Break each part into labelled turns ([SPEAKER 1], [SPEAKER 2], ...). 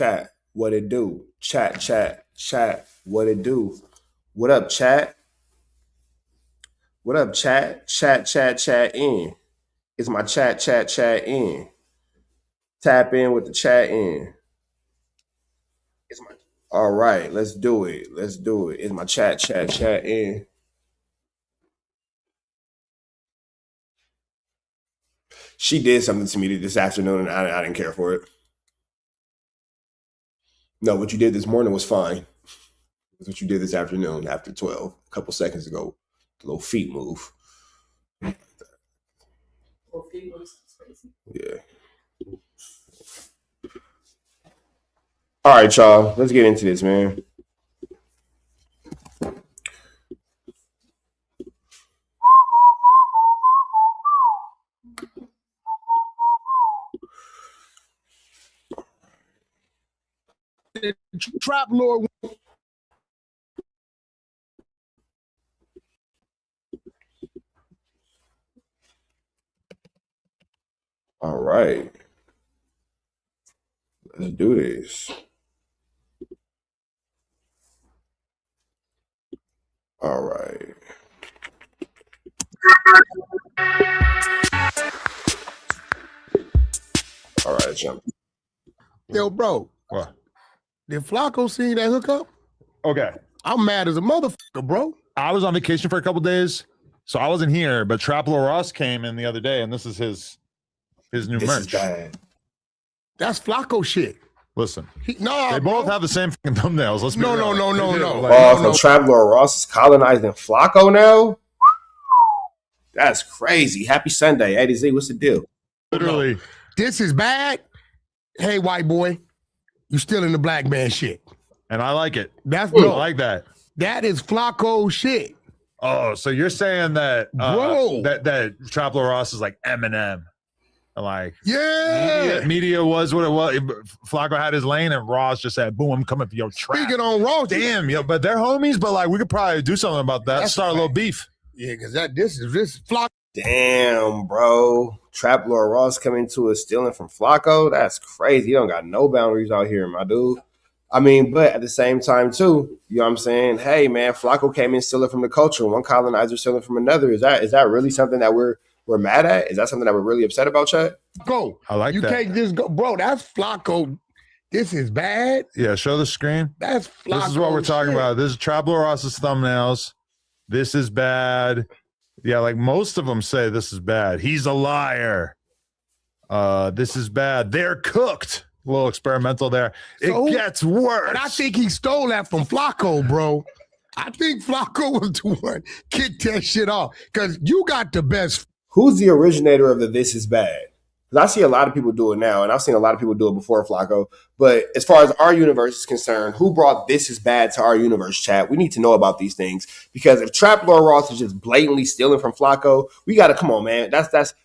[SPEAKER 1] Chat, what it do? Chat, what it do? What up, chat? What up, chat? Chat in. It's my chat in. Tap in with the chat in. It's my All right, let's do it. Let's do it. It's my chat in. She did something to me this afternoon and I didn't care for it. No, what you did this morning was fine. That's what you did this afternoon after 12, a couple seconds ago. The little feet move.
[SPEAKER 2] Little feet moves.
[SPEAKER 1] Yeah. All right, y'all. Let's get into this, man.
[SPEAKER 3] Trap Lord.
[SPEAKER 1] All right. Let's do this. All right. All right, jump.
[SPEAKER 3] Yo, bro.
[SPEAKER 4] What?
[SPEAKER 3] Did Flacco see that hookup?
[SPEAKER 4] Okay.
[SPEAKER 3] I'm mad as a motherfucker, bro.
[SPEAKER 4] I was on vacation for a couple days, so I wasn't here, but Traplo Ross came in the other day, and this is his new
[SPEAKER 1] This
[SPEAKER 4] merch.
[SPEAKER 1] is bad.
[SPEAKER 3] That's Flacco shit.
[SPEAKER 4] Listen,
[SPEAKER 3] they
[SPEAKER 4] both have the same fucking thumbnails. Let's be
[SPEAKER 3] No.
[SPEAKER 1] So Traveler Ross is colonizing Flacco now? That's crazy. Happy Sunday. A to Z, what's the deal?
[SPEAKER 4] Literally.
[SPEAKER 3] This is bad. Hey, white boy, you still in the black man shit.
[SPEAKER 4] And I like it.
[SPEAKER 3] I
[SPEAKER 4] like that.
[SPEAKER 3] That is Flacco shit.
[SPEAKER 4] Oh, so you're saying that
[SPEAKER 3] Bro.
[SPEAKER 4] that Traplo Ross is like Eminem. Like media was what it was. Flacco had his lane and Ross just said, boom, I'm coming for your trap.
[SPEAKER 3] Speaking on Ross.
[SPEAKER 4] Damn, yo, but they're homies, but like we could probably do something about that.
[SPEAKER 3] That's
[SPEAKER 4] Start a little beef.
[SPEAKER 3] Yeah, because this Flacco.
[SPEAKER 1] Damn, bro. Trap Lord Ross coming to us stealing from Flacco? That's crazy. You don't got no boundaries out here, my dude. I mean, but at the same time, too, you know what I'm saying? Hey, man, Flacco came in stealing from the culture. One colonizer stealing from another. Is that really something that we're mad at? Is that something that we're really upset about, Chad?
[SPEAKER 3] Go.
[SPEAKER 4] I like
[SPEAKER 3] you
[SPEAKER 4] that.
[SPEAKER 3] can't just go. Bro, that's Flacco. This is bad.
[SPEAKER 4] Yeah, show the screen.
[SPEAKER 3] That's Flacco.
[SPEAKER 4] This is what we're talking
[SPEAKER 3] shit.
[SPEAKER 4] about. This is Traplo Ross's thumbnails. This is bad. Yeah, like most of them say this is bad. He's a liar. This is bad. They're cooked. A little experimental there. It gets worse.
[SPEAKER 3] And I think he stole that from Flacco, bro. I think Flacco was the one kicked that shit off because you got the best.
[SPEAKER 1] Who's the originator of the this is bad? Because I see a lot of people do it now, and I've seen a lot of people do it before Flacco. But as far as our universe is concerned, who brought this is bad to our universe, chat? We need to know about these things because if Trap Lord Ross is just blatantly stealing from Flacco, we got to come on, man.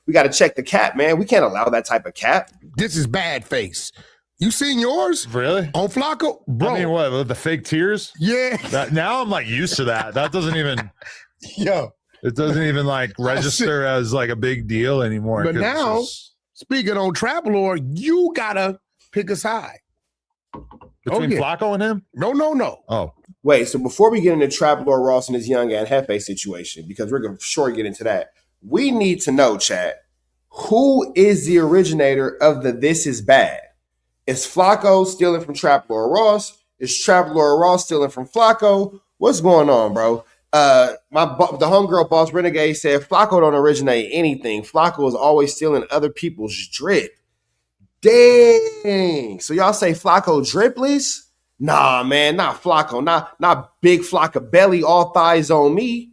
[SPEAKER 1] We got to check the cap, man. We can't allow that type of cap.
[SPEAKER 3] This is bad face. You seen yours?
[SPEAKER 4] Really?
[SPEAKER 3] On Flacco? Bro.
[SPEAKER 4] I mean, what, with the fake tears?
[SPEAKER 3] Yeah.
[SPEAKER 4] Now I'm like used to that. That doesn't even,
[SPEAKER 3] Yo.
[SPEAKER 4] it doesn't even like register as like a big deal anymore.
[SPEAKER 3] But now, speaking on Trap Lord, you got to pick a side.
[SPEAKER 4] Between Flacco and him?
[SPEAKER 3] No.
[SPEAKER 4] Oh.
[SPEAKER 1] Wait, so before we get into Trap Lord Ross and his young and Hefe situation, because we're going to sure get into that, we need to know, chat, who is the originator of the this is bad? Is Flacco stealing from Trap Lord Ross? Is Trap Lord Ross stealing from Flacco? What's going on, bro? The homegirl Boss Renegade said Flacco don't originate anything. Flacco is always stealing other people's drip. Dang. So y'all say Flacco dripless? Nah, man, not Flacco. Not big flock of belly, all thighs on me.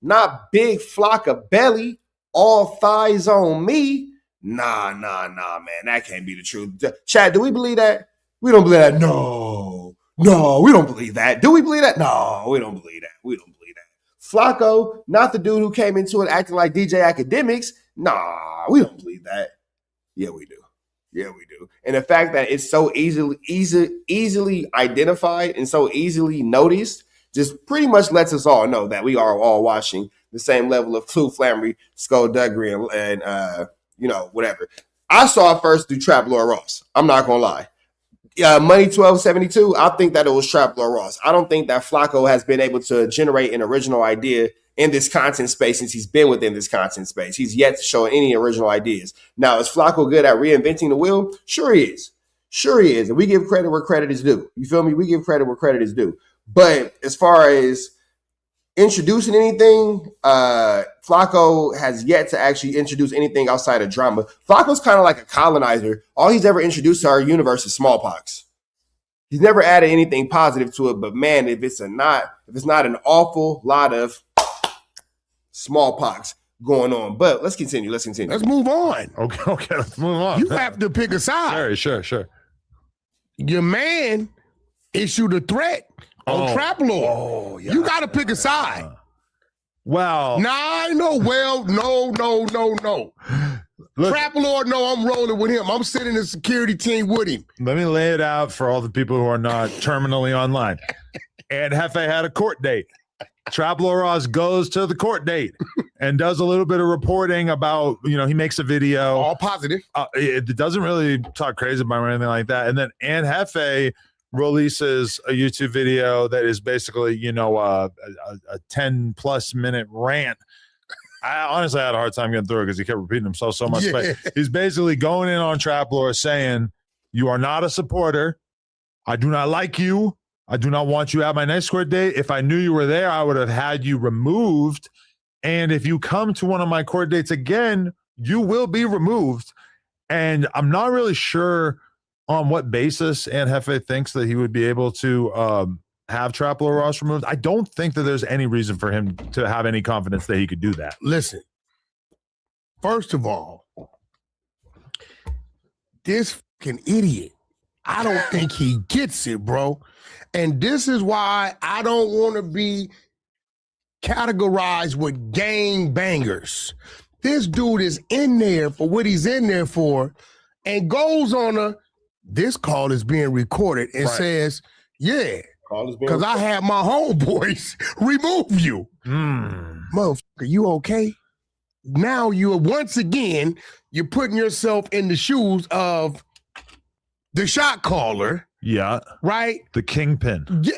[SPEAKER 1] Not big flock of belly, all thighs on me. Nah, man. That can't be the truth. Chad, do we believe that? We don't believe that. No, we don't believe that. Do we believe that? No, we don't believe that. Flacco, not the dude who came into it acting like DJ Academics. Nah, we don't believe that. Yeah, we do. And the fact that it's so easily identified and so easily noticed just pretty much lets us all know that we are all watching the same level of Flu Flammery, skullduggery, and whatever. I saw it first through Trap Lord Ross. I'm not gonna lie. Money 1272, I think that it was Trap Lord Ross. I don't think that Flacco has been able to generate an original idea in this content space since he's been within this content space. He's yet to show any original ideas. Now, is Flacco good at reinventing the wheel? Sure he is. Sure he is. And we give credit where credit is due. You feel me? We give credit where credit is due. But as far as introducing anything, Flacco has yet to actually introduce anything outside of drama. Flacco's kind of like a colonizer. All he's ever introduced to our universe is smallpox. He's never added anything positive to it, but man, if it's not an awful lot of smallpox going on. But let's continue. Let's
[SPEAKER 3] move on.
[SPEAKER 4] Okay, let's move on.
[SPEAKER 3] You have to pick a side.
[SPEAKER 4] Sure.
[SPEAKER 3] Your man issued a threat on Trap Lord. Oh, yeah. You got to pick a side.
[SPEAKER 4] Well,
[SPEAKER 3] nah, no. Well, no. Look, Trap Lord, no, I'm rolling with him. I'm sitting in the security team with him.
[SPEAKER 4] Let me lay it out for all the people who are not terminally online. And Hefe had a court date. Trap Lord Ross goes to the court date and does a little bit of reporting about, he makes a video.
[SPEAKER 3] All positive.
[SPEAKER 4] It doesn't really talk crazy about him or anything like that. And then Hefe releases a YouTube video that is basically, a 10+ minute rant. I honestly had a hard time getting through it because he kept repeating himself so much. Yeah. But he's basically going in on Trap Lord saying, you are not a supporter. I do not like you. I do not want you at my next court date. If I knew you were there, I would have had you removed. And if you come to one of my court dates again, you will be removed. And I'm not really sure on what basis Aunt Hefe thinks that he would be able to have Trap Lord Ross removed. I don't think that there's any reason for him to have any confidence that he could do that.
[SPEAKER 3] Listen, first of all, this fucking idiot, I don't think he gets it, bro. And this is why I don't want to be categorized with gang bangers. This dude is in there for what he's in there for and goes on this call is being recorded and says, yeah, because I had my homeboys remove you. Motherfucker, you okay? Now you're putting yourself in the shoes of the shot caller.
[SPEAKER 4] Yeah.
[SPEAKER 3] Right?
[SPEAKER 4] The kingpin.
[SPEAKER 3] Yeah,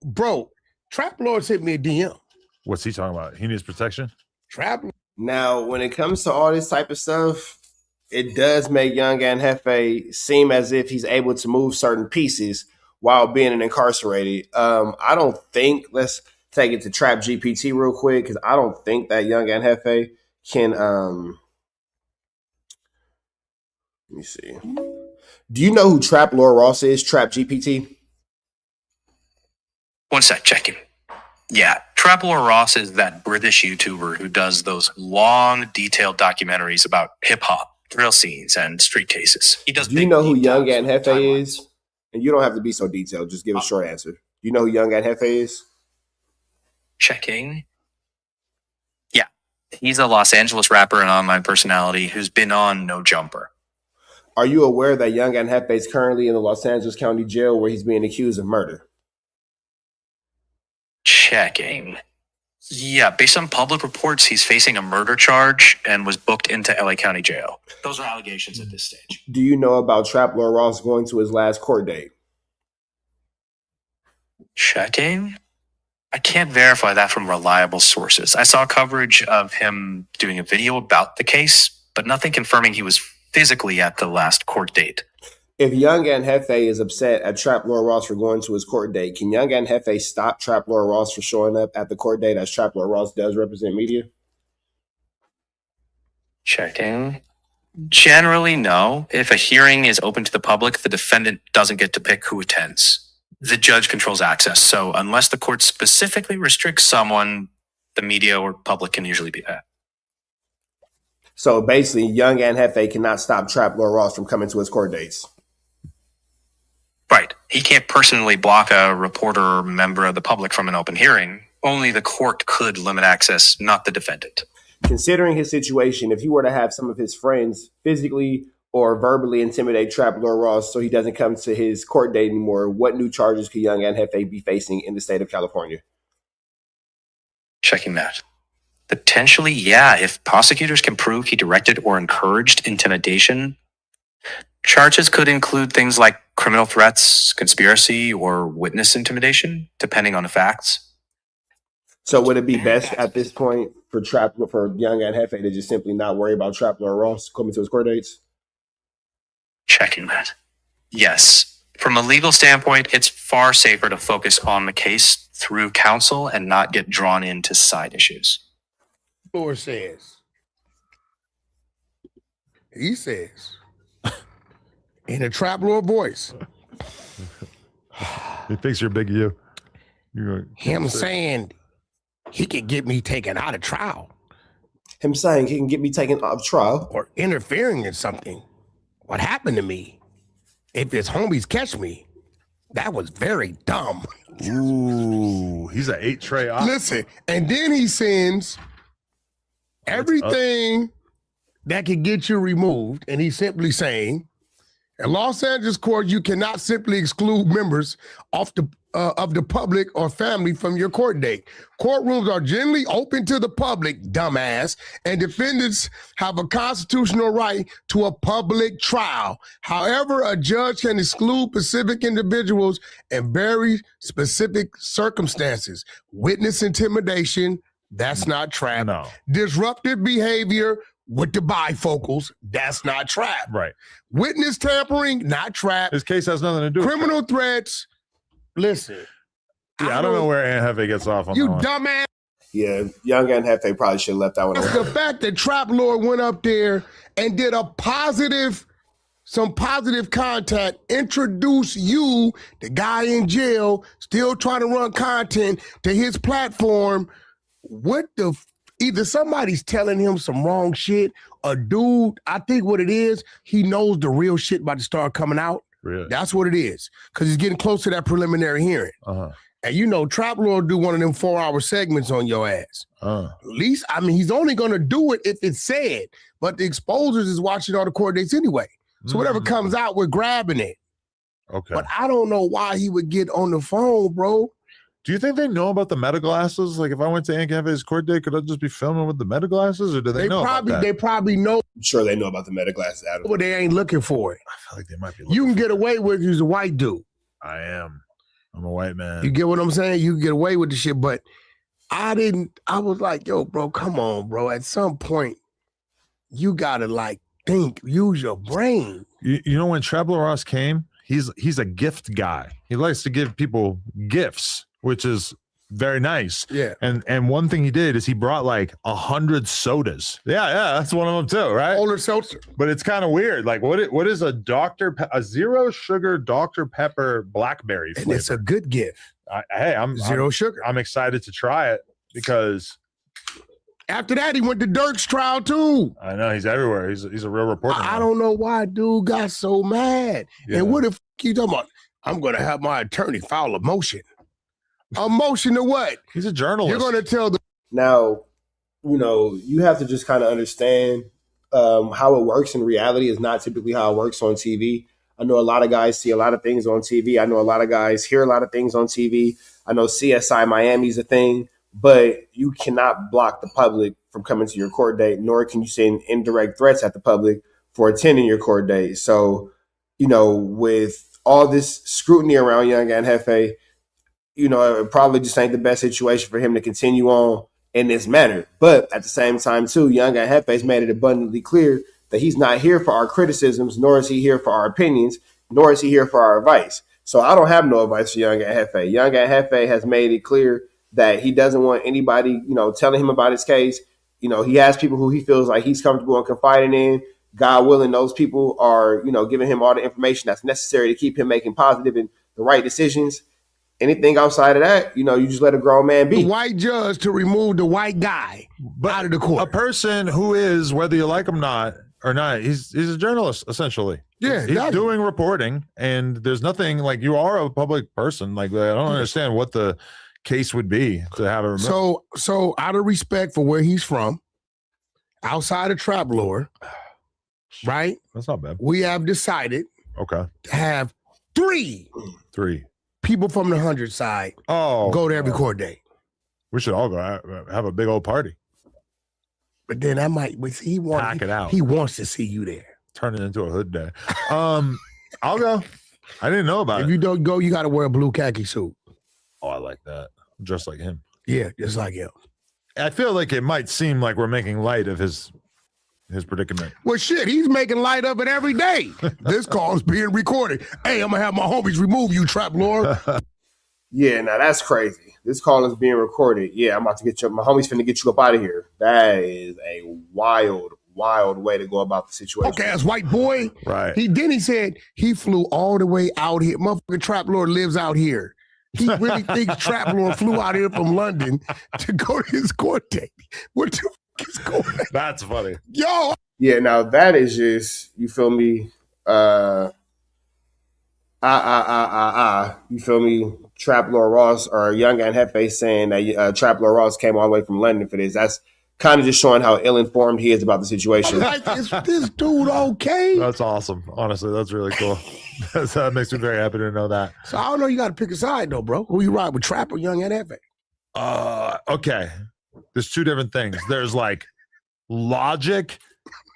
[SPEAKER 3] bro, Trap Lord sent me a DM.
[SPEAKER 4] What's he talking about? He needs protection?
[SPEAKER 3] Trap.
[SPEAKER 1] Now, when it comes to all this type of stuff, it does make Young and Hefe seem as if he's able to move certain pieces while being incarcerated. I don't think, let's take it to Trap GPT real quick, because I don't think that Young and Hefe can, let me see. Do you know who Trap Lord Ross is, Trap GPT?
[SPEAKER 2] One sec, checking. Yeah, Trap Lord Ross is that British YouTuber who does those long, detailed documentaries about hip-hop, drill scenes, and street cases. He does.
[SPEAKER 1] Do you know who Young and Hefe is? And you don't have to be so detailed. Just give a short answer. Do you know who Young and Hefe is?
[SPEAKER 2] Checking. Yeah, he's a Los Angeles rapper and online personality who's been on No Jumper.
[SPEAKER 1] Are you aware that Young and Hefe is currently in the Los Angeles County Jail where he's being accused of murder?
[SPEAKER 2] Checking. Yeah, based on public reports, he's facing a murder charge and was booked into LA County Jail. Those are allegations at this stage.
[SPEAKER 1] Do you know about Trap Lord Ross going to his last court date?
[SPEAKER 2] Checking. I can't verify that from reliable sources. I saw coverage of him doing a video about the case, but nothing confirming he was physically at the last court date.
[SPEAKER 1] If Young and Hefe is upset at Trap Lord Ross for going to his court date, can Young and Hefe stop Trap Lord Ross for showing up at the court date, as Trap Lord Ross does represent media?
[SPEAKER 2] Checking. Generally, no. If a hearing is open to the public, the defendant doesn't get to pick who attends. The judge controls access. So unless the court specifically restricts someone, the media or public can usually be that.
[SPEAKER 1] So basically, Young and Hefe cannot stop Trap Lord Ross from coming to his court dates.
[SPEAKER 2] Right. He can't personally block a reporter or member of the public from an open hearing. Only the court could limit access, not the defendant.
[SPEAKER 1] Considering his situation, if he were to have some of his friends physically or verbally intimidate Trap Lord Ross so he doesn't come to his court date anymore, what new charges could Young and Hefe be facing in the state of California?
[SPEAKER 2] Checking that. Potentially, yeah. If prosecutors can prove he directed or encouraged intimidation, charges could include things like criminal threats, conspiracy, or witness intimidation, depending on the facts.
[SPEAKER 1] So would it be best at this point for Young and Hefe to just simply not worry about Trapler or Ross coming to his court dates?
[SPEAKER 2] Checking that. Yes. From a legal standpoint, it's far safer to focus on the case through counsel and not get drawn into side issues.
[SPEAKER 3] Lord says. He says. In a Trap Lord voice.
[SPEAKER 4] He thinks you're big you.
[SPEAKER 3] Him saying he could get me taken out of trial.
[SPEAKER 1] Him saying he can get me taken out of trial.
[SPEAKER 3] Or interfering in something. What happened to me? If his homies catch me, that was very dumb.
[SPEAKER 4] Ooh, he's an 8-tray op.
[SPEAKER 3] Listen, and then he sends everything that could get you removed, and he's simply saying, in Los Angeles court, you cannot simply exclude members of the public or family from your court date. Courtrooms are generally open to the public, dumbass, and defendants have a constitutional right to a public trial. However, a judge can exclude specific individuals in very specific circumstances. Witness intimidation, that's not trap.
[SPEAKER 4] No.
[SPEAKER 3] Disruptive behavior with the bifocals, that's not trap.
[SPEAKER 4] Right.
[SPEAKER 3] Witness tampering, not trap.
[SPEAKER 4] His case has nothing to do with
[SPEAKER 3] Criminal threats, listen.
[SPEAKER 4] Yeah, I don't know where Aunt Hefe gets off on
[SPEAKER 3] you
[SPEAKER 4] that one.
[SPEAKER 3] dumbass.
[SPEAKER 1] Yeah, Young and Hefe probably should have left that one
[SPEAKER 3] That's
[SPEAKER 1] alone.
[SPEAKER 3] the fact that Trap Lord went up there and did some positive contact, introduce you, the guy in jail, still trying to run content to his platform. Either somebody's telling him some wrong shit, a dude, I think what it is, he knows the real shit about to start coming out.
[SPEAKER 4] Really?
[SPEAKER 3] That's what it is. Because he's getting close to that preliminary hearing.
[SPEAKER 4] Uh-huh.
[SPEAKER 3] And you know, Trap Lord do one of them 4-hour segments on your ass. At least, I mean, he's only going to do it if it's said. But the exposers is watching all the court dates anyway. So whatever comes out, we're grabbing it.
[SPEAKER 4] Okay.
[SPEAKER 3] But I don't know why he would get on the phone, bro.
[SPEAKER 4] Do you think they know about the meta glasses? Like, if I went to Aunt Hefe's court date, could I just be filming with the meta glasses, or do they know about that?
[SPEAKER 3] They probably know,
[SPEAKER 1] I'm sure they know about the meta glasses, Adam.
[SPEAKER 3] but they ain't looking for it.
[SPEAKER 4] I feel like they might be.
[SPEAKER 3] You can get away with it as a white dude.
[SPEAKER 4] I am. I'm a white man.
[SPEAKER 3] You get what I'm saying? You can get away with the shit, but I was like, yo, bro, come on, bro. At some point, you gotta like think, use your brain.
[SPEAKER 4] You know, when Trapler Ross came, he's a gift guy. He likes to give people gifts, which is very nice.
[SPEAKER 3] Yeah.
[SPEAKER 4] And one thing he did is he brought like 100 sodas. Yeah, that's one of them too, right?
[SPEAKER 3] Older seltzer.
[SPEAKER 4] But it's kind of weird. Like, what is a zero sugar Dr. Pepper blackberry flavor?
[SPEAKER 3] And it's a good gift.
[SPEAKER 4] I'm
[SPEAKER 3] Zero sugar.
[SPEAKER 4] I'm excited to try it because
[SPEAKER 3] After that, he went to Dirk's trial too.
[SPEAKER 4] I know he's everywhere. He's a real reporter.
[SPEAKER 3] I don't know why dude got so mad.
[SPEAKER 4] Yeah.
[SPEAKER 3] And what if you talking about? I'm gonna have my attorney file a motion. A motion to what?
[SPEAKER 4] He's a journalist.
[SPEAKER 3] You're gonna tell the
[SPEAKER 1] Now, you know, you have to just kind of understand how it works in reality is not typically how it works on TV. I know a lot of guys see a lot of things on TV. I know a lot of guys hear a lot of things on TV. I know CSI Miami's a thing, but you cannot block the public from coming to your court date, nor can you send indirect threats at the public for attending your court date. So, you know, with all this scrutiny around Young and Hefe, you know, it probably just ain't the best situation for him to continue on in this manner. But at the same time, too, Young and Hefe's made it abundantly clear that he's not here for our criticisms, nor is he here for our opinions, nor is he here for our advice. So I don't have no advice for Young and Hefe. Young and Hefe has made it clear that he doesn't want anybody, you know, telling him about his case. You know, he has people who he feels like he's comfortable and confiding in. God willing, those people are, you know, giving him all the information that's necessary to keep him making positive and the right decisions. Anything outside of that, you know, you just let a grown man be.
[SPEAKER 3] the white judge to remove the white guy out of the
[SPEAKER 4] A
[SPEAKER 3] court.
[SPEAKER 4] person who is, whether you like him or not, he's a journalist essentially.
[SPEAKER 3] Yeah,
[SPEAKER 4] he's
[SPEAKER 3] that's-
[SPEAKER 4] doing reporting, and there's nothing like you are a public person. Like I don't understand what the case would be to have it removed.
[SPEAKER 3] So out of respect for where he's from, outside of Trap Lore, right?
[SPEAKER 4] That's not bad.
[SPEAKER 3] We have decided
[SPEAKER 4] Okay,
[SPEAKER 3] to have 3
[SPEAKER 4] 3.
[SPEAKER 3] people from the 100 side
[SPEAKER 4] Oh,
[SPEAKER 3] go to every court date.
[SPEAKER 4] we should all go have a big old party.
[SPEAKER 3] But then that might, but see,
[SPEAKER 4] Pack it out.
[SPEAKER 3] He wants to see you there.
[SPEAKER 4] Turn it into a hood day. I'll go. I didn't know about
[SPEAKER 3] If
[SPEAKER 4] it.
[SPEAKER 3] you don't go, you got to wear a blue khaki suit.
[SPEAKER 4] Oh, I like that. Just like him.
[SPEAKER 3] Yeah, just like him.
[SPEAKER 4] I feel like it might seem like we're making light of his predicament.
[SPEAKER 3] Well, shit, he's making light of it every day. This call is being recorded. Hey, I'm gonna have my homies remove you, Trap Lord.
[SPEAKER 1] Yeah, now that's crazy. This call is being recorded. Yeah, I'm about to get you. My homie's finna get you up out of here. That is a wild way to go about the situation.
[SPEAKER 3] Okay, as white boy.
[SPEAKER 4] Right.
[SPEAKER 3] He said he flew all the way out here. Motherfucking Trap Lord lives out here. He really thinks Trap Lord flew out here from London to go to his court date. What the fuck is going on?
[SPEAKER 4] That's funny.
[SPEAKER 3] Yo.
[SPEAKER 1] Yeah, now that is just, you feel me? You feel me? Trap Lord Ross or Young and Hefe saying that Trap Lord Ross came all the way from London for this. That's kind of just showing how ill-informed he is about the situation.
[SPEAKER 3] Like, is this dude okay?
[SPEAKER 4] That's awesome. Honestly, that's really cool. That makes me very happy to know that.
[SPEAKER 3] So I don't know. You got to pick a side though, bro. Who you ride with, Trap or Young and Hefe?
[SPEAKER 4] Okay. There's two different things. There's like logic,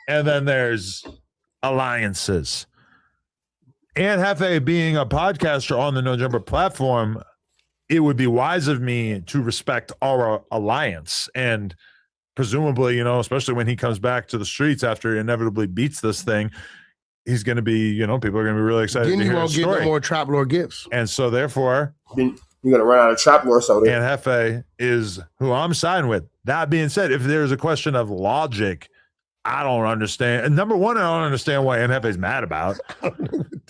[SPEAKER 4] and then there's alliances. And Hefe being a podcaster on the No Jumper platform, it would be wise of me to respect our alliance. And presumably, especially when he comes back to the streets after he inevitably beats this thing, he's going to be, people are going to be really excited
[SPEAKER 3] Then
[SPEAKER 4] to
[SPEAKER 3] you
[SPEAKER 4] hear
[SPEAKER 3] won't
[SPEAKER 4] his
[SPEAKER 3] get
[SPEAKER 4] story.
[SPEAKER 3] no more Trap Lord gifts.
[SPEAKER 4] And so therefore,
[SPEAKER 1] You're going to run out of Trap Lord soda.
[SPEAKER 4] and Hefe is who I'm siding with. That being said, if there's a question of logic, I don't understand. And number one, I don't understand why NFA's mad about,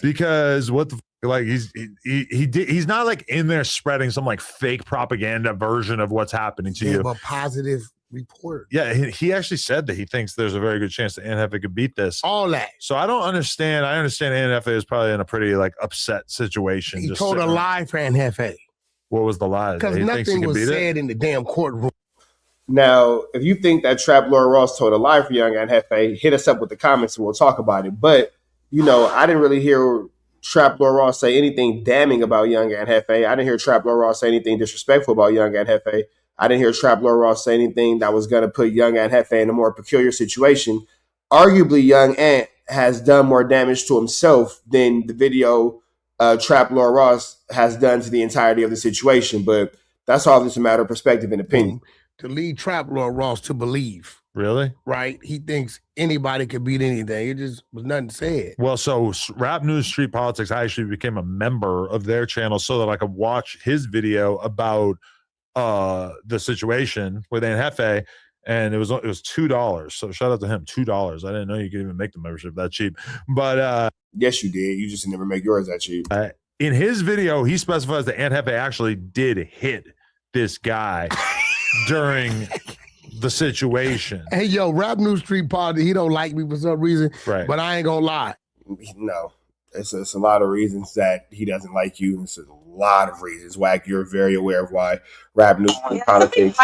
[SPEAKER 4] because what the like he's not like in there spreading some like fake propaganda version of what's happening to you.
[SPEAKER 3] A positive report.
[SPEAKER 4] Yeah, he actually said that he thinks there's a very good chance that NFA could beat this.
[SPEAKER 3] All that.
[SPEAKER 4] So I don't understand. I understand NFA is probably in a pretty like upset situation.
[SPEAKER 3] He told a lie for NFA.
[SPEAKER 4] What was the lie?
[SPEAKER 3] Because nothing was said in the damn courtroom.
[SPEAKER 1] Now, if you think that Trap Lord Ross told a lie for Young and Hefe, hit us up with the comments and we'll talk about it. But, I didn't really hear Trap Lord Ross say anything damning about Young and Hefe. I didn't hear Trap Lord Ross say anything disrespectful about Young and Hefe. I didn't hear Trap Lord Ross say anything that was going to put Young and Hefe in a more peculiar situation. Arguably, Young Ant has done more damage to himself than the video Trap Lord Ross has done to the entirety of the situation. But that's all just a matter of perspective and opinion.
[SPEAKER 3] To lead Trap Lord Ross to believe.
[SPEAKER 4] Really?
[SPEAKER 3] Right? He thinks anybody could beat anything. It just was nothing said.
[SPEAKER 4] Well, so Rap News Street Politics, I actually became a member of their channel so that I could watch his video about the situation with Hefe, and it was $2. So shout out to him, $2. I didn't know you could even make the membership that cheap. But
[SPEAKER 1] yes, you did. You just never make yours that cheap.
[SPEAKER 4] In his video, he specifies that Hefe actually did hit this guy during the situation.
[SPEAKER 3] Hey, yo, Rap News Street Politics, he don't like me for some reason,
[SPEAKER 4] right?
[SPEAKER 3] But I ain't gonna lie.
[SPEAKER 1] No, it's a lot of reasons that he doesn't like you. It's a lot of reasons. Wack, you're very aware of why Rap News Street Politics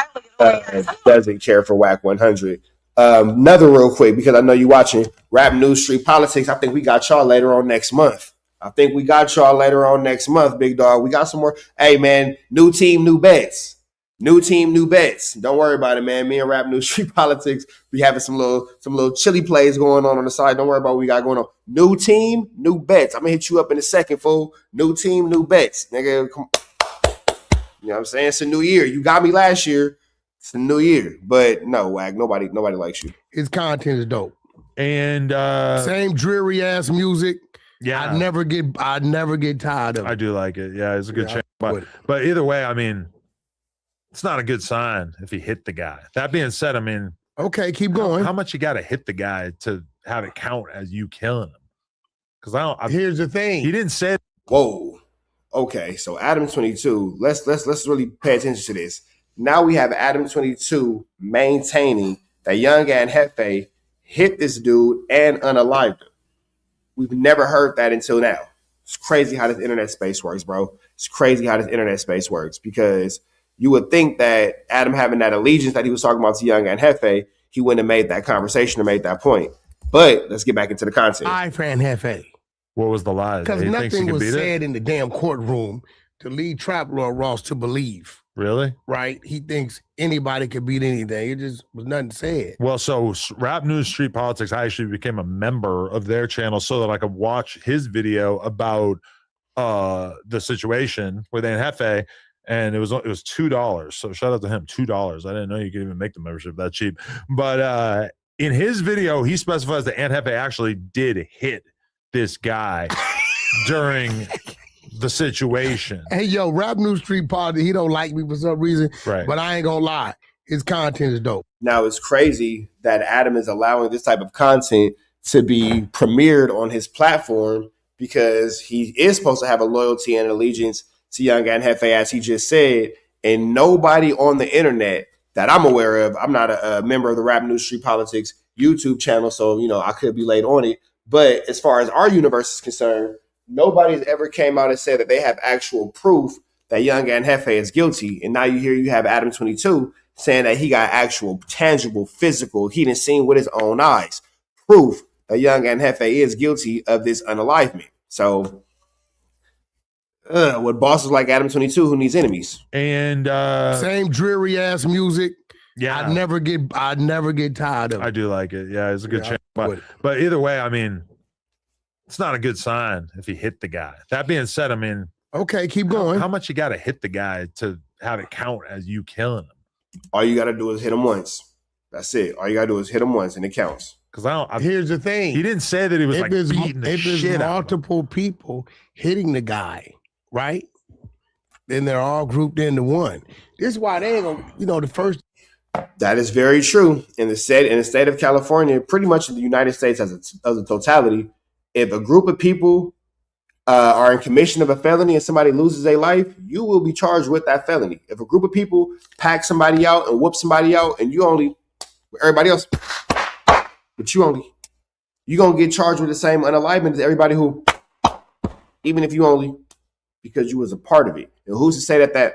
[SPEAKER 1] doesn't care for Wack 100. Another real quick, because I know you're watching Rap News Street Politics. I think we got y'all later on next month. Big dog. We got some more. Hey, man, new team, new bets. New team, new bets. Don't worry about it, man. Me and Rap News Street Politics, we having some little chili plays going on the side. Don't worry about what we got going on. New team, new bets. I'm gonna hit you up in a second, fool. New team, new bets, nigga. Come. You know what I'm saying? It's a new year. You got me last year. It's a new year, but no, Wack. Nobody likes you.
[SPEAKER 3] His content is dope,
[SPEAKER 4] and
[SPEAKER 3] same dreary ass music.
[SPEAKER 4] Yeah,
[SPEAKER 3] I never get tired of it.
[SPEAKER 4] I do like it. Yeah, it's a good channel. But either way, I mean, it's not a good sign if he hit the guy. That being said, I mean,
[SPEAKER 3] okay, keep going.
[SPEAKER 4] How much you got to hit the guy to have it count as you killing him? Because
[SPEAKER 3] here's the thing.
[SPEAKER 4] He didn't say.
[SPEAKER 1] Whoa. Okay, so ADAM22. Let's really pay attention to this. Now we have ADAM22 maintaining that Young and Hefe hit this dude and unalived him. We've never heard that until now. It's crazy how this internet space works, bro. It's crazy how this internet space works, because you would think that Adam having that allegiance that he was talking about to Young and Hefe, he wouldn't have made that conversation or made that point. But let's get back into the content.
[SPEAKER 3] I fan Hefe.
[SPEAKER 4] What was the lie?
[SPEAKER 3] Because nothing was said in the damn courtroom to lead Trap Lord Ross to believe.
[SPEAKER 4] Really?
[SPEAKER 3] Right? He thinks anybody could beat anything. It just was nothing said.
[SPEAKER 4] Well, so Rap News Street Politics, I actually became a member of their channel so that I could watch his video about the situation with Aunt Hefe, and it was $2. So shout out to him, $2. I didn't know you could even make the membership that cheap. But in his video, he specifies that Aunt Hefe actually did hit this guy during the situation.
[SPEAKER 3] Hey, yo, Rap News Street Party, he don't like me for some reason,
[SPEAKER 4] Right.
[SPEAKER 3] but I ain't gonna lie. His content is dope.
[SPEAKER 1] Now, it's crazy that Adam is allowing this type of content to be premiered on his platform because he is supposed to have a loyalty and allegiance to Young Aunt Hefe, as he just said. And nobody on the internet that I'm aware of, I'm not a member of the Rap News Street Politics YouTube channel, so, you know, I could be late on it. But as far as our universe is concerned, nobody's ever came out and said that they have actual proof that Young Aunt Hefe is guilty. And now you have ADAM22 saying that he got actual, tangible, physical, he didn't see with his own eyes, proof that Young Aunt Hefe is guilty of this unalivement. So, with bosses like ADAM22 who needs enemies.
[SPEAKER 4] And
[SPEAKER 3] Same dreary ass music.
[SPEAKER 4] yeah,
[SPEAKER 3] I'd never get tired of it.
[SPEAKER 4] I do like it. Yeah, it's a good
[SPEAKER 3] Yeah,
[SPEAKER 4] channel. But either way, I mean, it's not a good sign if he hit the guy. That being said, I mean,
[SPEAKER 3] Okay, keep going.
[SPEAKER 4] how much you got to hit the guy to have it count as you killing him?
[SPEAKER 1] All you got to do is hit him once. That's it. All you got to do is hit him once and it counts.
[SPEAKER 4] Because
[SPEAKER 3] Here's the thing.
[SPEAKER 4] he didn't say that he was like beating the
[SPEAKER 3] if there's
[SPEAKER 4] shit out of him.
[SPEAKER 3] multiple people hitting the guy, right? Then they're all grouped into one. This is why they ain't gonna, the first.
[SPEAKER 1] That is very true. In the state of California, pretty much in the United States as a totality, if a group of people are in commission of a felony and somebody loses their life, you will be charged with that felony. If a group of people pack somebody out and whoop somebody out, and you only, everybody else, but you're gonna get charged with the same unalivement as everybody who, even if you only, because you was a part of it. And who's to say that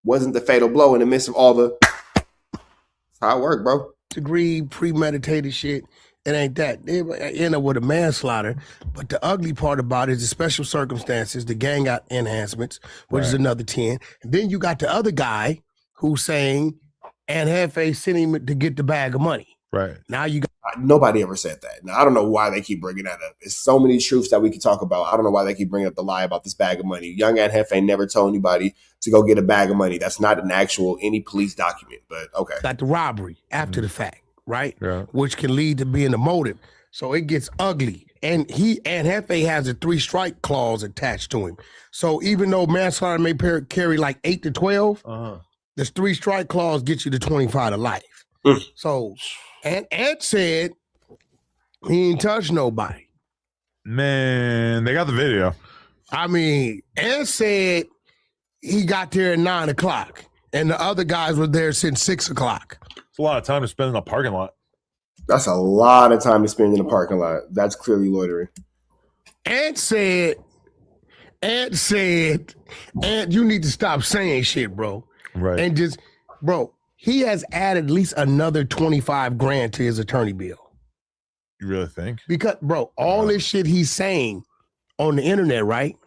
[SPEAKER 1] wasn't the fatal blow in the midst of all the, that's how it worked, bro.
[SPEAKER 3] Degree premeditated shit. It ain't that. They end up with a manslaughter. But the ugly part about it is the special circumstances, the gang enhancements, which is another 10. And then you got the other guy who's saying Aunt Hefe sent him to get the bag of money.
[SPEAKER 4] Right.
[SPEAKER 3] Now you got.
[SPEAKER 1] Nobody ever said that. Now, I don't know why they keep bringing that up. There's so many truths that we could talk about. I don't know why they keep bringing up the lie about this bag of money. Young Aunt Hefe never told anybody to go get a bag of money. That's not an actual, any police document, but okay.
[SPEAKER 3] Got the robbery after the fact, right?
[SPEAKER 4] Yeah.
[SPEAKER 3] Which can lead to being a motive. So it gets ugly. And Aunt Hefe has a 3-strike clause attached to him. So even though manslaughter may carry like 8 to 12, this 3-strike clause gets you to 25 to life. So Aunt said he ain't touched nobody.
[SPEAKER 4] Man, they got the video.
[SPEAKER 3] I mean, Aunt said he got there at 9 o'clock and the other guys were there since 6 o'clock.
[SPEAKER 4] It's a lot of time to spend in a parking lot.
[SPEAKER 1] That's a lot of time to spend in the parking lot. That's clearly loitering.
[SPEAKER 3] Aunt said, you need to stop saying shit, bro.
[SPEAKER 4] Right.
[SPEAKER 3] And just, bro, he has added at least another 25 grand to his attorney bill.
[SPEAKER 4] You really think?
[SPEAKER 3] Because, bro, all this shit he's saying on the internet, right?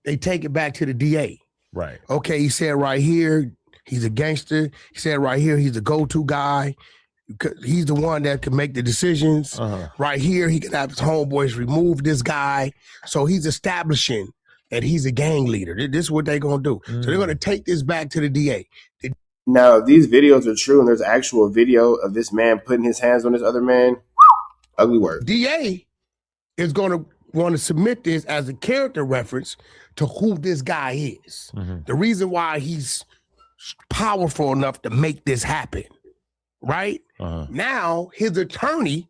[SPEAKER 3] They take it back to the DA.
[SPEAKER 4] Right.
[SPEAKER 3] Okay, he said right here, he's a gangster. He said right here, he's a go-to guy. He's the one that can make the decisions. Right here, he can have his homeboys remove this guy. So he's establishing that he's a gang leader. This is what they're going to do. So they're going to take this back to the DA.
[SPEAKER 1] Now, if these videos are true and there's actual video of this man putting his hands on this other man, ugly word.
[SPEAKER 3] DA is going to want to submit this as a character reference to who this guy is. The reason why he's powerful enough to make this happen, right? Now, his attorney,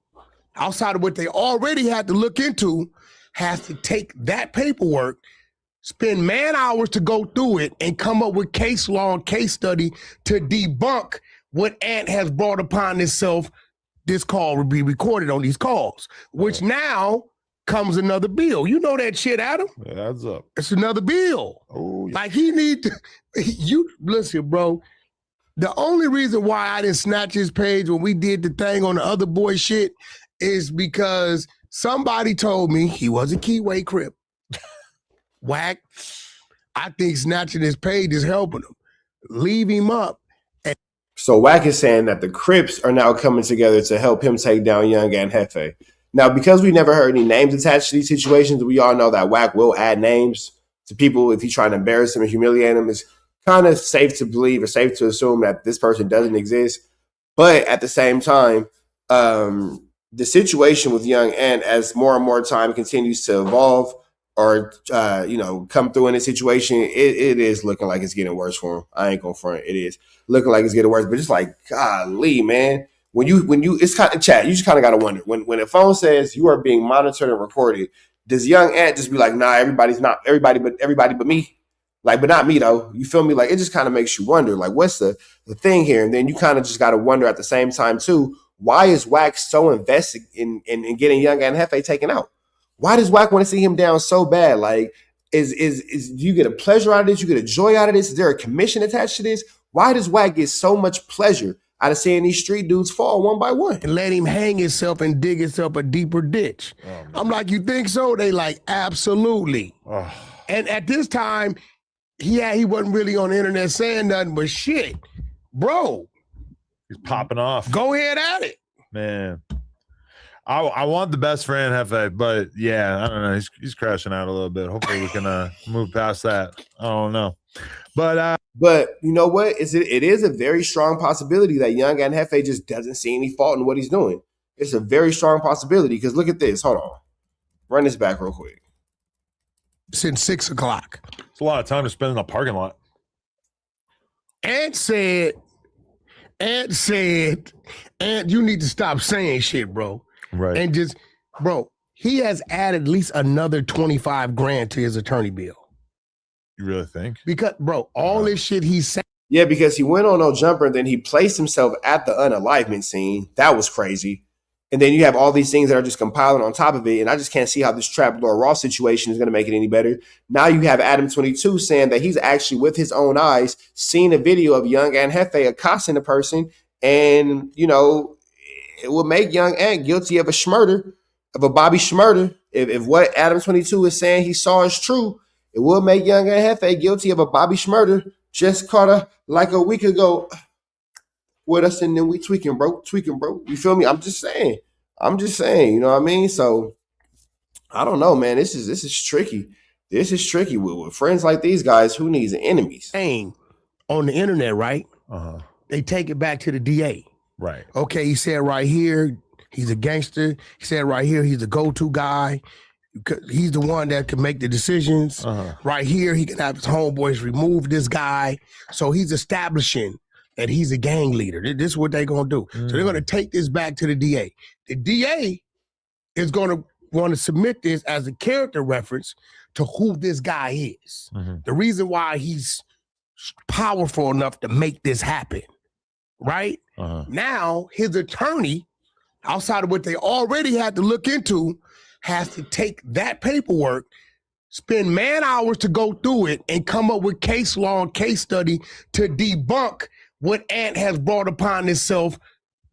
[SPEAKER 3] outside of what they already had to look into, has to take that paperwork, spend man hours to go through it, and come up with case law and case study to debunk what Aunt has brought upon itself. This call will be recorded on these calls, which now comes another bill. You know that shit, Adam?
[SPEAKER 4] It adds up.
[SPEAKER 3] It's another bill.
[SPEAKER 4] Oh, yeah.
[SPEAKER 3] Like he need to, you listen, bro. The only reason why I didn't snatch his page when we did the thing on the other boy shit is because somebody told me he was a Keyway Crip. Wack, I think snatching his page is helping him. Leave him up.
[SPEAKER 1] So Wack is saying that the Crips are now coming together to help him take down Young Aunt Hefe. Now, because we never heard any names attached to these situations, we all know that Wack will add names to people if he's trying to embarrass him and humiliate him. It's kind of safe to believe or safe to assume that this person doesn't exist. But at the same time, the situation with Young Ant, as more and more time continues to evolve or come through in this situation, it is looking like it's getting worse for him. I ain't gonna front. It is looking like it's getting worse. But it's like, golly, man. When you it's kind of chat, you just kind of gotta wonder when a phone says you are being monitored and recorded, does Young Ant just be like, nah, everybody but me? Like, but not me though. You feel me? Like, it just kind of makes you wonder, like, what's the thing here? And then you kind of just got to wonder at the same time too, why is Wack so invested in getting Young and Hefe taken out? Why does Wack want to see him down so bad? Like, is do you get a pleasure out of this? You get a joy out of this? Is there a commission attached to this? Why does Wack get so much pleasure out of seeing these street dudes fall one by one?
[SPEAKER 3] And let him hang himself and dig himself a deeper ditch. I'm like, you think so? They like, absolutely. And at this time, he wasn't really on the internet saying nothing but shit. Bro.
[SPEAKER 4] He's popping off.
[SPEAKER 3] Go ahead at it.
[SPEAKER 4] Man. I want the best for Hefe, but yeah, I don't know. He's crashing out a little bit. Hopefully we can move past that. I don't know. But
[SPEAKER 1] you know what? It is a very strong possibility that Young and Hefe just doesn't see any fault in what he's doing. It's a very strong possibility because look at this. Hold on. Run this back real quick.
[SPEAKER 3] Since 6 o'clock.
[SPEAKER 4] It's a lot of time to spend in the parking lot.
[SPEAKER 3] Ant said, you need to stop saying shit, bro.
[SPEAKER 4] Right.
[SPEAKER 3] And just, bro, he has added at least another 25 grand to his attorney bill.
[SPEAKER 4] You really think?
[SPEAKER 3] Because, bro, all this shit he's saying.
[SPEAKER 1] Yeah, because he went on No Jumper and then he placed himself at the unalivement scene. That was crazy. And then you have all these things that are just compiling on top of it. And I just can't see how this Trap Lord Raw situation is going to make it any better. Now you have ADAM22 saying that he's actually with his own eyes seen a video of Young and Hefe accosting a person. And, it will make Young Ant guilty of a schmurder, of a Bobby Schmurder. If what ADAM22 is saying he saw is true, it will make Young Ant Hefe guilty of a Bobby Schmurder. Just caught her like a week ago with us, and then we tweaking, bro. You feel me? I'm just saying, you know what I mean? So I don't know, man. This is tricky. This is tricky with friends like these guys. Who needs enemies?
[SPEAKER 3] On the internet, right? They take it back to the DA.
[SPEAKER 4] Right.
[SPEAKER 3] Okay, he said right here, he's a gangster. He said right here, he's the go-to guy. He's the one that can make the decisions. Right here, he can have his homeboys remove this guy. So he's establishing that he's a gang leader. This is what they're going to do. So they're going to take this back to the DA. The DA is going to want to submit this as a character reference to who this guy is. The reason why he's powerful enough to make this happen. Right? Now, his attorney, outside of what they already had to look into, has to take that paperwork, spend man hours to go through it, and come up with case law and case study to debunk what Ant has brought upon himself.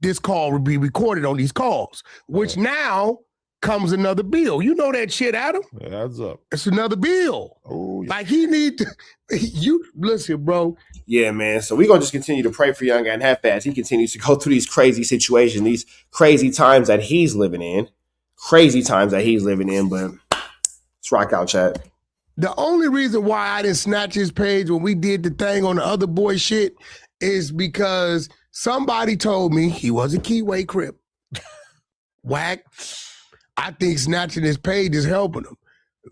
[SPEAKER 3] This call will be recorded on these calls, which now comes another bill. You know that shit, Adam?
[SPEAKER 4] It adds up.
[SPEAKER 3] It's another bill.
[SPEAKER 4] Oh, yeah.
[SPEAKER 3] Like he need to, listen, bro.
[SPEAKER 1] Yeah, man. So we're going to just continue to pray for Young and Hefe as he continues to go through these crazy situations, these crazy times that he's living in. But let's rock out, chat.
[SPEAKER 3] The only reason why I didn't snatch his page when we did the thing on the other boy shit is because somebody told me he was a Keyway Crip. Wack. I think snatching his page is helping him.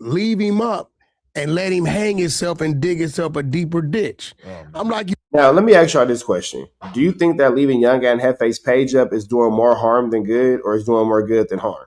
[SPEAKER 3] Leave him up and let him hang himself and dig himself a deeper ditch. I'm like,
[SPEAKER 1] now let me ask y'all this question. Do you think that leaving Young and Hefe's page up is doing more harm than good, or is doing more good than harm?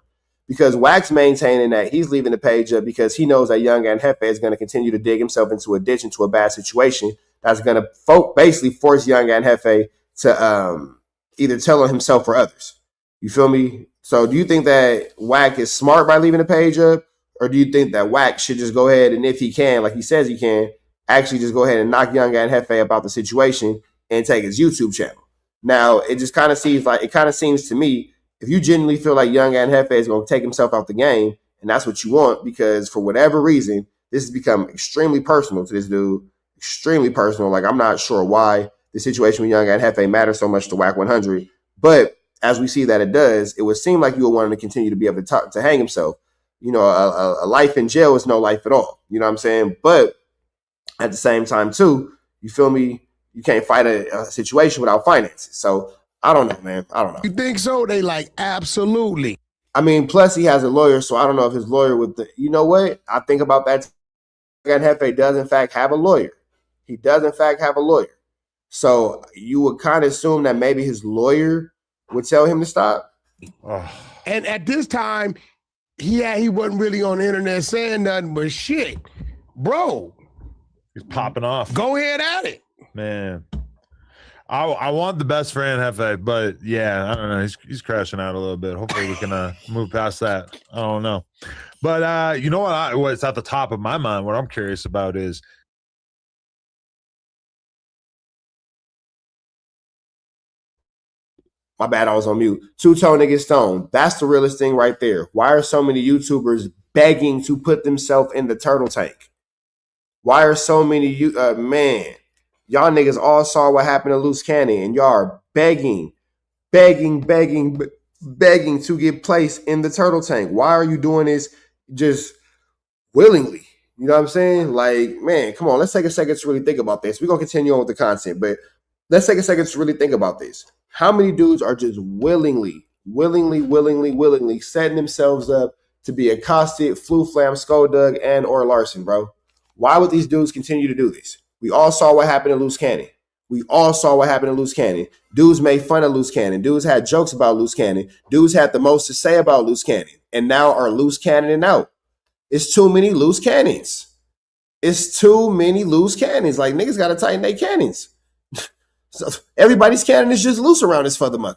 [SPEAKER 1] Because Wack's maintaining that he's leaving the page up because he knows that Young and Hefe is going to continue to dig himself into a ditch, into a bad situation that's going to basically force Young and Hefe to either tell on himself or others. You feel me? So do you think that Wack is smart by leaving the page up, or do you think that Wack should just go ahead and, if he can, like he says he can, actually just go ahead and knock Young and Hefe about the situation and take his YouTube channel? Now, it just kind of seems to me, if you genuinely feel like Young and Hefe is going to take himself out the game, and that's what you want, because for whatever reason, this has become extremely personal to this dude, extremely personal. Like, I'm not sure why the situation with Young and Hefe matters so much to Wack 100, but as we see that it does, it would seem like you would want him to continue to be able to hang himself. you know, a life in jail is no life at all. You know what I'm saying? But at the same time, too, you feel me? You can't fight a situation without finances. So I don't know, man. I don't know.
[SPEAKER 3] You think so? They like, absolutely.
[SPEAKER 1] I mean, plus he has a lawyer, so I don't know if his lawyer would. You know what? I think about that. Jefe does in fact have a lawyer. He does in fact have a lawyer. So you would kind of assume that maybe his lawyer would tell him to stop.
[SPEAKER 3] And at this time, he wasn't really on the internet saying nothing but shit. Bro.
[SPEAKER 4] He's popping off.
[SPEAKER 3] Go ahead at it.
[SPEAKER 4] Man. I want the best for Jefe, but yeah, I don't know. He's crashing out a little bit. Hopefully we can move past that. I don't know. But you know what's at the top of my mind, what I'm curious about is
[SPEAKER 1] my bad, I was on mute. Two-tone nigga stone. That's the realest thing right there. Why are so many YouTubers begging to put themselves in the turtle tank? Why are so many man? Y'all niggas all saw what happened to Loose Cannon, and y'all are begging to get placed in the turtle tank. Why are you doing this just willingly? You know what I'm saying? Like, man, come on. Let's take a second to really think about this. We're going to continue on with the content, but let's take a second to really think about this. How many dudes are just willingly setting themselves up to be accosted, Flu Flam, Skolldug, and or Larson, bro? Why would these dudes continue to do this? We all saw what happened to Loose Cannon. Dudes made fun of Loose Cannon. Dudes had jokes about Loose Cannon. Dudes had the most to say about Loose Cannon, and now are loose cannoning out. It's too many loose cannons. Like, niggas got to tighten their cannons. So everybody's cannon is just loose around this motherfucker.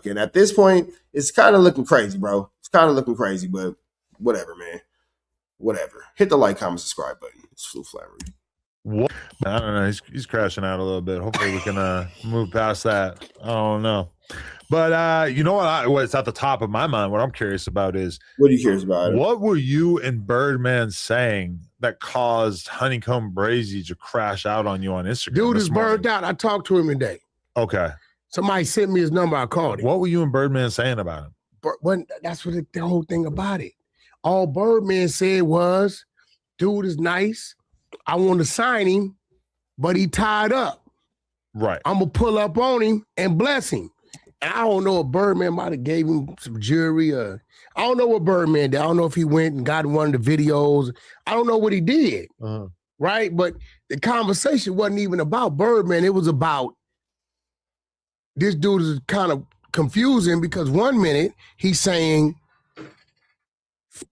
[SPEAKER 1] And at this point, it's kind of looking crazy, bro. But whatever, man. Whatever. Hit the like, comment, subscribe button. It's Flu Flammery.
[SPEAKER 4] What? I don't know. He's crashing out a little bit. Hopefully we can move past that. I don't know. But you know what's at the top of my mind, what I'm curious about is,
[SPEAKER 1] what are you curious about?
[SPEAKER 4] What were you and Birdman saying that caused Honeycomb Brazy to crash out on you on Instagram?
[SPEAKER 3] Dude is burned out. I talked to him today.
[SPEAKER 4] Okay.
[SPEAKER 3] Somebody sent me his number. I called him.
[SPEAKER 4] What were you and Birdman saying about him?
[SPEAKER 3] That's what the whole thing about it. All Birdman said was, dude is nice. I want to sign him, but he tied up.
[SPEAKER 4] Right.
[SPEAKER 3] I'm going to pull up on him and bless him. And I don't know if Birdman might have gave him some jewelry. I don't know what Birdman did. I don't know if he went and got one of the videos. I don't know what he did. Right? But the conversation wasn't even about Birdman. It was about this dude is kind of confusing because 1 minute he's saying,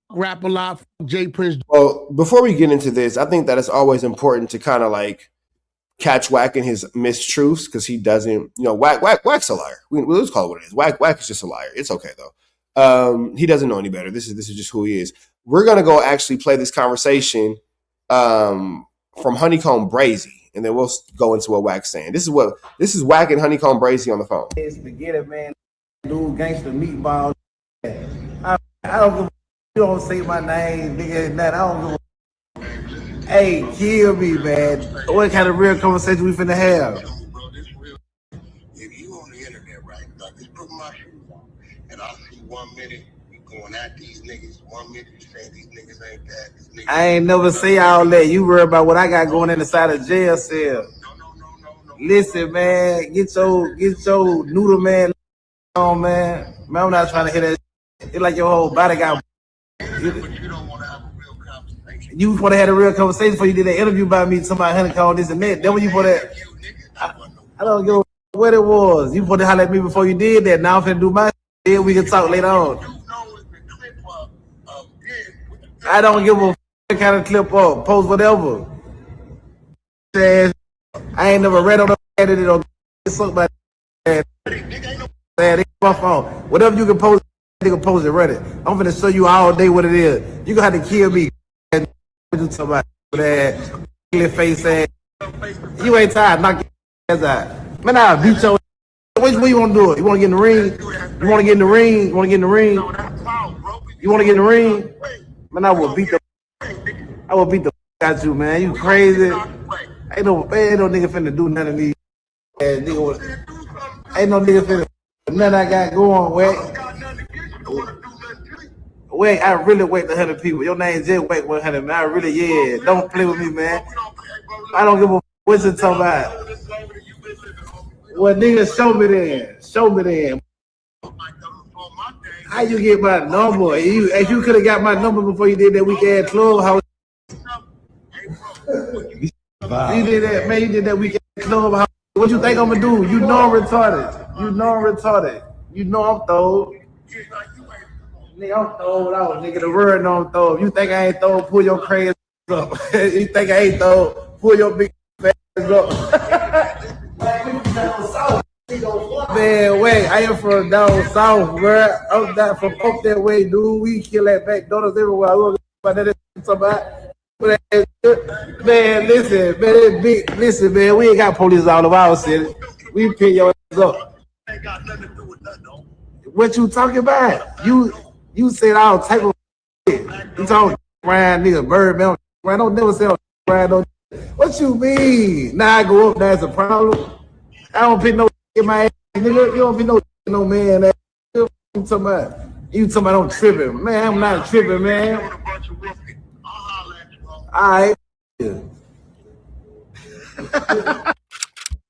[SPEAKER 3] rap a lot, Jay Prince.
[SPEAKER 1] Well, before we get into this, I think that it's always important to kind of like catch Wack in his mistruths because he doesn't, you know, Wack's a liar. We'll just call it what it is. Wack is just a liar. It's okay though. He doesn't know any better. This is just who he is. We're gonna go actually play this conversation from Honeycomb Brazy, and then we'll go into what Wack's saying. This is Wack and Honeycomb Brazy on the phone.
[SPEAKER 5] Forget it, man. Dude, gangster meatball. I don't give a. You don't say my name, nigga. Nothing. I don't give a. Hey, kill me, man. What kind of real conversation we finna have?
[SPEAKER 6] If you on the internet, right? Like, just put my shoes on, and I see 1 minute you going at these niggas, 1 minute you say these niggas ain't that. These niggas
[SPEAKER 5] I ain't never say all that. You worry about what I got going in the side of jail cell.
[SPEAKER 6] No.
[SPEAKER 5] Listen, man, get your noodle man on, man. Man, I'm not trying to hear that. It's like your whole body got.
[SPEAKER 6] But you don't want to have a real conversation.
[SPEAKER 5] You want to have a real conversation before you did that interview about me, somebody Honeycomb this and that. Then when you put that, I don't give a what it was. You put to holler at me before you did that. Now I'm finna do my shit. We can talk later on. I don't give a kind of clip up, post whatever. I ain't never read on the edited or something about that. My phone. Whatever you can post, nigga post it, run it. I'm finna show you all day what it is. You gonna have to kill me. And do something about that face ass. You ain't tired, knock your ass out. Man, I'll beat your. Which way you wanna do it? You wanna get in the ring? You wanna get in the ring? You wanna get in the ring? You wanna get in the ring? Man, I will beat the out you, man. You crazy? Ain't no nigga finna do nothing to me. Ain't no nigga finna nothing I got going, Wack. Wait, I really wait 100 people. Your name's just Wait 100, man. I really, yeah. Don't play with me, man. I don't give a what you talking about. Well, nigga, show me then. Show me then. How you get my number? If you could have got my number before you did that weekend clubhouse. You did that, man. You did that weekend clubhouse. What you think I'm gonna do? You know I'm retarded. You know I'm retarded. You know I'm throw. Nigga, I'm throwed out. Nigga, the word know I'm throw. You think I ain't throw? Pull your crazy up. You think I ain't throw? Pull your big ass up. Man, wait, I am from down south, bro. I'm not from up that way, dude. We kill that McDonald's everywhere. I don't know that man, listen, man, listen, man, we ain't got police all over our city. We pick your ass up. What you talking about? You said all type of shit. You talking Ryan nigga, Birdman. I don't never say Ryan. What you mean? Now I go up, that's a problem. I don't pick no in my ass, nigga. You don't pick no man. You talking about? You talking about I'm tripping, man? I'm not tripping, man. All right.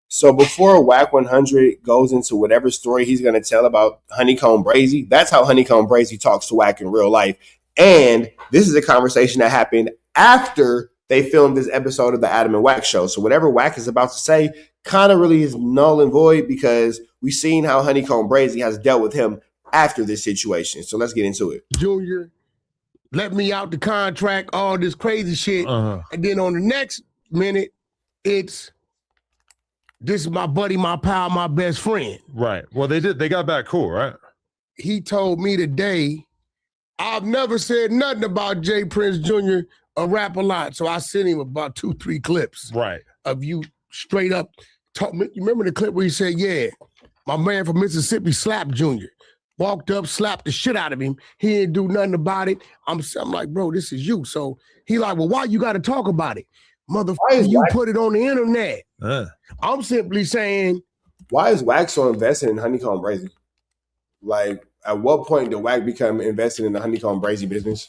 [SPEAKER 1] So before Wack 100 goes into whatever story he's going to tell about Honeycomb Brazy, that's how Honeycomb Brazy talks to Wack in real life. And this is a conversation that happened after they filmed this episode of the Adam and Wack show. So whatever Wack is about to say kind of really is null and void because we've seen how Honeycomb Brazy has dealt with him after this situation. So let's get into it.
[SPEAKER 3] Junior let me out the contract, all this crazy shit. And then on the next minute, it's this is my buddy, my pal, my best friend.
[SPEAKER 4] Right. Well, they got back cool, right?
[SPEAKER 3] He told me today, I've never said nothing about Jay Prince Jr. or Rap a Lot. So I sent him about 2-3 clips.
[SPEAKER 4] Right.
[SPEAKER 3] Of you straight up talk. You remember the clip where he said, yeah, my man from Mississippi slapped Junior. Walked up, slapped the shit out of him. He didn't do nothing about it. I'm like, bro, this is you. So he like, well, why you got to talk about it? Motherfucker, you put it on the internet. I'm simply saying.
[SPEAKER 1] Why is Wack so invested in Honeycomb Brazy? Like, at what point did Wack become invested in the Honeycomb Brazy business?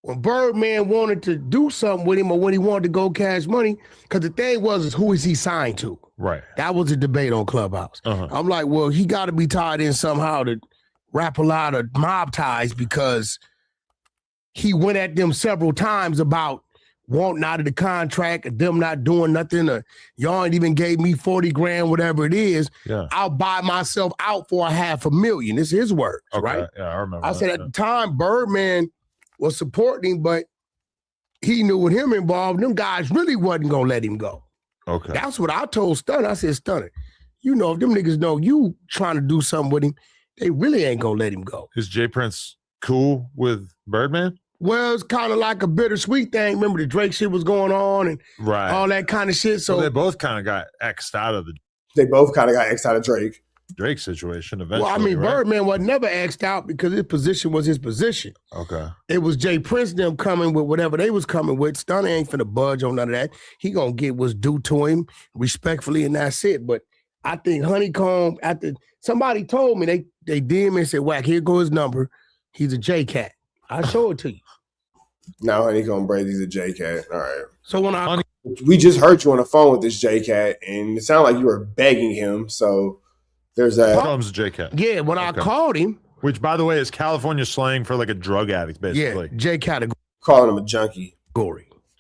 [SPEAKER 3] When Birdman wanted to do something with him or when he wanted to go cash money, because the thing was, who is he signed to?
[SPEAKER 4] Right.
[SPEAKER 3] That was a debate on Clubhouse. I'm like, well, he got to be tied in somehow to Rap a Lot of mob ties because he went at them several times about wanting out of the contract and them not doing nothing. Or y'all ain't even gave me 40 grand, whatever it is.
[SPEAKER 4] Yeah.
[SPEAKER 3] I'll buy myself out for $500,000. This is his words, right?
[SPEAKER 4] Yeah, I remember.
[SPEAKER 3] I said at the time, Birdman was supporting him, but he knew with him involved, them guys really wasn't going to let him go.
[SPEAKER 4] Okay.
[SPEAKER 3] That's what I told Stunner. I said, Stunner, you know, if them niggas know you trying to do something with him, they really ain't going to let him go.
[SPEAKER 4] Is Jay Prince cool with Birdman?
[SPEAKER 3] Well, it's kind of like a bittersweet thing. Remember the Drake shit was going on and all that kind of shit. So
[SPEAKER 4] they both kind of got X'd out of
[SPEAKER 1] Drake.
[SPEAKER 4] Drake situation eventually.
[SPEAKER 3] Well, I mean,
[SPEAKER 4] right?
[SPEAKER 3] Birdman was never X'd out because his position was his position.
[SPEAKER 4] Okay.
[SPEAKER 3] It was Jay Prince them coming with whatever they was coming with. Stunner ain't finna budge on none of that. He gonna get what's due to him respectfully, and that's it. But I think Honeycomb, after somebody told me, they DM me and said, Wack, here go his number. He's a J-Cat. I'll show it to you.
[SPEAKER 1] Now Honeycomb Brazy's a J-Cat. All right.
[SPEAKER 3] So when
[SPEAKER 1] we just heard you on the phone with this J-Cat, and it sounded like you were begging him. So there's that.
[SPEAKER 4] Comes a J-Cat.
[SPEAKER 3] Yeah, when I called him.
[SPEAKER 4] Which, by the way, is California slang for like a drug addict, basically.
[SPEAKER 3] Yeah, J category.
[SPEAKER 1] Calling him a junkie.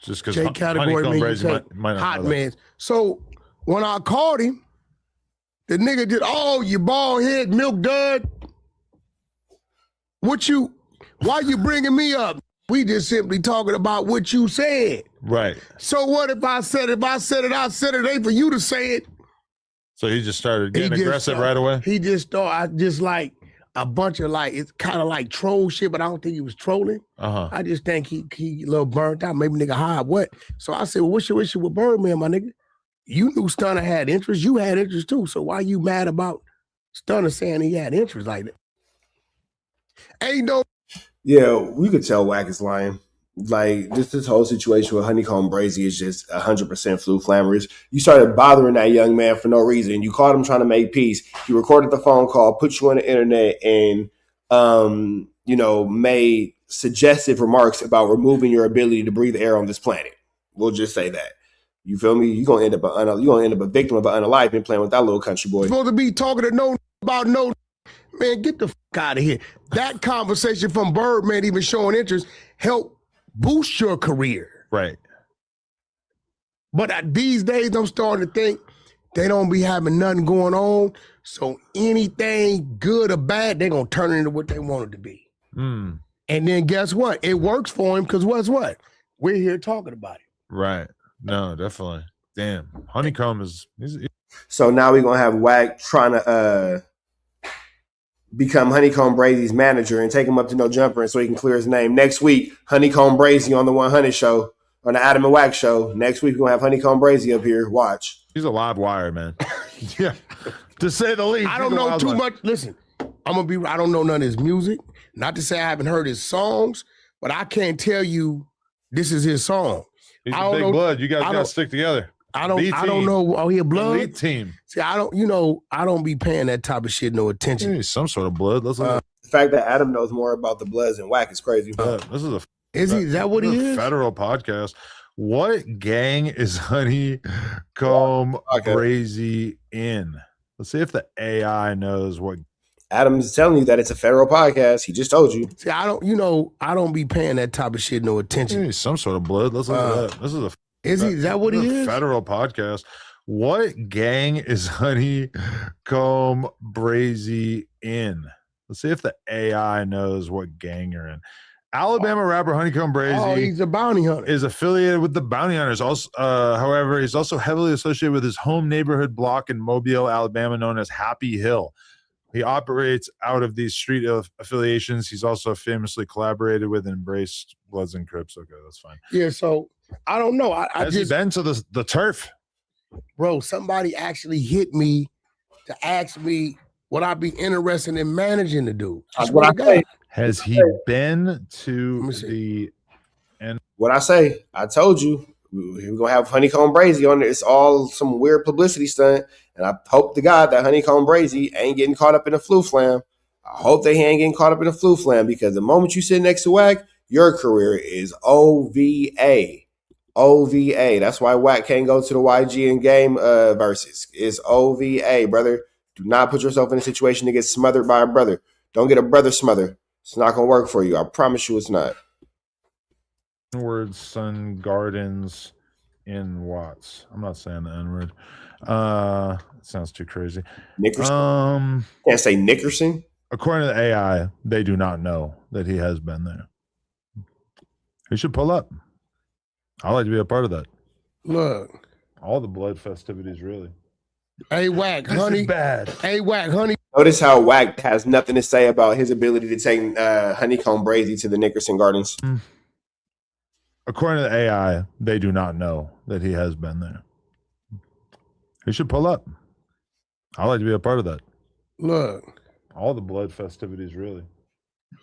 [SPEAKER 4] Just because
[SPEAKER 3] J category means
[SPEAKER 4] might
[SPEAKER 3] hot man. So when I called him, the nigga did, oh, you bald head, milk dud. Why you bringing me up? We just simply talking about what you said.
[SPEAKER 4] Right.
[SPEAKER 3] So what if I said it? I said it ain't for you to say it.
[SPEAKER 4] So he just started getting aggressive right away?
[SPEAKER 3] He just thought I just like a bunch of like, it's kind of like troll shit, but I don't think he was trolling. I just think he a little burnt out, maybe nigga high, what? So I said, well, what's your issue with Birdman, my nigga? You knew Stunner had interest. You had interest too. So why you mad about Stunner saying he had interest like that? Ain't no.
[SPEAKER 1] Yeah, we could tell Wack is lying. Like, just this whole situation with Honeycomb Brazy is just 100% flu flammers. You started bothering that young man for no reason. You called him trying to make peace. He recorded the phone call, put you on the internet, and, made suggestive remarks about removing your ability to breathe air on this planet. We'll just say that. You feel me? You're gonna end up a victim of an unalivement playing with that little country boy.
[SPEAKER 3] You're supposed to be talking to no about no man. Get the fuck out of here. That conversation from Birdman even showing interest helped boost your career.
[SPEAKER 4] Right.
[SPEAKER 3] But these days, I'm starting to think they don't be having nothing going on. So anything good or bad, they're going to turn it into what they want it to be.
[SPEAKER 4] Mm.
[SPEAKER 3] And then guess what? It works for him because what's what? We're here talking about it.
[SPEAKER 4] Right. No, definitely. Damn. Honeycomb is...
[SPEAKER 1] So now we're going to have Wack trying to become Honeycomb Brazy's manager and take him up to No Jumper so he can clear his name. Next week, Honeycomb Brazy on the 100 show, on the Adam and Wack show. Next week, we're going to have Honeycomb Brazy up here. Watch.
[SPEAKER 4] He's a live wire, man. Yeah. To say the least.
[SPEAKER 3] I don't know too much. Listen, I don't know none of his music. Not to say I haven't heard his songs, but I can't tell you this is his song.
[SPEAKER 4] He's a big blood. You guys got to stick together.
[SPEAKER 3] I don't know. Oh, he a blood?
[SPEAKER 4] Elite team.
[SPEAKER 3] See, I don't be paying that type of shit no attention.
[SPEAKER 4] He's some sort of blood. Let's look.
[SPEAKER 1] The fact that Adam knows more about the Bloods than Wack is crazy.
[SPEAKER 4] This is
[SPEAKER 3] Is that what he is?
[SPEAKER 4] Federal podcast. What gang is Honeycomb Brazy in? Let's see if the AI knows what.
[SPEAKER 1] Adam's telling you that it's a federal podcast. He just told you.
[SPEAKER 3] See, I don't be paying that type of shit no attention.
[SPEAKER 4] He's some sort of blood. Let's look at that. This is
[SPEAKER 3] is that what he is?
[SPEAKER 4] Federal podcast. What gang is Honeycomb Brazy in? Let's see if the AI knows what gang you're in. Alabama rapper Honeycomb Brazy.
[SPEAKER 3] Oh, he's a bounty hunter.
[SPEAKER 4] Is affiliated with the Bounty Hunters. Also, however, he's also heavily associated with his home neighborhood block in Mobile, Alabama, known as Happy Hill. He operates out of these street affiliations. He's also famously collaborated with and embraced Bloods and Crips. Okay, that's fine.
[SPEAKER 3] Yeah, so I don't know.
[SPEAKER 4] Has he been to the turf?
[SPEAKER 3] Bro, somebody actually hit me to ask me would I be interested in managing the dude.
[SPEAKER 4] Has he been to the end?
[SPEAKER 1] What I say, I told you, we're going to have Honeycomb Brazy on there. It's all some weird publicity stunt. And I hope to God that Honeycomb Brazy ain't getting caught up in a flu flam. I hope that he ain't getting caught up in a flu flam because the moment you sit next to Wack, your career is OVA. OVA. That's why Wack can't go to the YG and game versus. It's OVA, brother. Do not put yourself in a situation to get smothered by a brother. Don't get a brother smothered. It's not going to work for you. I promise you it's not.
[SPEAKER 4] N-word Sun Gardens in Watts. I'm not saying the N-word. It sounds too crazy.
[SPEAKER 1] Nickerson? Can't say Nickerson?
[SPEAKER 4] According to the AI, they do not know that he has been there. He should pull up. I'd like to be a part of that.
[SPEAKER 3] Look.
[SPEAKER 4] All the blood festivities, really.
[SPEAKER 3] Hey, Wack, honey.
[SPEAKER 4] Bad.
[SPEAKER 3] Hey, Wack, honey.
[SPEAKER 1] Notice how Wack has nothing to say about his ability to take Honeycomb Brazy to the Nickerson Gardens.
[SPEAKER 4] According to the AI, they do not know that he has been there. He should pull up. I'd like to be a part of that.
[SPEAKER 3] Look.
[SPEAKER 4] All the blood festivities, really.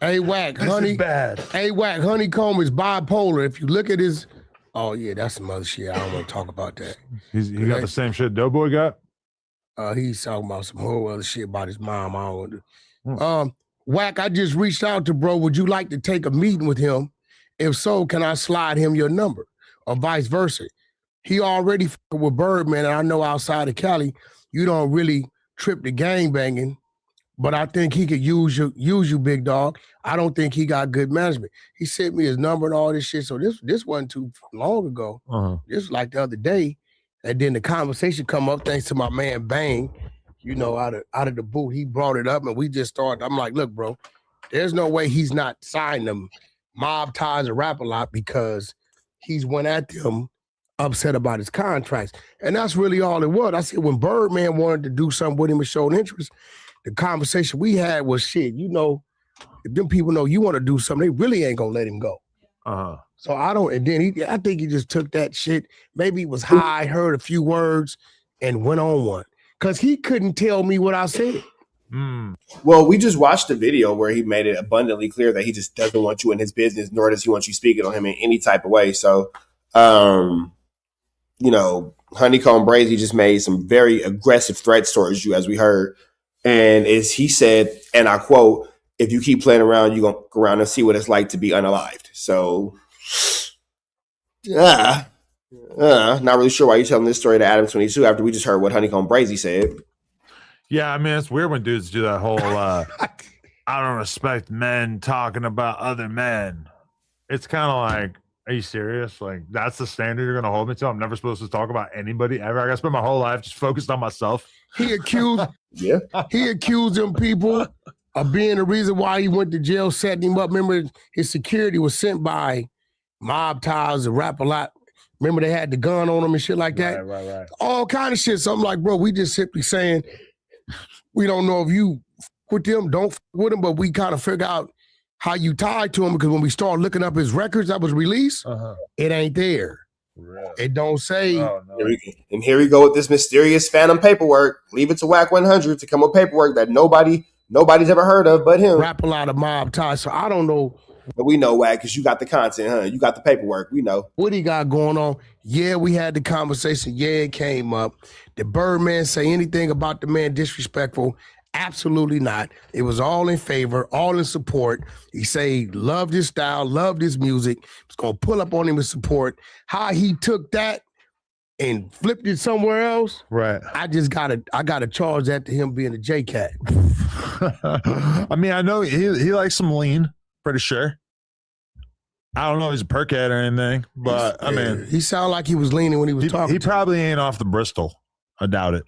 [SPEAKER 3] Hey, Wack, honey.
[SPEAKER 4] Bad.
[SPEAKER 3] Hey, Wack, Honeycomb is bipolar. If you look at his... Oh, yeah, that's some other shit. I don't want to talk about that.
[SPEAKER 4] He got the same shit Doughboy got?
[SPEAKER 3] He's talking about some whole other shit about his mom. I don't want to. Wack, I just reached out to bro. Would you like to take a meeting with him? If so, can I slide him your number? Or vice versa. He already fucking with Birdman, and I know outside of Cali, you don't really trip the gang banging, but I think he could use you, big dog. I don't think he got good management. He sent me his number and all this shit. So this wasn't too long ago. This was like the other day. And then the conversation come up thanks to my man Bang, out of the boot. He brought it up and we just started. I'm like, look, bro, there's no way he's not signed them mob ties or rap a lot because he's went at them upset about his contracts. And that's really all it was. I said when Birdman wanted to do something with him and showed interest, the conversation we had was shit, if them people know you want to do something, they really ain't gonna let him go. So I think he just took that shit. Maybe he was high, heard a few words, and went on one. Because he couldn't tell me what I said.
[SPEAKER 1] Well, we just watched the video where he made it abundantly clear that he just doesn't want you in his business, nor does he want you speaking on him in any type of way. So, Honeycomb Brazy just made some very aggressive threats towards you, as we heard. And as he said, and I quote, if you keep playing around, you're gonna go around and see what it's like to be unalived. So, not really sure why you're telling this story to ADAM22 after we just heard what Honeycomb Brazy said.
[SPEAKER 4] Yeah, I mean, it's weird when dudes do that whole I don't respect men talking about other men. It's kind of like, are you serious? Like, that's the standard you're gonna hold me to? I'm never supposed to talk about anybody ever. I gotta spend my whole life just focused on myself.
[SPEAKER 3] He accused them people of being the reason why he went to jail, setting him up. Remember, his security was sent by Mob Ties and Rap A Lot. Remember, they had the gun on him and shit like that.
[SPEAKER 4] Right.
[SPEAKER 3] All kind of shit. So I'm like, bro, we just simply saying, we don't know if you with them, don't with him, but we kind of figure out how you tied to him, because when we start looking up his records that was released, it ain't there.
[SPEAKER 4] Really?
[SPEAKER 3] It don't say.
[SPEAKER 4] Oh, no.
[SPEAKER 1] And here we go with this mysterious phantom paperwork. Leave it to Wack 100 to come with paperwork that nobody's ever heard of but him.
[SPEAKER 3] Rap A Lot of Mob Ties. So I don't know.
[SPEAKER 1] But we know, Wack, because you got the content, huh? You got the paperwork. We know.
[SPEAKER 3] What he got going on? Yeah, we had the conversation. Yeah, it came up. Did Birdman say anything about the man disrespectful? Absolutely not. It was all in favor, all in support. He say loved his style, loved his music. Was gonna pull up on him with support. How he took that and flipped it somewhere else.
[SPEAKER 4] Right.
[SPEAKER 3] I gotta charge that to him being a J-Cat.
[SPEAKER 4] I mean, I know he likes some lean, pretty sure. I don't know if he's a perkhead or anything, but I mean,
[SPEAKER 3] he sounded like he was leaning when he was talking.
[SPEAKER 4] He probably ain't off the Bristol. I doubt it.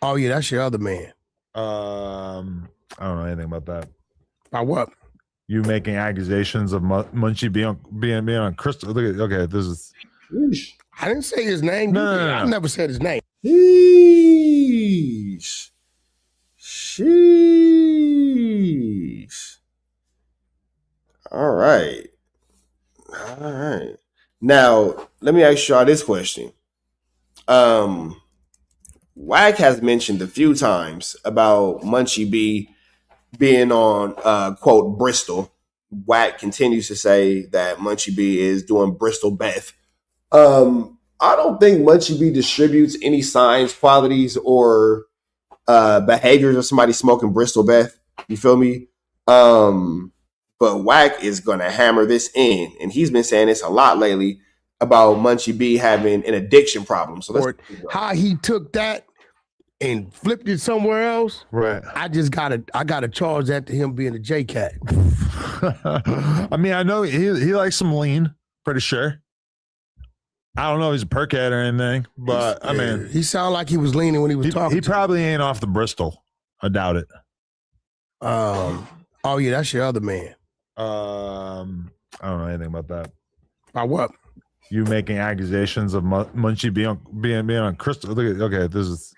[SPEAKER 3] Oh yeah, that's your other man.
[SPEAKER 4] I don't know anything about that.
[SPEAKER 3] About what?
[SPEAKER 4] You making accusations of Munchie being on Crystal? Look at, okay, this is.
[SPEAKER 3] I didn't say his name.
[SPEAKER 4] No.
[SPEAKER 3] I never said his name.
[SPEAKER 1] Sheesh. All right. Now, let me ask y'all this question. Wack has mentioned a few times about Munchie B being on, quote, Bristol. Wack continues to say that Munchie B is doing Bristol Beth. I don't think Munchie B distributes any signs, qualities, or behaviors of somebody smoking Bristol Beth. You feel me? But Wack is going to hammer this in. And he's been saying this a lot lately about Munchie B having an addiction problem. So let's
[SPEAKER 3] how he took that and flipped it somewhere else.
[SPEAKER 4] Right.
[SPEAKER 3] I gotta charge that to him being a J-Cat.
[SPEAKER 4] I mean, I know he likes some lean, pretty sure. I don't know if he's a perkhead or anything, but I mean,
[SPEAKER 3] he sounded like he was leaning when he was talking.
[SPEAKER 4] He probably ain't off the Bristol. I doubt it.
[SPEAKER 3] Oh yeah, that's your other man.
[SPEAKER 4] I don't know anything about that.
[SPEAKER 3] About what?
[SPEAKER 4] You making accusations of Munchie being on Crystal? Look at, okay, this is.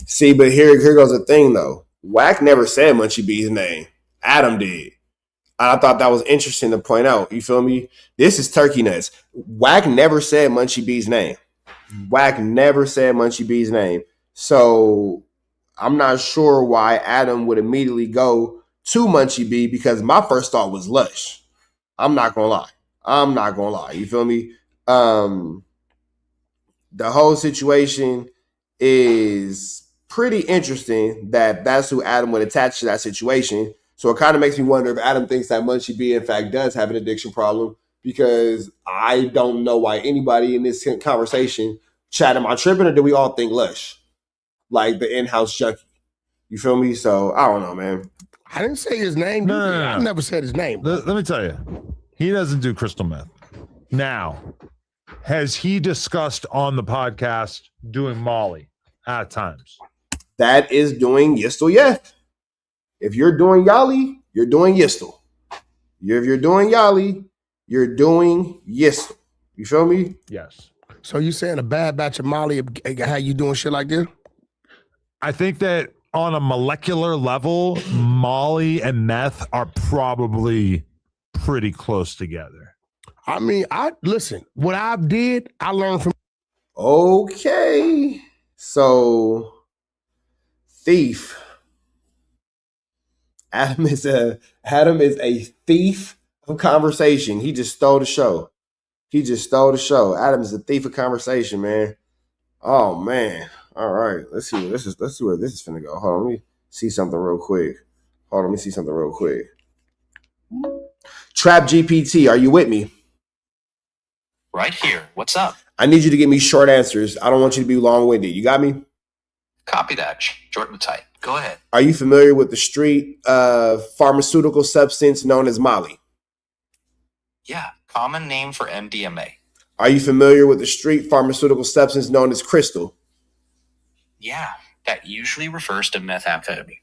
[SPEAKER 1] See, but here goes the thing though. Wack never said Munchie B's name. Adam did. I thought that was interesting to point out. You feel me? This is turkey nuts. Wack never said Munchie B's name. Wack never said Munchie B's name. So I'm not sure why Adam would immediately go to Munchie B, because my first thought was Lush. I'm not gonna lie. You feel me? The whole situation is pretty interesting that's who Adam would attach to that situation. So it kind of makes me wonder if Adam thinks that Munchie B, in fact, does have an addiction problem, because I don't know why anybody in this conversation chat, am I tripping, or do we all think Lush? Like the in-house junkie. You feel me? So I don't know, man.
[SPEAKER 3] I didn't say his name.
[SPEAKER 4] No.
[SPEAKER 3] I never said his name.
[SPEAKER 4] Let me tell you, he doesn't do crystal meth. Now, has he discussed on the podcast doing Molly at times?
[SPEAKER 1] That is doing Yistel, yeah. If you're doing Yali, you're doing Yistel. If you're doing Yali, you're doing Yistel. You feel me?
[SPEAKER 4] Yes.
[SPEAKER 3] So you saying a bad batch of Molly, how you doing shit like this?
[SPEAKER 4] I think that on a molecular level, Molly and meth are probably pretty close together.
[SPEAKER 3] I mean, listen, what I did, I learned from.
[SPEAKER 1] Okay. So, thief. Adam is a thief of conversation. He just stole the show. Adam is a thief of conversation, man. Oh man. All right. Let's see where this is finna go. Hold on, let me see something real quick. Hold on, let me see something real quick. Trap GPT, are you with me?
[SPEAKER 2] Right here. What's up?
[SPEAKER 1] I need you to give me short answers. I don't want you to be long-winded. You got me?
[SPEAKER 2] Copy that. Short and tight. Go ahead.
[SPEAKER 1] Are you familiar with the street pharmaceutical substance known as Molly?
[SPEAKER 2] Yeah. Common name for MDMA.
[SPEAKER 1] Are you familiar with the street pharmaceutical substance known as crystal?
[SPEAKER 2] Yeah. That usually refers to methamphetamine.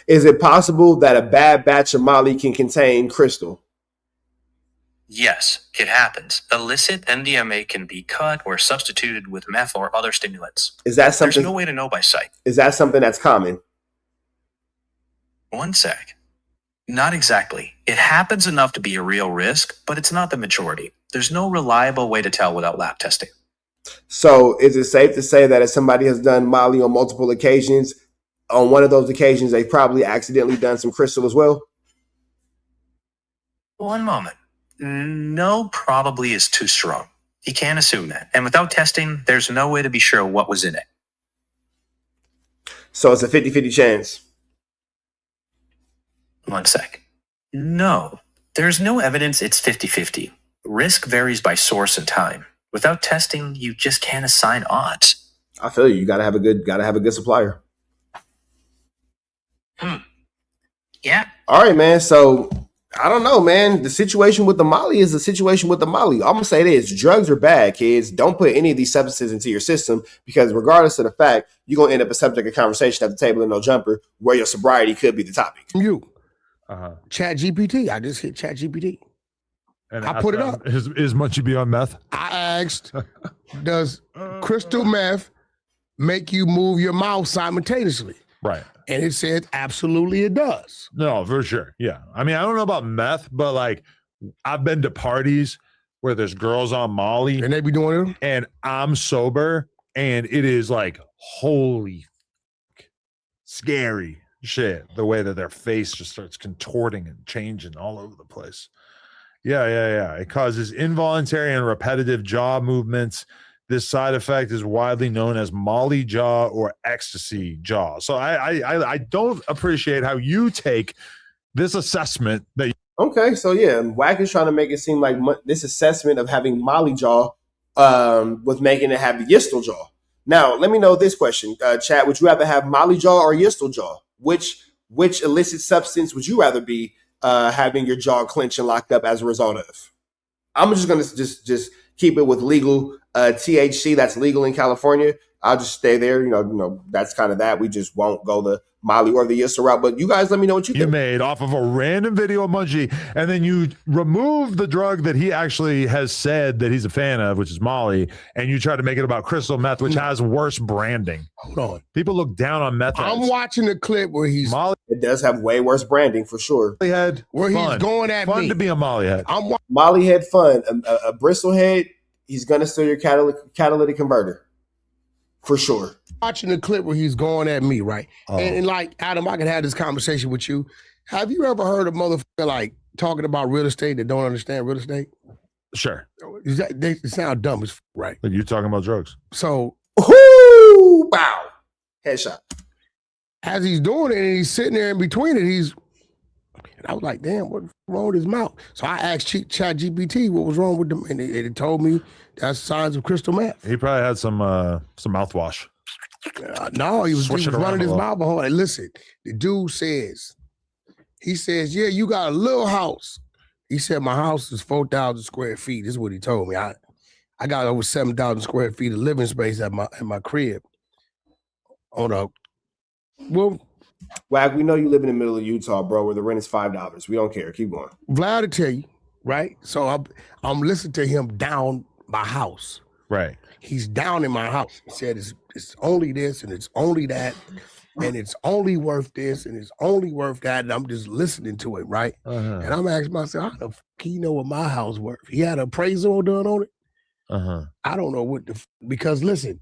[SPEAKER 1] Is it possible that a bad batch of Molly can contain crystal?
[SPEAKER 2] Yes, it happens. Illicit MDMA can be cut or substituted with meth or other stimulants.
[SPEAKER 1] Is that something?
[SPEAKER 2] There's no way to know by sight.
[SPEAKER 1] Is that something that's common?
[SPEAKER 2] One sec. Not exactly. It happens enough to be a real risk, but it's not the majority. There's no reliable way to tell without lab testing.
[SPEAKER 1] So is it safe to say that if somebody has done Molly on multiple occasions, on one of those occasions, they've probably accidentally done some crystal as well?
[SPEAKER 2] One moment. No, probably is too strong. You can't assume that. And without testing, there's no way to be sure what was in it.
[SPEAKER 1] So it's a 50-50 chance.
[SPEAKER 2] One sec. No, there's no evidence it's 50-50. Risk varies by source and time. Without testing, you just can't assign odds.
[SPEAKER 1] I feel you. You gotta have a good supplier.
[SPEAKER 2] Yeah.
[SPEAKER 1] All right, man. So I don't know, man. The situation with the Molly is the situation with the Molly. I'm gonna say this: drugs are bad, kids. Don't put any of these substances into your system, because regardless of the fact, you're gonna end up a subject of conversation at the table in no jumper, where your sobriety could be the topic.
[SPEAKER 3] Chat GPT. I just hit Chat GPT.
[SPEAKER 4] And
[SPEAKER 3] I put it up.
[SPEAKER 4] Is Munchie be on meth?
[SPEAKER 3] I asked, does crystal meth make you move your mouth simultaneously?
[SPEAKER 4] Right.
[SPEAKER 3] And it said, absolutely it does.
[SPEAKER 4] No, for sure. Yeah. I mean, I don't know about meth, but like I've been to parties where there's girls on Molly
[SPEAKER 3] And they be doing it?
[SPEAKER 4] and I'm sober, and it is like holy scary shit. The way that their face just starts contorting and changing all over the place. Yeah. It causes involuntary and repetitive jaw movements. This side effect is widely known as Molly jaw or ecstasy jaw. So I don't appreciate how you take this assessment that.
[SPEAKER 1] Okay, so yeah, Wack is trying to make it seem like this assessment of having Molly jaw was making it have the Yistel jaw. Now, let me know this question, chat. Would you rather have Molly jaw or Yistel jaw? Which illicit substance would you rather be having your jaw clenched and locked up as a result of? I'm just gonna just keep it with legal THC. That's legal in California. I'll just stay there. You know, that's kind of that. We just won't go the Molly or the Yistel route. But you guys, let me know what you think.
[SPEAKER 4] Made off of a random video of Munchie, and then you remove the drug that he actually has said that he's a fan of, which is Molly, and you try to make it about crystal meth, which has worse branding.
[SPEAKER 3] Hold on.
[SPEAKER 4] People look down on meth.
[SPEAKER 3] I'm watching the clip where he's
[SPEAKER 4] Molly.
[SPEAKER 1] It does have way worse branding for sure.
[SPEAKER 4] Head
[SPEAKER 3] where
[SPEAKER 4] fun.
[SPEAKER 3] he's going at
[SPEAKER 4] fun
[SPEAKER 3] me.
[SPEAKER 4] to be a Molly head.
[SPEAKER 1] Molly head fun. A bristle head, he's gonna steal your catalytic converter. For sure.
[SPEAKER 3] Watching the clip where he's going at me, right?
[SPEAKER 4] Oh.
[SPEAKER 3] And like, Adam, I can have this conversation with you. Have you ever heard a motherfucker like talking about real estate that don't understand real estate?
[SPEAKER 4] Sure.
[SPEAKER 3] They sound dumb as right?
[SPEAKER 4] But you're talking about drugs.
[SPEAKER 3] So,
[SPEAKER 1] whoo, bow, headshot.
[SPEAKER 3] As he's doing it and he's sitting there in between it, and I was like, damn, what's wrong with his mouth? So I asked Chat GPT what was wrong with them, and it told me that's signs of crystal meth.
[SPEAKER 4] He probably had some mouthwash.
[SPEAKER 3] No, he was running his
[SPEAKER 4] a
[SPEAKER 3] mouth hard. And listen, the dude says, yeah, you got a little house. He said, my house is 4,000 square feet. This is what he told me. I got over 7,000 square feet of living space at my crib.
[SPEAKER 1] Wack, we know you live in the middle of Utah, bro, where the rent is $5. We don't care. Keep going.
[SPEAKER 3] Vlad will tell you, right? So I'm listening to him down my house.
[SPEAKER 4] Right.
[SPEAKER 3] He's down in my house. He said it's only this and it's only that and it's only worth this and it's only worth that. And I'm just listening to it, right?
[SPEAKER 4] Uh-huh.
[SPEAKER 3] And I'm asking myself, how the fuck he know what my house worth? He had an appraisal done on it. I don't know what because listen,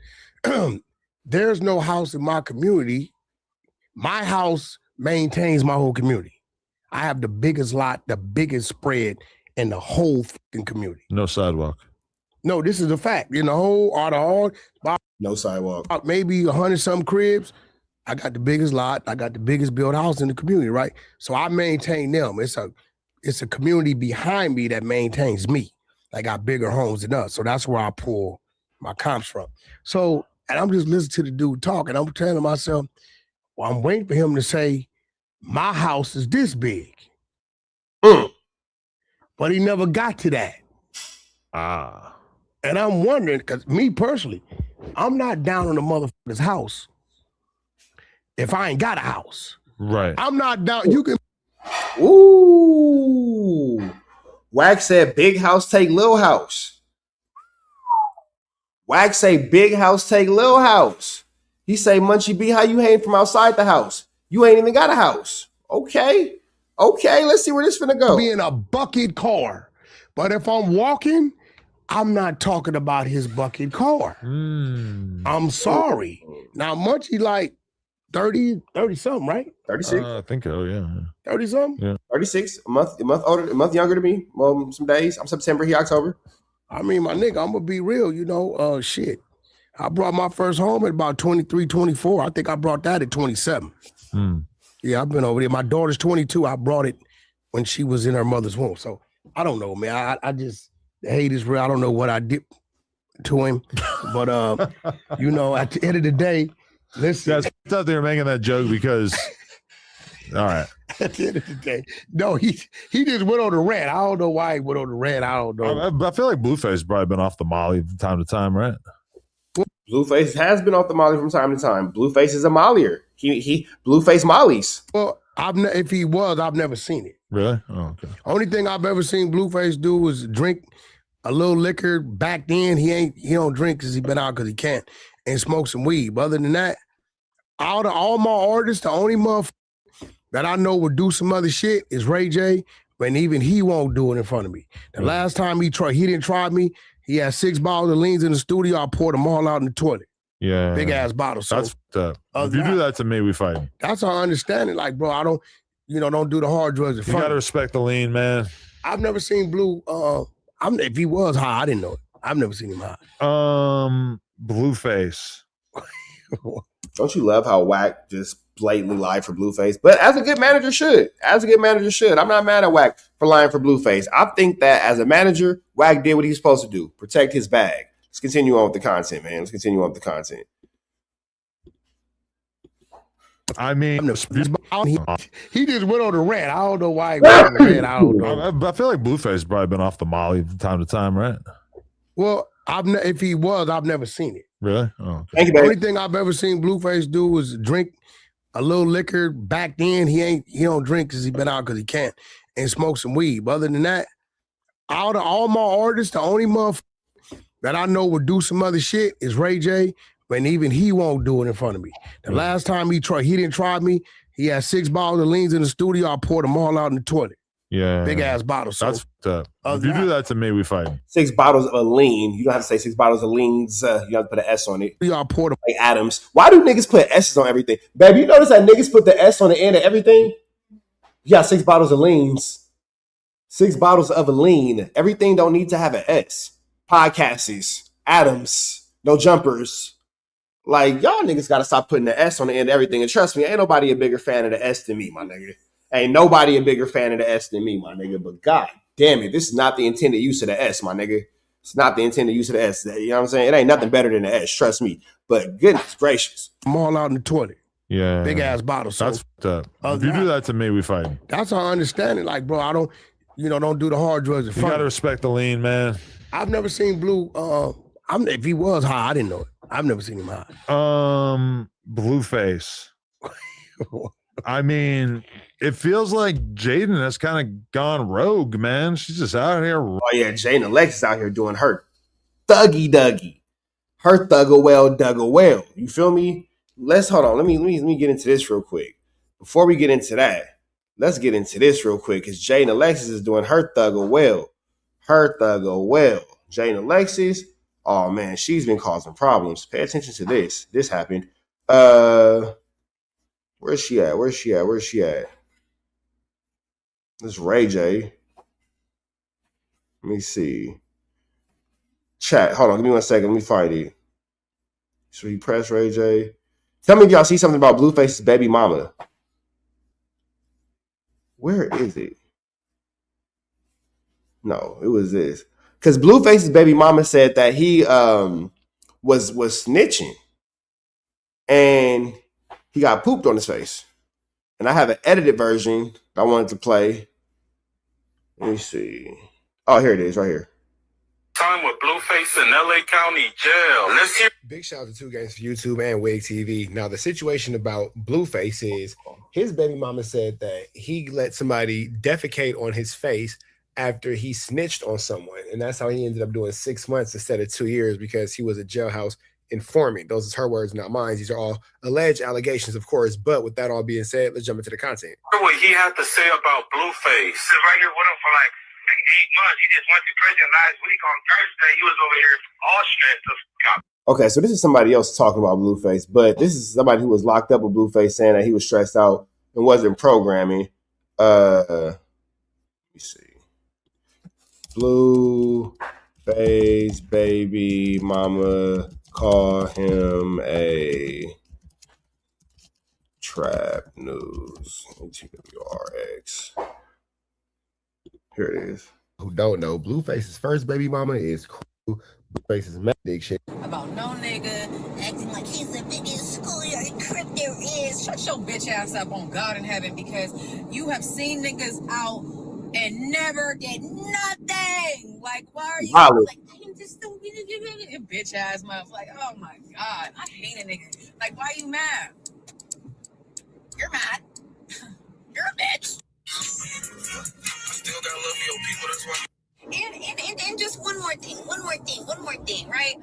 [SPEAKER 3] there's no house in my community. My house maintains my whole community. I have the biggest lot, the biggest spread in the whole fucking community.
[SPEAKER 4] No sidewalk.
[SPEAKER 3] No, this is a fact. In the whole, no sidewalk. Maybe 100 some cribs. I got the biggest lot. I got the biggest built house in the community, right? So I maintain them. It's a community behind me that maintains me. I got bigger homes than us. So that's where I pull my comps from. So, and I'm just listening to the dude talk, and I'm telling myself, well, I'm waiting for him to say, my house is this big. But he never got to that. And I'm wondering, because me personally, I'm not down on the motherfucker's house if I ain't got a house.
[SPEAKER 4] Right.
[SPEAKER 3] I'm not down. You can.
[SPEAKER 1] Ooh. Wack said big house take little house. Wack say big house take little house. He say, Munchie B, how you hating from outside the house? You ain't even got a house. Okay. Okay, let's see where this finna go.
[SPEAKER 3] Be in a bucket car. But if I'm walking, I'm not talking about his bucket car. I'm sorry. Now, Munchie like 30 something, right?
[SPEAKER 1] 36.
[SPEAKER 4] I think so, yeah.
[SPEAKER 3] 30 something?
[SPEAKER 4] Yeah.
[SPEAKER 1] 36, a month older, a month younger than me. Some days. I'm September, he October.
[SPEAKER 3] I mean, my nigga, I'm gonna be real, shit. I brought my first home at about 23, 24. I think I brought that at 27. Yeah, I've been over there. My daughter's 22. I brought it when she was in her mother's womb. So I don't know, man. I just, the hate is real. I don't know what I did to him. But, at the end of the day, listen.
[SPEAKER 4] Guys, I thought they were making that joke because, all right.
[SPEAKER 3] At the end of the day, no, he just went on the rant. I don't know why he went on the rant. I don't know.
[SPEAKER 4] I feel like Blueface probably been off the molly from time to time, right?
[SPEAKER 1] Blueface has been off the molly from time to time. Blueface is a mollier. He Blueface mollies.
[SPEAKER 3] Well, if he was, I've never seen it.
[SPEAKER 4] Really? Oh, okay.
[SPEAKER 3] Only thing I've ever seen Blueface do was drink a little liquor. Back then, he don't drink because he been out because he can't, and smoke some weed. But other than that, out of all my artists, the only motherfucker that I know would do some other shit is Ray J, and even he won't do it in front of me. The last time he didn't try me. He had 6 bottles of leans in the studio. I poured them all out in the toilet.
[SPEAKER 4] Yeah.
[SPEAKER 3] Big ass bottles. So,
[SPEAKER 4] that's if you do that to me, we fight.
[SPEAKER 3] That's how I understand it. Like, bro, I don't, don't do the hard drugs in front.
[SPEAKER 4] You gotta respect the lean, man.
[SPEAKER 3] I've never seen Blue. If he was high, I didn't know it. I've never seen him high.
[SPEAKER 4] Blueface.
[SPEAKER 1] Don't you love how Wack just blatantly lied for Blueface? But as a good manager should. I'm not mad at Wack for lying for Blueface. I think that as a manager, Wack did what he was supposed to do. Protect his bag. Let's continue on with the content, man.
[SPEAKER 4] I mean,
[SPEAKER 3] he just went on the rant. I don't know why he went on the rant. I don't know.
[SPEAKER 4] I feel like Blueface probably been off the molly from time to time, right?
[SPEAKER 3] Well, if he was, I've never seen it.
[SPEAKER 4] Really? Oh, okay.
[SPEAKER 1] Thank you,
[SPEAKER 3] The
[SPEAKER 1] baby.
[SPEAKER 3] only thing I've ever seen Blueface do was drink a little liquor. Back then, he don't drink because he been out because he can't, and smoke some weed. But other than that, out of all my artists, the only motherfucker that I know would do some other shit is Ray J, and even he won't do it in front of me. The last time he didn't try me. He had 6 bottles of leans in the studio. I poured them all out in the toilet.
[SPEAKER 4] Yeah.
[SPEAKER 3] Big ass bottles. So,
[SPEAKER 4] that's if you do that to me, we fight.
[SPEAKER 1] 6 bottles of a lean. You don't have to say 6 bottles of leans. You have to put an S on it.
[SPEAKER 3] I poured them.
[SPEAKER 1] Like Adams. Why do niggas put S's on everything? Baby, you notice that niggas put the S on the end of everything? You got 6 bottles of leans. 6 bottles of a lean. Everything don't need to have an S. Podcasts. Adams. No jumpers. Like, y'all niggas got to stop putting the S on the end of everything. And trust me, ain't nobody a bigger fan of the S than me, my nigga. Ain't nobody a bigger fan of the S than me, my nigga. But God damn it, this is not the intended use of the S, my nigga. It's not the intended use of the S. You know what I'm saying? It ain't nothing better than the S, trust me. But goodness gracious.
[SPEAKER 3] I'm all out in the toilet.
[SPEAKER 4] Yeah.
[SPEAKER 3] Big ass bottles. So,
[SPEAKER 4] that's if you do that to me, we fight.
[SPEAKER 3] That's how I understand it. Like, bro, I don't, don't do the hard drugs in front.
[SPEAKER 4] You gotta respect the lean, man.
[SPEAKER 3] I've never seen Blue. If he was high, I didn't know it. I've never seen him high.
[SPEAKER 4] Blueface. I mean, it feels like Jaden has kind of gone rogue, man. She's just out here.
[SPEAKER 1] Oh yeah, Jane Alexis out here doing her thuggy duggy. Her thugga well. You feel me? Let's hold on. Let me get into this real quick. Before we get into that, let's get into this real quick because Jane Alexis is doing her thugga well. Jane Alexis, oh man, she's been causing problems. Pay attention to this. This happened. Where's she at? This is Ray J. Let me see. Chat. Hold on. Give me 1 second. Let me find it. So he pressed Ray J. Tell me if y'all see something about Blueface's baby mama. Where is it? No, it was this. Because Blueface's baby mama said that he was snitching and he got pooped on his face. And I have an edited version I wanted to play. Let me see. Oh, here it is, right here.
[SPEAKER 7] Time with Blueface in LA County Jail. Let's hear.
[SPEAKER 8] Big shout out to 2 Games for YouTube and Wig TV. Now, the situation about Blueface is his baby mama said that he let somebody defecate on his face after he snitched on someone. And that's how he ended up doing 6 months instead of 2 years, because he was a jailhouse informant. Those are her words, not mine. These are all alleged allegations, of course. But with that all being said, let's jump into the content.
[SPEAKER 7] What he had to say about Blueface. Sit right here with him for like 8 months. He just went to prison last week on Thursday. He was over here all stressed up.
[SPEAKER 1] Okay, so this is somebody else talking about Blueface, but this is somebody who was locked up with Blueface saying that he was stressed out and wasn't programming. Let me see. Blueface baby mama call him a trap news. TWRX. Here it is.
[SPEAKER 8] Who don't know, Blueface's first baby mama is cool. Blueface's mad shit.
[SPEAKER 9] About no nigga acting like he's the biggest schoolyard crip there is. Shut your bitch ass up on God in heaven, because you have seen niggas out and never did nothing. Like, why are you like, I just don't get it, bitch ass motherfucker. Like, oh my God, I hate a nigga. Like, why are you mad? You're mad. You're a bitch.
[SPEAKER 7] Still gotta love your people, that's why.
[SPEAKER 9] And just one more thing, right?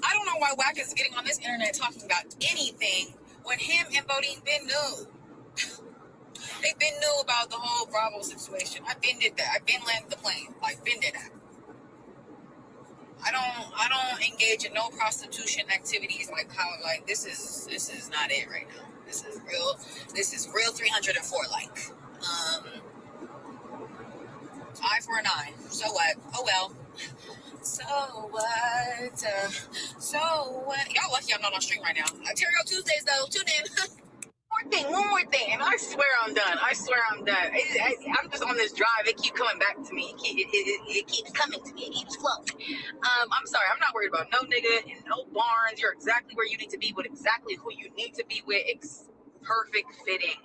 [SPEAKER 9] I don't know why Wack is getting on this internet talking about anything when him and Bodine been new. They've been new about the whole Bravo situation. I've been did that. I've been landed the plane. Like, been did that. I don't engage in no prostitution activities like how, like, this is not it right now. This is real 304 like. Eye for an eye. So what? Oh well. So what? Y'all lucky I'm not on stream right now. Ontario Tuesdays though. Tune in. One more thing, and I swear I'm done. I'm just on this drive. It keeps coming back to me. It keeps coming to me. It keeps flowing. I'm sorry. I'm not worried about no nigga and no barns. You're exactly where you need to be with exactly who you need to be with. It's perfect fitting.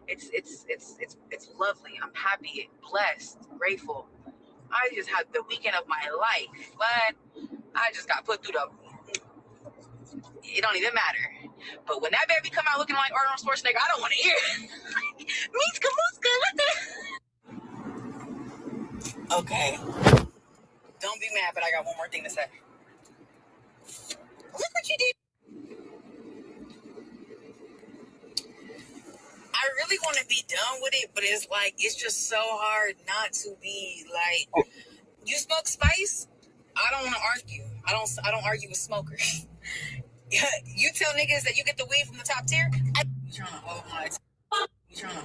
[SPEAKER 9] It's lovely. I'm happy, blessed, grateful. I just had the weekend of my life, but I just got put through the. It don't even matter. But when that baby come out looking like Arnold Schwarzenegger, I don't want to hear it. Meeska Mooska, what the? Okay. Don't be mad, but I got one more thing to say. Look what you did. I really want to be done with it, but it's like, it's just so hard not to be. Like, you smoke spice? I don't want to argue. I don't argue with smokers. You tell niggas that you get the weed from the top tier?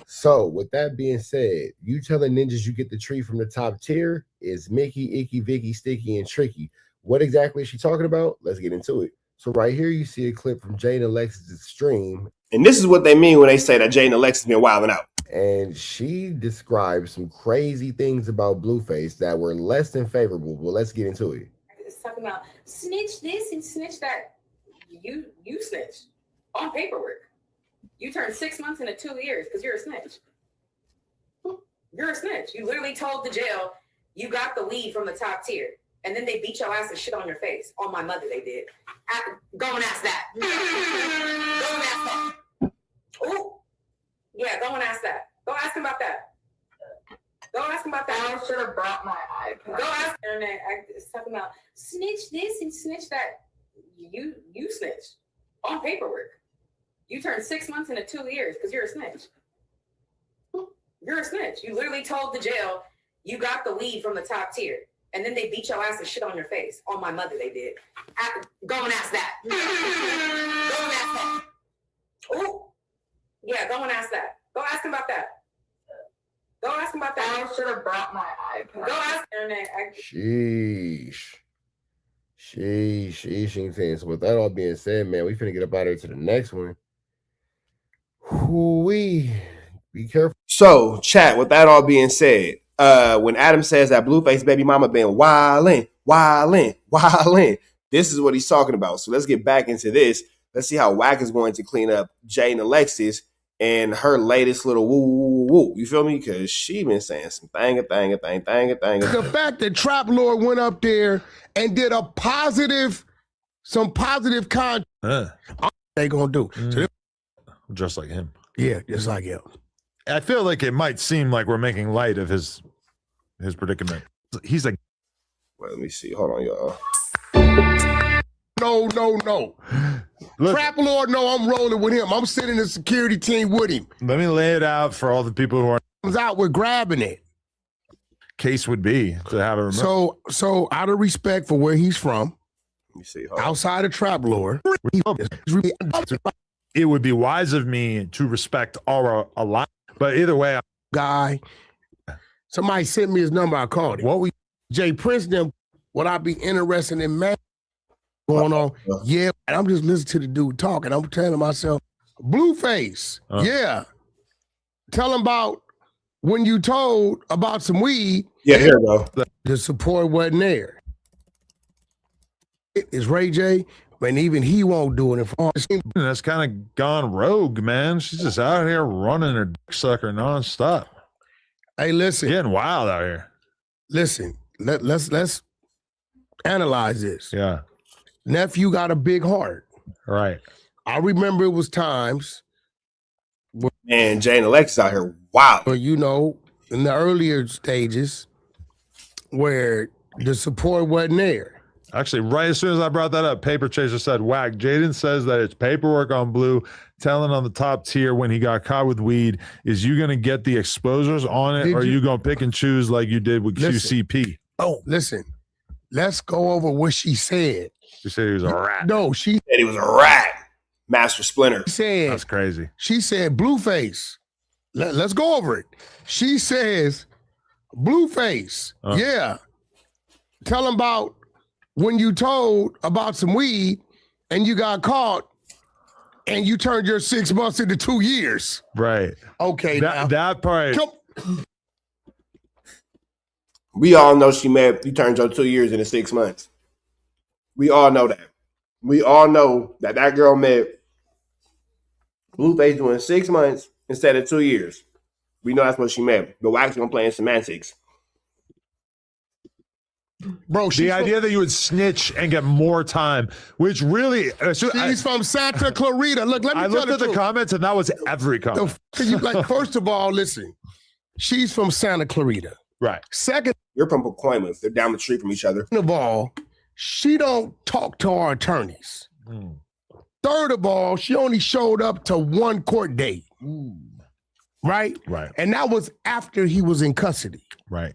[SPEAKER 8] So, with that being said, you telling ninjas you get the tree from the top tier is Mickey, Icky, Vicky, Sticky, and Tricky. What exactly is she talking about? Let's get into it. So right here, you see a clip from Jane Alexis' stream.
[SPEAKER 1] And this is what they mean when they say that Jane Alexis been wilding out.
[SPEAKER 8] And she described some crazy things about Blueface that were less than favorable. Well, let's get into it.
[SPEAKER 10] It's talking about snitch this and snitch that. You snitched on paperwork. You turned 6 months into 2 years because you're a snitch. You're a snitch. You literally told the jail you got the weed from the top tier. And then they beat your ass and shit on your face. On my mother, they did. Go and ask that. Go and ask that. Oh, yeah, go and ask that. Go ask him about that. Go ask him about that. I should have brought my iPad. Go ask internet. It's talking about snitch this and snitch that. You snitched on paperwork. You turned 6 months into 2 years because you're a snitch. You're a snitch. You literally told the jail you got the weed from the top tier. And then they beat your ass and shit on your face. On my mother, they did. Go and ask that. Go and ask that. Oh, yeah, go and ask that. Go ask him about that. Go ask him about that. I should have brought my iPad. Go ask internet.
[SPEAKER 8] Sheesh. Sheesh. So with that all being said, man, we finna get up out of here to the next one. Whoo-wee. Be careful.
[SPEAKER 1] So, chat, with that all being said, when Adam says that Blueface baby mama been wildin', this is what he's talking about. So let's get back into this. Let's see how Wack is going to clean up Jay and Alexis and her latest little woo. You feel me? Because she been saying some thing.
[SPEAKER 3] The fact that Trap Lord went up there and did some positive content, they gonna do. So
[SPEAKER 4] just like him.
[SPEAKER 3] Yeah, just like him.
[SPEAKER 4] I feel like it might seem like we're making light of his predicament. He's like,
[SPEAKER 1] well, let me see. Hold on, y'all.
[SPEAKER 3] No. Look, Trap Lord, no, I'm rolling with him. I'm sitting in the security team with him.
[SPEAKER 4] Let me lay it out for all the people who are
[SPEAKER 3] out. We're grabbing it.
[SPEAKER 4] Case would be to have a
[SPEAKER 3] so out of respect for where he's from,
[SPEAKER 1] let me see.
[SPEAKER 3] Outside of Trap Lord,
[SPEAKER 4] it would be wise of me to respect Aura a lot. But either way,
[SPEAKER 3] guy, somebody sent me his number. I called him. Jay Prince them. Would I be interested in man going on? Yeah, and I'm just listening to the dude talking. I'm telling myself, Blueface, yeah. Tell him about when you told about some weed.
[SPEAKER 1] Yeah, here we go.
[SPEAKER 3] The support wasn't there. It's Ray J, and even he won't do it.
[SPEAKER 4] That's kind of gone rogue, man. She's just out here running her dick sucker nonstop.
[SPEAKER 3] Hey, listen,
[SPEAKER 4] getting wild out here.
[SPEAKER 3] Listen, let's analyze this.
[SPEAKER 4] Yeah,
[SPEAKER 3] nephew got a big heart.
[SPEAKER 4] Right.
[SPEAKER 3] I remember it was times.
[SPEAKER 1] Man, Jay and Alexis out here wild.
[SPEAKER 3] But you know, in the earlier stages, where the support wasn't there.
[SPEAKER 4] Actually, right as soon as I brought that up, Paper Chaser said, Wack, Jaden says that it's paperwork on Blue, telling on the top tier when he got caught with weed. Is you going to get the exposures on it, or are you going to pick and choose like you did with QCP?
[SPEAKER 3] Oh, listen, let's go over what she said.
[SPEAKER 4] She said he was a rat.
[SPEAKER 3] No, she
[SPEAKER 1] said he was a rat. Master Splinter.
[SPEAKER 3] She said,
[SPEAKER 4] that's crazy.
[SPEAKER 3] She said, Blueface. Let's go over it. She says, Blueface. Yeah. Tell him about when you told about some weed and you got caught and you turned your 6 months into 2 years.
[SPEAKER 4] Right.
[SPEAKER 3] Okay.
[SPEAKER 4] That part.
[SPEAKER 1] We all know she mad. You turned your 2 years into 6 months. We all know that. We all know that girl met Blueface doing 6 months instead of 2 years. We know that's what she meant. But Wack's gonna play in semantics.
[SPEAKER 3] Bro,
[SPEAKER 4] the idea that you would snitch and get more time, which really
[SPEAKER 3] she's from Santa Clarita. Look, let me tell you. I looked
[SPEAKER 4] at the comments and that was every comment.
[SPEAKER 3] First of all, listen, she's from Santa Clarita.
[SPEAKER 4] Right.
[SPEAKER 3] Second,
[SPEAKER 1] you're from Pacoima. They're down the street from each other.
[SPEAKER 3] Second of all, she don't talk to our attorneys. Third of all, she only showed up to one court date. Right?
[SPEAKER 4] Right.
[SPEAKER 3] And that was after he was in custody.
[SPEAKER 4] Right.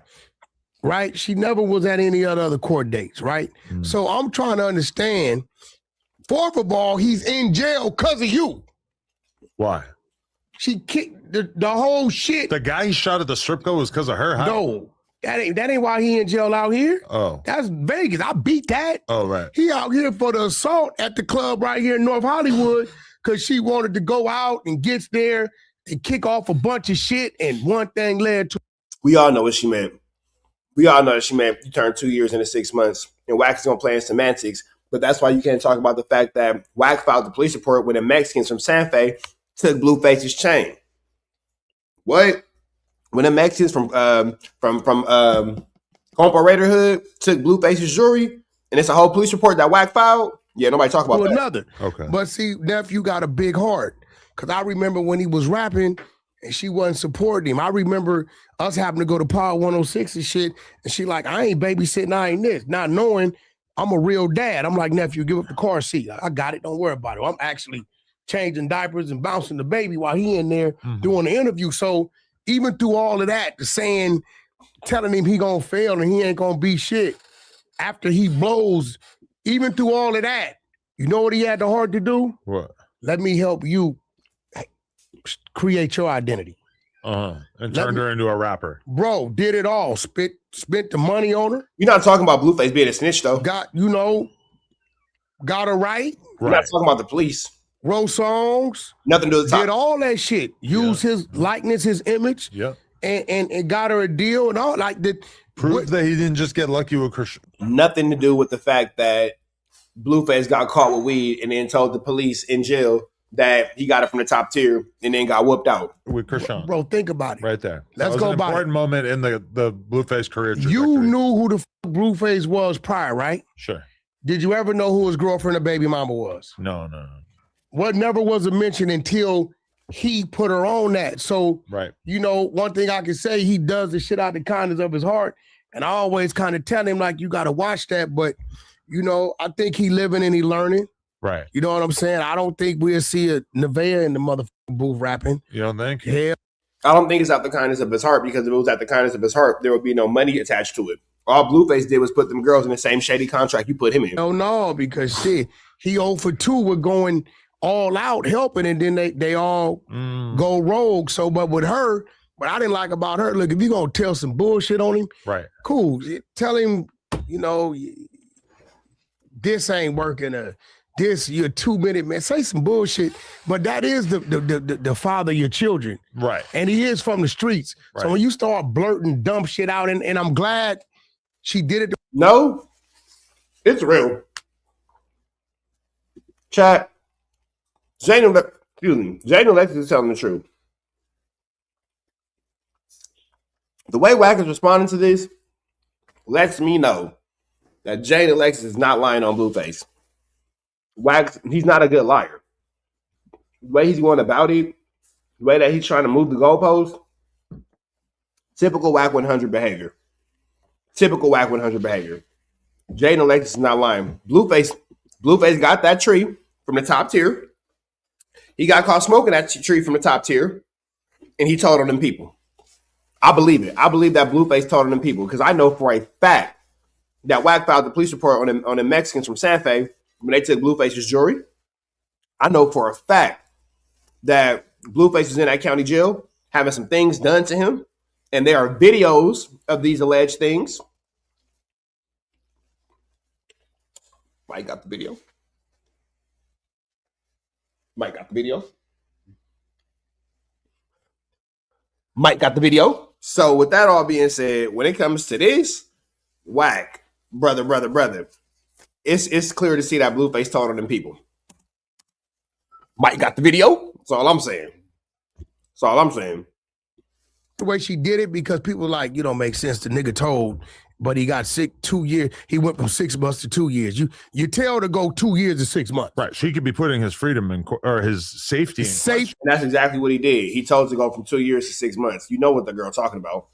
[SPEAKER 3] Right? She never was at any other court dates, right? So I'm trying to understand. Fourth of all, he's in jail because of you.
[SPEAKER 4] Why?
[SPEAKER 3] She kicked the whole shit.
[SPEAKER 4] The guy he shot at the strip club was because of her.
[SPEAKER 3] No, that ain't why he in jail out here.
[SPEAKER 4] Oh.
[SPEAKER 3] That's Vegas. I beat that.
[SPEAKER 4] Oh, right.
[SPEAKER 3] He out here for the assault at the club right here in North Hollywood because she wanted to go out and gets there and kick off a bunch of shit, and one thing led to.
[SPEAKER 1] We all know what she meant. We all know that she meant you turned 2 years into 6 months, and Wack is going to play in semantics. But that's why you can't talk about the fact that Wack filed the police report when the Mexicans from Santa Fe took Blueface's chain. What? When the Mexicans from Compo Raider Hood took Blueface's jewelry, and it's a whole police report that Wack filed? Yeah, nobody talk about that.
[SPEAKER 3] Another.
[SPEAKER 4] Okay.
[SPEAKER 3] But see, nephew got a big heart. Because I remember when he was rapping, and she wasn't supporting him. I remember us having to go to Power 106 and shit, and she like, I ain't babysitting, I ain't this. Not knowing I'm a real dad. I'm like, nephew, give up the car seat. I got it, don't worry about it. I'm actually changing diapers and bouncing the baby while he in there doing the interview. So even through all of that, telling him he gonna fail and he ain't gonna be shit, after he blows, even through all of that, you know what he had the heart to do?
[SPEAKER 4] What?
[SPEAKER 3] Let me help you create your identity.
[SPEAKER 4] And turned her into a rapper.
[SPEAKER 3] Bro, did it all. Spent the money on her.
[SPEAKER 1] You're not talking about Blueface being a snitch, though.
[SPEAKER 3] Got, you know, got her right.
[SPEAKER 1] We're not talking about the police.
[SPEAKER 3] Wrote songs.
[SPEAKER 1] Nothing to do with the
[SPEAKER 3] did all that shit. Used his likeness, his image.
[SPEAKER 4] Yep.
[SPEAKER 3] And got her a deal and all like that.
[SPEAKER 4] Prove that he didn't just get lucky with Christian.
[SPEAKER 1] Nothing to do with the fact that Blueface got caught with weed and then told the police in jail that he got it from the top tier and then got whooped out.
[SPEAKER 4] With Krishan.
[SPEAKER 3] Bro, think about it.
[SPEAKER 4] Right there.
[SPEAKER 3] Let's
[SPEAKER 4] that was
[SPEAKER 3] go
[SPEAKER 4] an
[SPEAKER 3] about
[SPEAKER 4] important
[SPEAKER 3] it.
[SPEAKER 4] moment in the Blueface career trajectory.
[SPEAKER 3] You knew who the Blueface was prior, right?
[SPEAKER 4] Sure.
[SPEAKER 3] Did you ever know who his girlfriend or baby mama was?
[SPEAKER 4] No.
[SPEAKER 3] What never was a mention until he put her on that. So,
[SPEAKER 4] right.
[SPEAKER 3] You know, one thing I can say, he does the shit out the kindness of his heart. And I always kind of tell him, like, you got to watch that. But, you know, I think he living and he learning.
[SPEAKER 4] Right.
[SPEAKER 3] You know what I'm saying? I don't think we'll see a Nevaeh in the motherfucking booth rapping.
[SPEAKER 4] You don't think?
[SPEAKER 3] Yeah.
[SPEAKER 1] I don't think it's out the kindness of his heart, because if it was out the kindness of his heart, there would be no money attached to it. All Blueface did was put them girls in the same shady contract you put him in.
[SPEAKER 3] No, because shit, he 0 for 2 with going all out helping, and then they all go rogue. So, but with her, what I didn't like about her, look, if you gonna tell some bullshit on him,
[SPEAKER 4] right?
[SPEAKER 3] Cool. Tell him, you know, this ain't working. This you're 2 minute man. Say some bullshit, but that is the father of your children,
[SPEAKER 4] right?
[SPEAKER 3] And he is from the streets.
[SPEAKER 4] Right.
[SPEAKER 3] So when you start blurting dumb shit out, and I'm glad she did it.
[SPEAKER 1] No, it's real. Chat. Jaden Alexis is telling the truth. The way Wack is responding to this lets me know that Jaden Alexis is not lying on Blueface. Wack, he's not a good liar. The way he's going about it, the way that he's trying to move the goalpost, typical Wack 100 behavior. Typical Wack 100 behavior. Jaden Alexis is not lying. Blueface got that tree from the top tier. He got caught smoking that tree from the top tier, and he told on them people. I believe it. I believe that Blueface told on them people, because I know for a fact that Wack filed the police report on the Mexicans from Santa Fe when they took Blueface's jewelry. I know for a fact that Blueface was in that county jail having some things done to him, and there are videos of these alleged things. Mike got the video. Mike got the video. Mike got the video. So with that all being said, when it comes to this, Wack, brother, it's clear to see that Blueface told on them people. Mike got the video. That's all I'm saying. That's all I'm saying.
[SPEAKER 3] The way she did it, because people like, you don't make sense. The nigga told, but he got sick 2 years. He went from 6 months to 2 years. You tell to go 2 years to 6 months.
[SPEAKER 4] Right. She could be putting his freedom in, or his safety in question.
[SPEAKER 1] And that's exactly what he did. He told to go from 2 years to 6 months. You know what the girl talking about.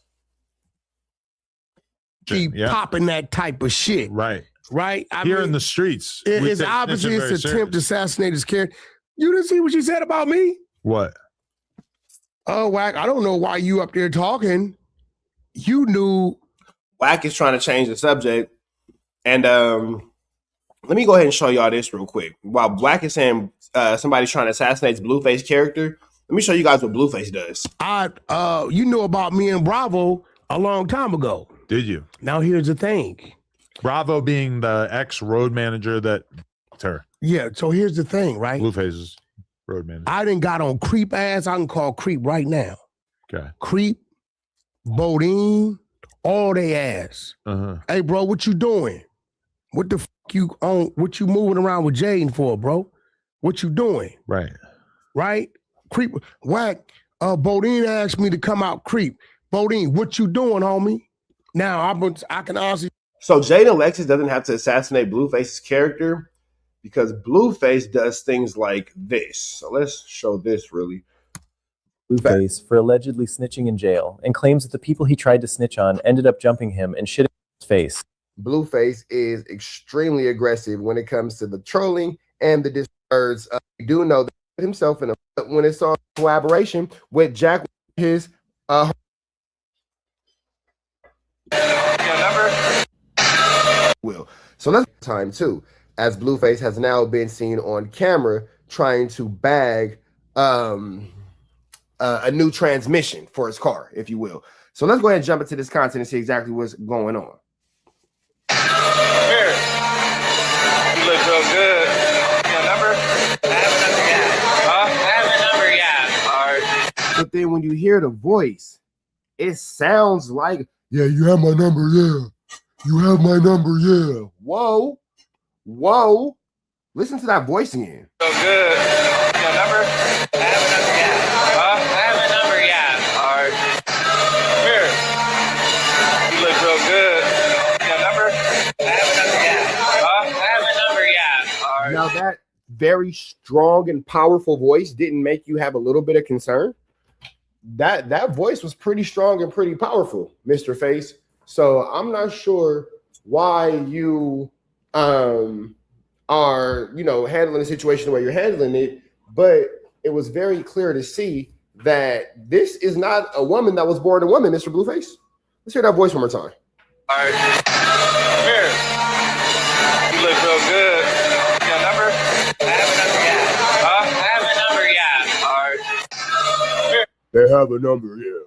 [SPEAKER 3] Keep popping that type of shit.
[SPEAKER 4] Right.
[SPEAKER 3] Right.
[SPEAKER 4] Here in the streets.
[SPEAKER 3] It's obviously it's attempt to assassinate his character. You didn't see what she said about me?
[SPEAKER 4] What?
[SPEAKER 3] Oh, Wack, I don't know why you up there talking. You knew.
[SPEAKER 1] Wack is trying to change the subject. And let me go ahead and show y'all this real quick. While Wack is saying somebody's trying to assassinate Blueface character, let me show you guys what Blueface does.
[SPEAKER 3] You knew about me and Bravo a long time ago.
[SPEAKER 4] Did you?
[SPEAKER 3] Now here's the thing.
[SPEAKER 4] Bravo being the ex-road manager that her.
[SPEAKER 3] Yeah, so here's the thing, right?
[SPEAKER 4] Blueface's road manager.
[SPEAKER 3] I done got on Creep ass. I can call Creep right now.
[SPEAKER 4] Okay.
[SPEAKER 3] Creep, Bodine, all they ass. Hey, bro, what you doing? What the fuck you on? What you moving around with Jaden for, bro? What you doing?
[SPEAKER 4] Right.
[SPEAKER 3] Right? Creep, Wack, Bodine asked me to come out Creep. Bodine, what you doing, homie? Now, I can honestly.
[SPEAKER 1] So Jaden Alexis doesn't have to assassinate Blueface's character because Blueface does things like this. So let's show this really.
[SPEAKER 11] Blueface for allegedly snitching in jail and claims that the people he tried to snitch on ended up jumping him and shitting his face.
[SPEAKER 8] Blueface is extremely aggressive when it comes to the trolling and the diswords. We do know that himself in when it saw collaboration with Jack, his will. So that's time too, as Blueface has now been seen on camera trying to bag a new transmission for his car, if you will. So let's go ahead and jump into this content and see exactly what's going on.
[SPEAKER 7] Here. You look real good.
[SPEAKER 1] hear the voice, it sounds like, yeah, you have my number, yeah. You have my number, yeah. Whoa. Whoa. Listen to that voice again.
[SPEAKER 7] So good. Your number? I have a number, yeah. Huh? I have a number, yeah. All right. Here. You look real good. Your number? I have a number, yeah. Huh? I have a number, yeah. All right.
[SPEAKER 1] Now that very strong and powerful voice didn't make you have a little bit of concern. That voice was pretty strong and pretty powerful, Mr. Face. So I'm not sure why you are, you know, handling the situation the way you're handling it, but it was very clear to see that this is not a woman that was born a woman, Mr. Blueface. Let's hear that voice one more time.
[SPEAKER 7] All right. Here. You look real good. Your number? I have a number, yeah. Huh? I have a number, yeah. All right. Here.
[SPEAKER 1] They have a number, yeah.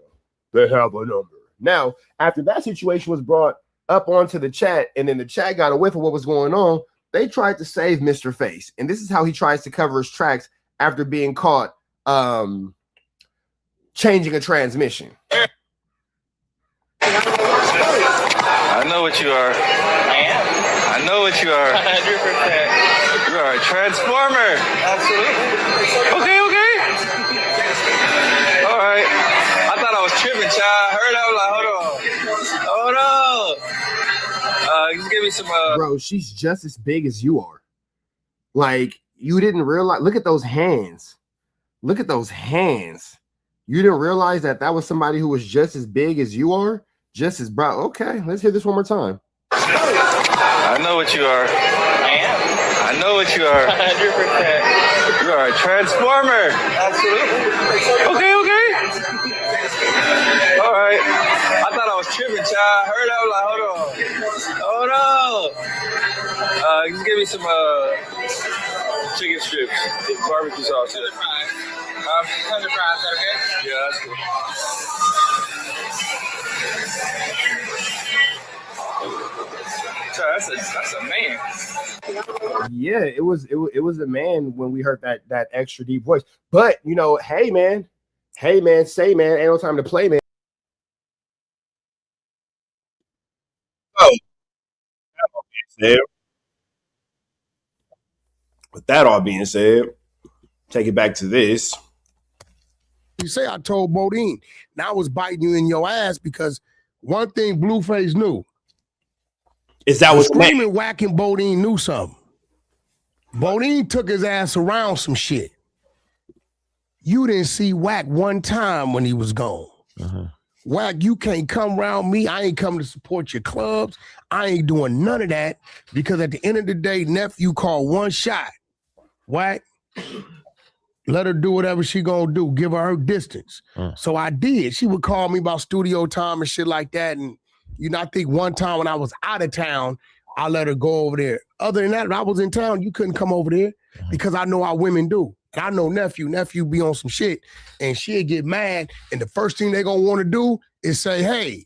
[SPEAKER 1] They have a number. Now, after that situation was brought up onto the chat, and then the chat got a whiff of what was going on, they tried to save Mr. Face. And this is how he tries to cover his tracks after being caught changing a transmission.
[SPEAKER 7] I know what you are. I know what you are. 100%. You are a transformer. Absolutely. Okay. All right. I thought I was tripping, child. I heard I was like, hold on. Just give me some.
[SPEAKER 1] Bro, she's just as big as you are. Like, you didn't realize. Look at those hands. Look at those hands. You didn't realize that was somebody who was just as big as you are? Just as broad. Okay, let's hear this one more time.
[SPEAKER 7] I know what you are. I know what you are. 100%. You are a transformer. Absolutely. Okay. All right. I thought I was tripping, child. I heard I was like, hold on. Just give me some chicken strips, barbecue sauce. 100 fries. 100 fries, is that okay? Yeah, that's cool. That's a man.
[SPEAKER 1] Yeah, it was a man when we heard that extra deep voice. But you know, hey man, say man, ain't no time to play, man. Oh, with that all being said, take it back to this.
[SPEAKER 3] You say I told Bodine, now I was biting you in your ass because one thing Blueface knew.
[SPEAKER 1] Is that was
[SPEAKER 3] screaming, whacking Bodine knew something. Bodine took his ass around some shit. You didn't see Wack one time when he was gone. Wack, you can't come around me. I ain't coming to support your clubs. I ain't doing none of that because at the end of the day, nephew called one shot. Wack, let her do whatever she gonna do. Give her distance. So I did. She would call me about studio time and shit like that. And you know, I think one time when I was out of town, I let her go over there. Other than that, if I was in town, you couldn't come over there because I know how women do. And I know nephew be on some shit and she'd get mad. And the first thing they gonna want to do is say, hey,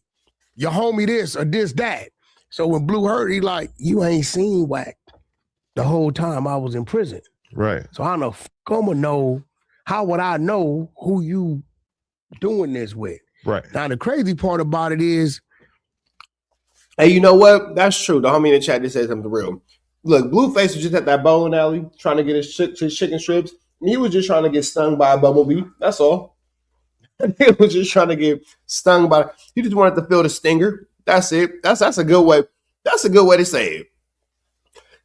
[SPEAKER 3] your homie this or this, that. So when Blue heard, he like, you ain't seen Wack the whole time I was in prison.
[SPEAKER 4] Right.
[SPEAKER 3] So I don't know, I'ma know, how would I know who you doing this with?
[SPEAKER 4] Right.
[SPEAKER 3] Now the crazy part about it is,
[SPEAKER 1] hey, you know what? That's true. The homie in the chat just said something real. Look, Blueface was just at that bowling alley trying to get his chicken strips. He was just trying to get stung by a bumblebee. That's all. He was just trying to get stung by. He just wanted to feel the stinger. That's it. That's a good way. That's a good way to say it.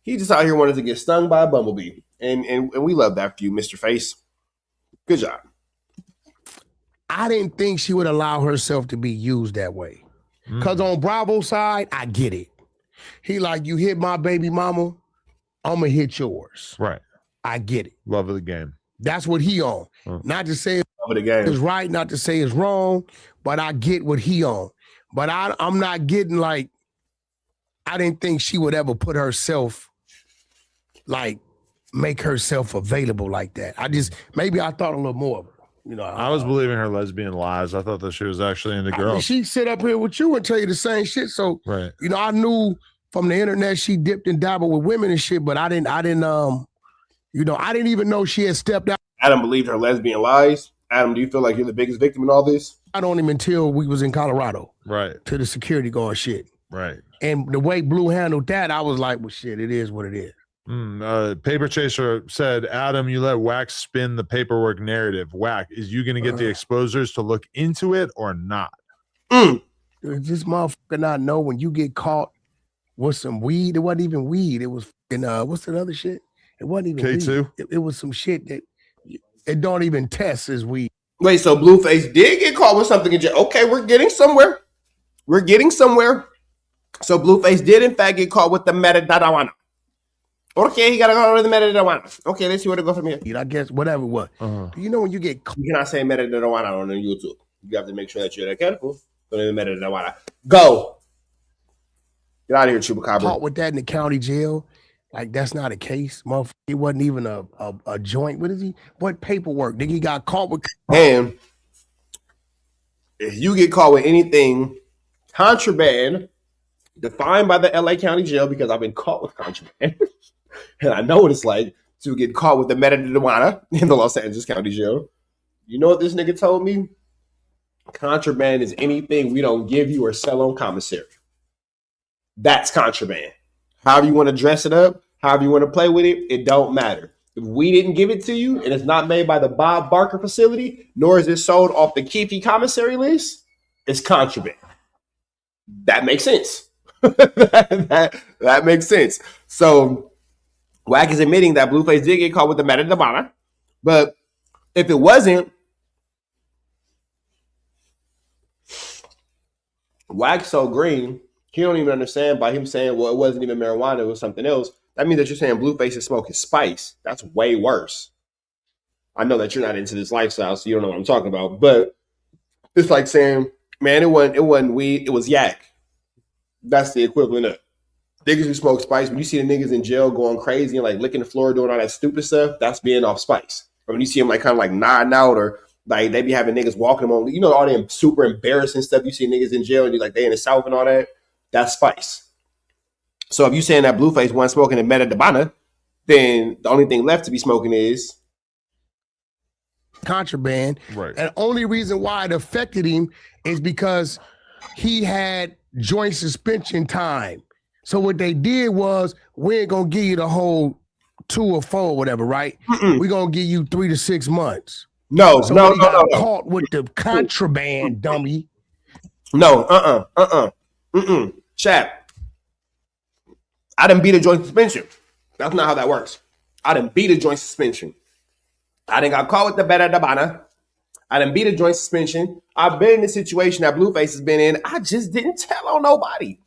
[SPEAKER 1] He just out here wanted to get stung by a bumblebee, and we love that for you, Mr. Face. Good job.
[SPEAKER 3] I didn't think she would allow herself to be used that way. Because on Bravo's side, I get it. He like, you hit my baby mama, I'm going to hit yours.
[SPEAKER 4] Right.
[SPEAKER 3] I get it.
[SPEAKER 4] Love of the game.
[SPEAKER 3] That's what he on. Not to say
[SPEAKER 1] love of the game
[SPEAKER 3] is right, not to say it's wrong, but I get what he on. But I'm not getting like, I didn't think she would ever put herself, like, make herself available like that. Maybe I thought a little more of her. You know,
[SPEAKER 4] I was believing her lesbian lies. I thought that she was actually into girls.
[SPEAKER 3] I mean, she sit up here with you and tell you the same shit. So,
[SPEAKER 4] right.
[SPEAKER 3] You know, I knew from the internet she dipped and dabbled with women and shit, but I didn't, you know, I didn't even know she had stepped out.
[SPEAKER 1] Adam believed her lesbian lies. Adam, do you feel like you're the biggest victim in all this?
[SPEAKER 3] I don't even until we was in Colorado.
[SPEAKER 4] Right.
[SPEAKER 3] To the security guard shit.
[SPEAKER 4] Right.
[SPEAKER 3] And the way Blue handled that, I was like, well, shit, it is what it is.
[SPEAKER 4] Paper Chaser said, Adam, you let Wack spin the paperwork narrative. Wack, is you going to get the exposers to look into it or not?
[SPEAKER 3] Does this motherfucker not know when you get caught with some weed? It wasn't even weed. It was fucking, what's that other shit? It wasn't even
[SPEAKER 4] K2?
[SPEAKER 3] weed. It was some shit that it don't even test as weed.
[SPEAKER 1] Wait, so Blueface did get caught with something in jail. Okay, we're getting somewhere. We're getting somewhere. So Blueface did, in fact, get caught with the metadata. Okay, he got to go with the metadata. Okay, let's see where to go from here.
[SPEAKER 3] I guess whatever it was. Do you know when you get caught?
[SPEAKER 1] You cannot say metadata on YouTube. You have to make sure that you're careful. Go. Get out of here, Chupacabra.
[SPEAKER 3] Caught with that in the county jail. Like, that's not a case, motherfucker. It wasn't even a joint. What is he? What paperwork? Nigga, he got caught with.
[SPEAKER 1] And if you get caught with anything contraband defined by the LA County Jail, because I've been caught with contraband, and I know what it's like to get caught with the metadata in the Los Angeles County Jail. You know what this nigga told me? Contraband is anything we don't give you or sell on commissary. That's contraband. However you want to dress it up, however you want to play with it, it don't matter. If we didn't give it to you and it's not made by the Bob Barker facility, nor is it sold off the Keefy commissary list, it's contraband. That makes sense. that makes sense. So Wack is admitting that Blueface did get caught with the metadata, but if it wasn't, Wack's so green, he don't even understand by him saying, well, it wasn't even marijuana, it was something else. That means that you're saying Blueface is smoking spice. That's way worse. I know that you're not into this lifestyle, so you don't know what I'm talking about, but it's like saying, man, it wasn't weed, it was yak. That's the equivalent of niggas who smoke spice. When you see the niggas in jail going crazy and like licking the floor, doing all that stupid stuff, that's being off spice. Or when you see them like kind of like nodding out, or like they be having niggas walking them on, you know, all them super embarrassing stuff. You see niggas in jail and you like they in the South and all that. That's spice. So if you saying that Blueface wasn't smoking in metadata, then the only thing left to be smoking is
[SPEAKER 3] contraband.
[SPEAKER 4] Right.
[SPEAKER 3] And the only reason why it affected him is because he had joint suspension time. So what they did was, we ain't gonna give you the whole 2 or 4 or whatever, right? We're gonna give you 3 to 6 months.
[SPEAKER 1] No.
[SPEAKER 3] Caught with the contraband, dummy.
[SPEAKER 1] No, Chap, I done beat a joint suspension. That's not how that works. I done beat a joint suspension. I done got caught with the metadata. I done beat a joint suspension. I've been in the situation that Blueface has been in. I just didn't tell on nobody.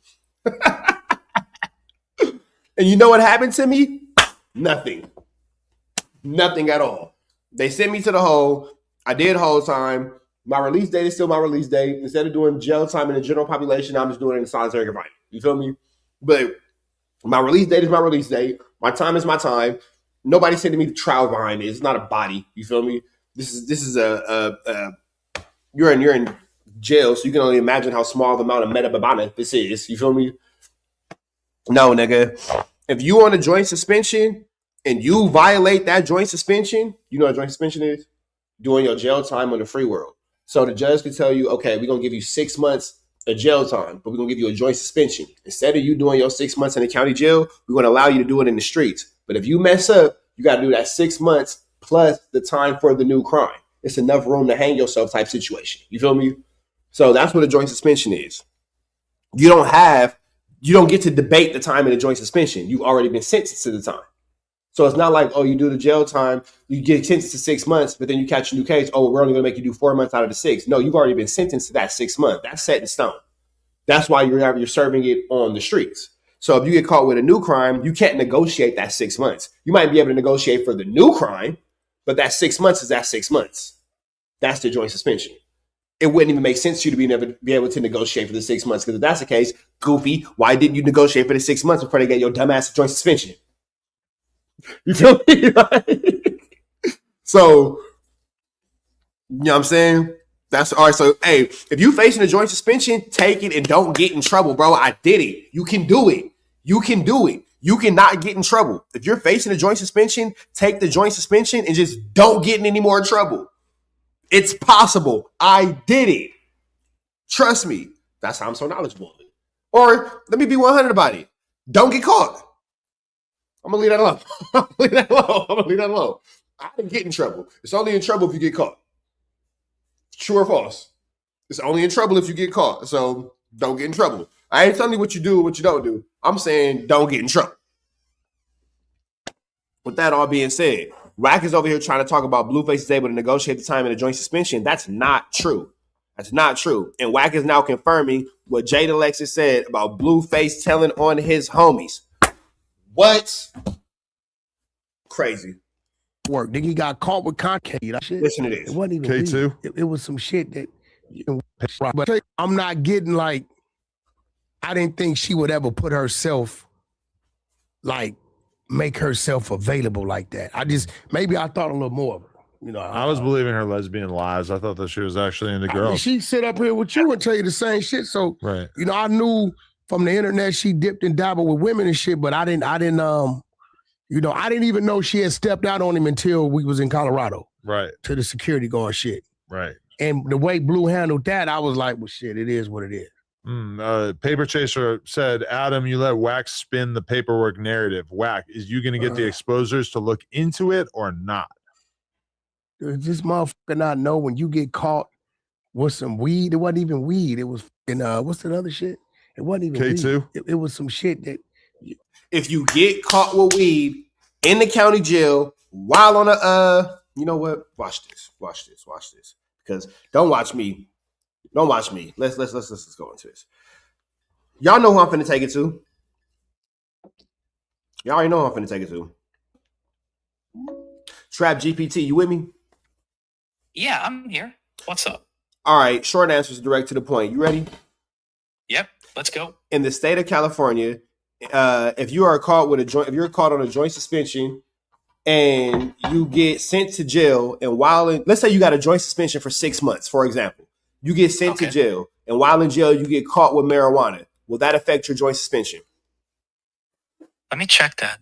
[SPEAKER 1] And you know what happened to me? Nothing. Nothing at all. They sent me to the hole. I did whole time. My release date is still my release date. Instead of doing jail time in the general population, I'm just doing it in solitary confinement. You feel me? But my release date is my release date. My time is my time. Nobody's sending me the trial behind it. It's not a body. You feel me? This is you're in jail, so you can only imagine how small the amount of metababana this is. You feel me? No, nigga. If you on a joint suspension and you violate that joint suspension, you know what a joint suspension is? Doing your jail time on the free world. So the judge can tell you, okay, we're gonna give you 6 months of jail time, but we're gonna give you a joint suspension. Instead of you doing your 6 months in the county jail, we're gonna allow you to do it in the streets. But if you mess up, you gotta do that 6 months plus the time for the new crime. It's enough room to hang yourself type situation. You feel me? So that's what a joint suspension is. You don't get to debate the time in a joint suspension. You've already been sentenced to the time. So it's not like, oh, you do the jail time, you get sentenced to 6 months, but then you catch a new case. Oh, we're only going to make you do 4 months out of the 6. No, you've already been sentenced to that 6 months. That's set in stone. That's why you're serving it on the streets. So if you get caught with a new crime, you can't negotiate that 6 months. You might be able to negotiate for the new crime, but that 6 months is that 6 months. That's the joint suspension. It wouldn't even make sense to you to be able to negotiate for the 6 months. Because if that's the case, goofy, why didn't you negotiate for the 6 months before they get your dumbass a joint suspension? You feel me? So, you know what I'm saying? That's all right. So, hey, if you facing a joint suspension, take it and don't get in trouble, bro. I did it. You can do it. You can do it. You cannot get in trouble. If you're facing a joint suspension, take the joint suspension and just don't get in any more trouble. It's possible. I did it. Trust me. That's how I'm so knowledgeable of it. Or let me be 100 about it. Don't get caught. I'm gonna leave that alone. I'm gonna leave that alone. I didn't get in trouble. It's only in trouble if you get caught. True or false? It's only in trouble if you get caught. So don't get in trouble. I ain't telling you what you do or what you don't do. I'm saying don't get in trouble. With that all being said, Wack is over here trying to talk about Blueface is able to negotiate the time in a joint suspension. That's not true. That's not true. And Wack is now confirming what Jada Alexis said about Blueface telling on his homies. What? Crazy.
[SPEAKER 3] Work. Then he got caught with content.
[SPEAKER 1] Listen to this.
[SPEAKER 3] It wasn't even
[SPEAKER 4] K2.
[SPEAKER 3] weed. It was some shit that. But I'm not getting like. I didn't think she would ever put herself, like, make herself available like that. Maybe I thought a little more of her. You know,
[SPEAKER 4] I was believing her lesbian lies. I thought that she was actually into girls.
[SPEAKER 3] She sit up here with you and tell you the same shit. So,
[SPEAKER 4] right.
[SPEAKER 3] You know, I knew from the internet she dipped and dabbled with women and shit, but I didn't even know she had stepped out on him until we was in Colorado.
[SPEAKER 4] Right.
[SPEAKER 3] To the security guard shit.
[SPEAKER 4] Right.
[SPEAKER 3] And the way Blue handled that, I was like, well, shit, it is what it is.
[SPEAKER 4] Paper Chaser said, Adam, you let Wack spin the paperwork narrative. Wack, is you going to get the exposers to look into it or not?
[SPEAKER 3] Does this motherfucker not know when you get caught with some weed? It wasn't even weed. It was fucking, what's that other shit? It wasn't even
[SPEAKER 4] K2?
[SPEAKER 3] weed. It was some shit that...
[SPEAKER 1] If you get caught with weed in the county jail while on a, you know what? Watch this. Because don't watch me. Let's go into this. Y'all know who I'm finna take it to. Y'all already know who I'm finna take it to. Trap GPT, you with me?
[SPEAKER 2] Yeah, I'm here. What's up?
[SPEAKER 1] All right, short answers direct to the point. You ready?
[SPEAKER 2] Yep, let's go.
[SPEAKER 1] In the state of California, if you're caught on a joint suspension and you get sent to jail, and let's say you got a joint suspension for 6 months, for example, you get sent to jail, and while in jail you get caught with marijuana. Will that affect your joint suspension?
[SPEAKER 2] Let me check that.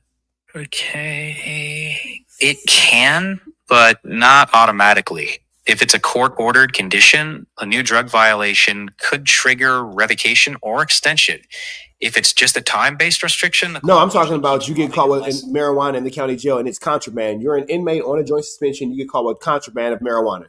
[SPEAKER 2] Okay. It can, but not automatically. If it's a court-ordered condition, a new drug violation could trigger revocation or extension. If it's just a time-based restriction...
[SPEAKER 1] No, I'm talking about you get caught with marijuana in the county jail and it's contraband. You're an inmate on a joint suspension. You get caught with contraband of marijuana.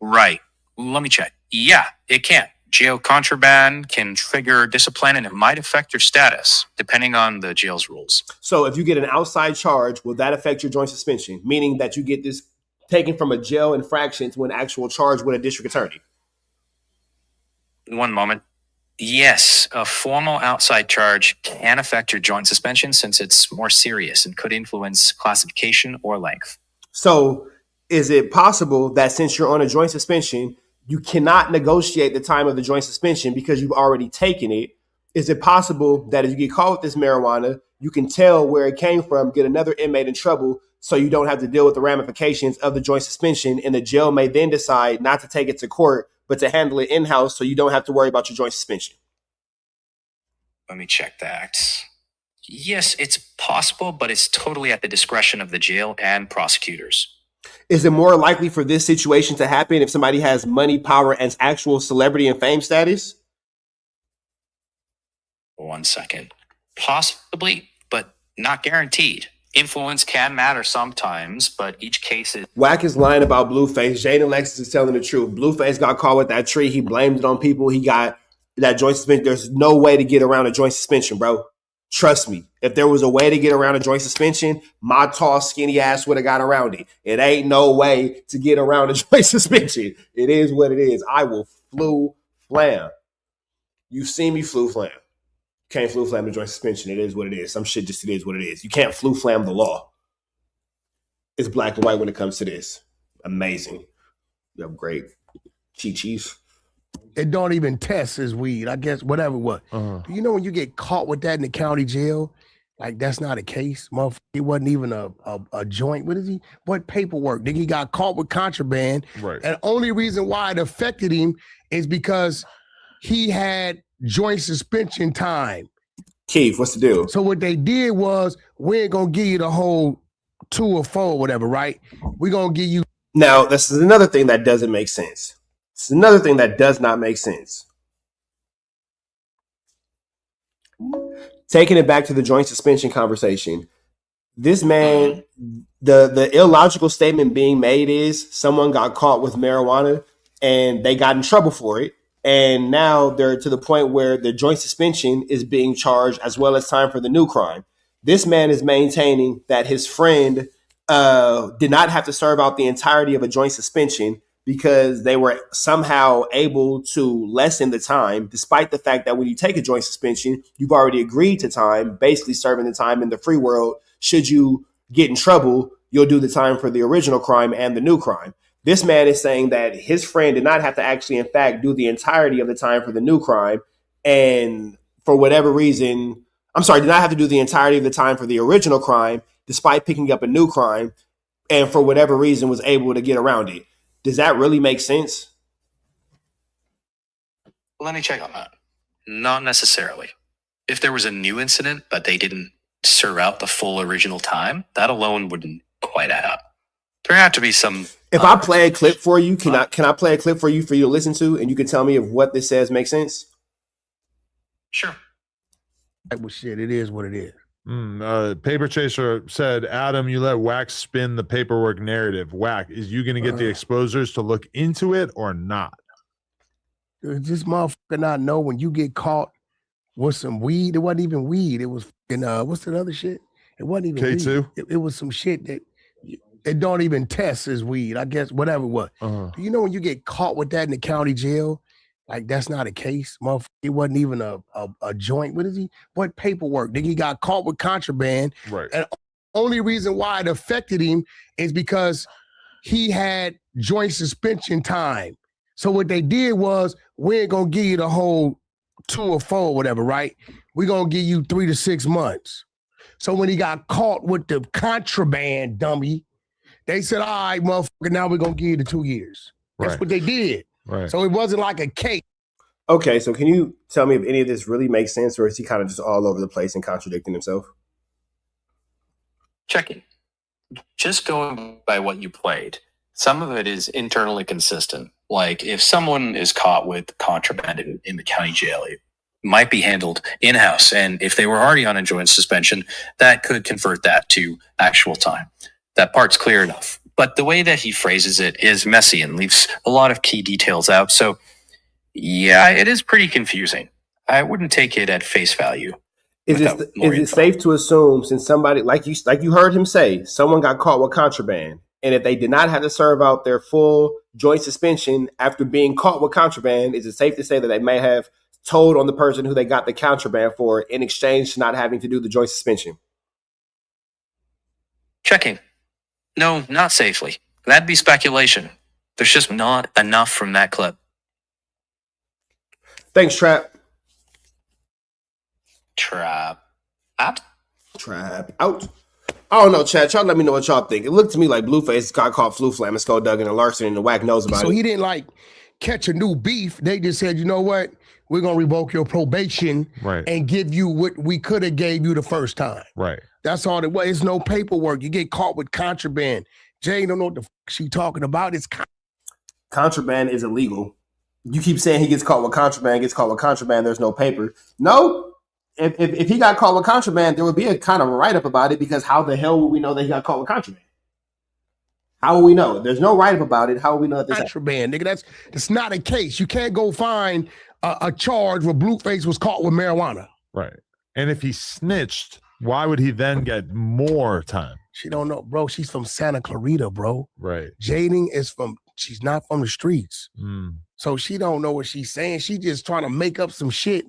[SPEAKER 2] Right. Let me check. Yeah, it can. Jail contraband can trigger discipline and it might affect your status, depending on the jail's rules.
[SPEAKER 1] So if you get an outside charge, will that affect your joint suspension? Meaning that you get this taken from a jail infraction to an actual charge with a district attorney?
[SPEAKER 2] One moment. Yes, a formal outside charge can affect your joint suspension since it's more serious and could influence classification or length.
[SPEAKER 1] So is it possible that since you're on a joint suspension, you cannot negotiate the time of the joint suspension because you've already taken it? Is it possible that if you get caught with this marijuana, you can tell where it came from, get another inmate in trouble, so you don't have to deal with the ramifications of the joint suspension, and the jail may then decide not to take it to court, but to handle it in-house so you don't have to worry about your joint suspension?
[SPEAKER 2] Let me check that. Yes, it's possible, but it's totally at the discretion of the jail and prosecutors.
[SPEAKER 1] Is it more likely for this situation to happen if somebody has money, power, and actual celebrity and fame status?
[SPEAKER 2] 1 second. Possibly, but not guaranteed. Influence can matter sometimes, but each case is...
[SPEAKER 1] Wack is lying about Blueface. Jada Alexis is telling the truth. Blueface got caught with that tree. He blamed it on people. He got that joint suspension. There's no way to get around a joint suspension, bro. Trust me. If there was a way to get around a joint suspension, my tall, skinny ass would have got around it. It ain't no way to get around a joint suspension. It is what it is. I will flu flam. You see me flu flam. Can't flu flam the joint suspension. It is what it is. Some shit just it is what it is. You can't flu flam the law. It's black and white when it comes to this. Amazing. You have great chi-chis.
[SPEAKER 3] It don't even test as weed, I guess, whatever it was. Do you know when you get caught with that in the county jail, like that's not a case? Motherfucker, it wasn't even a joint. What paperwork? Then he got caught with contraband.
[SPEAKER 4] Right.
[SPEAKER 3] And the only reason why it affected him is because he had joint suspension time.
[SPEAKER 1] Keith, what's the deal?
[SPEAKER 3] So what they did was, we ain't gonna give you the whole 2 or 4 or whatever, right? We're gonna give you
[SPEAKER 1] Now, this is another thing that doesn't make sense. It's another thing that does not make sense. Taking it back to the joint suspension conversation, this man, the illogical statement being made is someone got caught with marijuana and they got in trouble for it. And now they're to the point where the joint suspension is being charged as well as time for the new crime. This man is maintaining that his friend did not have to serve out the entirety of a joint suspension because they were somehow able to lessen the time, despite the fact that when you take a joint suspension, you've already agreed to time, basically serving the time in the free world. Should you get in trouble, you'll do the time for the original crime and the new crime. This man is saying that his friend did not have to actually, in fact, do the entirety of the time for the new crime. And for whatever reason, did not have to do the entirety of the time for the original crime, despite picking up a new crime, and for whatever reason was able to get around it. Does that really make sense?
[SPEAKER 2] Let me check on that. Not necessarily. If there was a new incident but they didn't serve out the full original time, that alone wouldn't quite add up. There have to be some.
[SPEAKER 1] If I play a clip for you, can I play a clip for you to listen to, and you can tell me if what this says makes sense?
[SPEAKER 2] Sure.
[SPEAKER 3] Well, shit, it is what it is.
[SPEAKER 4] Paper Chaser said, Adam, you let Wack spin the paperwork narrative. Wack, is you going to get the exposers to look into it or not?
[SPEAKER 3] Does this motherfucker not know when you get caught with some weed? It wasn't even weed. It was fucking, what's that other shit? It wasn't even
[SPEAKER 4] K2?
[SPEAKER 3] weed. It was some shit that it don't even test as weed, I guess, whatever it was. Do you know when you get caught with that in the county jail? Like, that's not a case, motherfucker. It wasn't even a joint. What paperwork? Nigga, he got caught with contraband.
[SPEAKER 4] Right.
[SPEAKER 3] And only reason why it affected him is because he had joint suspension time. So what they did was, we ain't gonna give you the whole 2 or 4 or whatever, right? We're gonna give you 3 to 6 months. So when he got caught with the contraband, dummy, they said, all right, motherfucker, now we're gonna give you the 2 years. That's what they did.
[SPEAKER 4] Right.
[SPEAKER 3] So it wasn't like a case.
[SPEAKER 1] Okay, so can you tell me if any of this really makes sense, or is he kind of just all over the place and contradicting himself?
[SPEAKER 2] Checking. Just going by what you played, some of it is internally consistent. Like, if someone is caught with contraband in the county jail, it might be handled in-house. And if they were already on a joint suspension, that could convert that to actual time. That part's clear enough. But the way that he phrases it is messy and leaves a lot of key details out. So, yeah, it is pretty confusing. I wouldn't take it at face value.
[SPEAKER 1] Is it safe to assume, since somebody, like you heard him say, someone got caught with contraband, and if they did not have to serve out their full joint suspension after being caught with contraband, is it safe to say that they may have told on the person who they got the contraband for in exchange to not having to do the joint suspension?
[SPEAKER 2] Checking. No, not safely. That'd be speculation. There's just not enough from that clip.
[SPEAKER 1] Thanks, Trap.
[SPEAKER 2] Trap out.
[SPEAKER 1] Trap out. I don't know, chat. Y'all let me know what y'all think. It looked to me like Blueface got caught Flu Flam and Skull Duggan and Larson, and the Wack knows about it.
[SPEAKER 3] So he didn't like catch a new beef. They just said, you know what? We're gonna revoke your probation and give you what we could have gave you the first time.
[SPEAKER 4] Right.
[SPEAKER 3] That's all it was. It's no paperwork. You get caught with contraband. Jay don't know what the she talking about. It's
[SPEAKER 1] contraband is illegal. You keep saying he gets caught with contraband, there's no paper. No. If he got caught with contraband, there would be a kind of a write-up about it, because how the hell would we know that he got caught with contraband? How will we know? There's no write-up about it. How will we know that this
[SPEAKER 3] contraband, nigga? That's not a case. You can't go find a charge where Blueface was caught with marijuana.
[SPEAKER 4] Right. And if he snitched, why would he then get more time?
[SPEAKER 3] She don't know, bro. She's from Santa Clarita, bro.
[SPEAKER 4] Right.
[SPEAKER 3] Jading she's not from the streets. So she don't know what she's saying. She just trying to make up some shit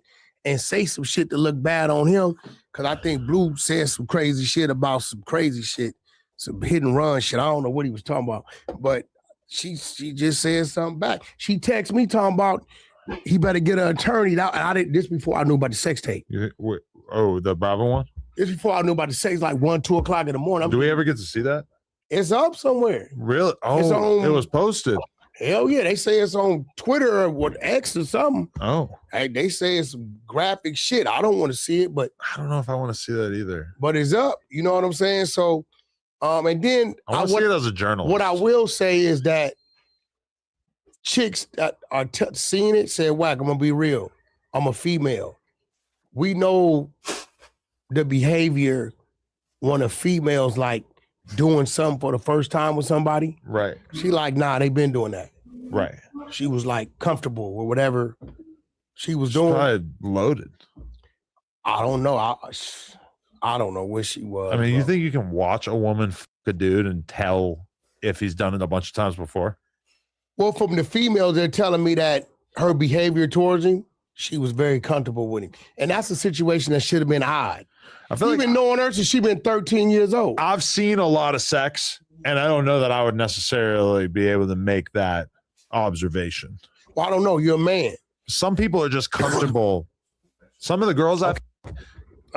[SPEAKER 3] and say some shit to look bad on him. Cause I think Blue said some crazy shit about some crazy shit, some hit and run shit. I don't know what he was talking about, but she just said something back. She texted me talking about he better get an attorney. I did this before I knew about the sex tape.
[SPEAKER 4] Oh, the Bravo one?
[SPEAKER 3] This before I knew about the sex, like 1, 2 o'clock in the morning.
[SPEAKER 4] Do we ever get to see that?
[SPEAKER 3] It's up somewhere.
[SPEAKER 4] Really? Oh, it was posted.
[SPEAKER 3] Hell yeah, they say it's on Twitter or what, X or something.
[SPEAKER 4] Oh.
[SPEAKER 3] Hey, they say it's graphic shit. I don't want to see it, but
[SPEAKER 4] I don't know if I want to see that either.
[SPEAKER 3] But it's up. You know what I'm saying? So And then
[SPEAKER 4] I want to see it as a journalist.
[SPEAKER 3] What I will say is that chicks that are seeing it said, Wack, I'm gonna be real. I'm a female. We know the behavior when a female's like doing something for the first time with somebody.
[SPEAKER 4] Right.
[SPEAKER 3] She like, nah, they been doing that.
[SPEAKER 4] Right.
[SPEAKER 3] She was like comfortable or whatever she was
[SPEAKER 4] She's
[SPEAKER 3] doing.
[SPEAKER 4] probably loaded.
[SPEAKER 3] I don't know. I don't know where she was.
[SPEAKER 4] I mean, you think you can watch a woman fuck a dude and tell if he's done it a bunch of times before?
[SPEAKER 3] Well, from the females, they're telling me that her behavior towards him, she was very comfortable with him. And that's a situation that should have been odd.
[SPEAKER 4] I feel
[SPEAKER 3] You've
[SPEAKER 4] like
[SPEAKER 3] been knowing her since she's been 13 years old.
[SPEAKER 4] I've seen a lot of sex, and I don't know that I would necessarily be able to make that observation.
[SPEAKER 3] Well, I don't know. You're a man.
[SPEAKER 4] Some people are just comfortable. Some of the girls I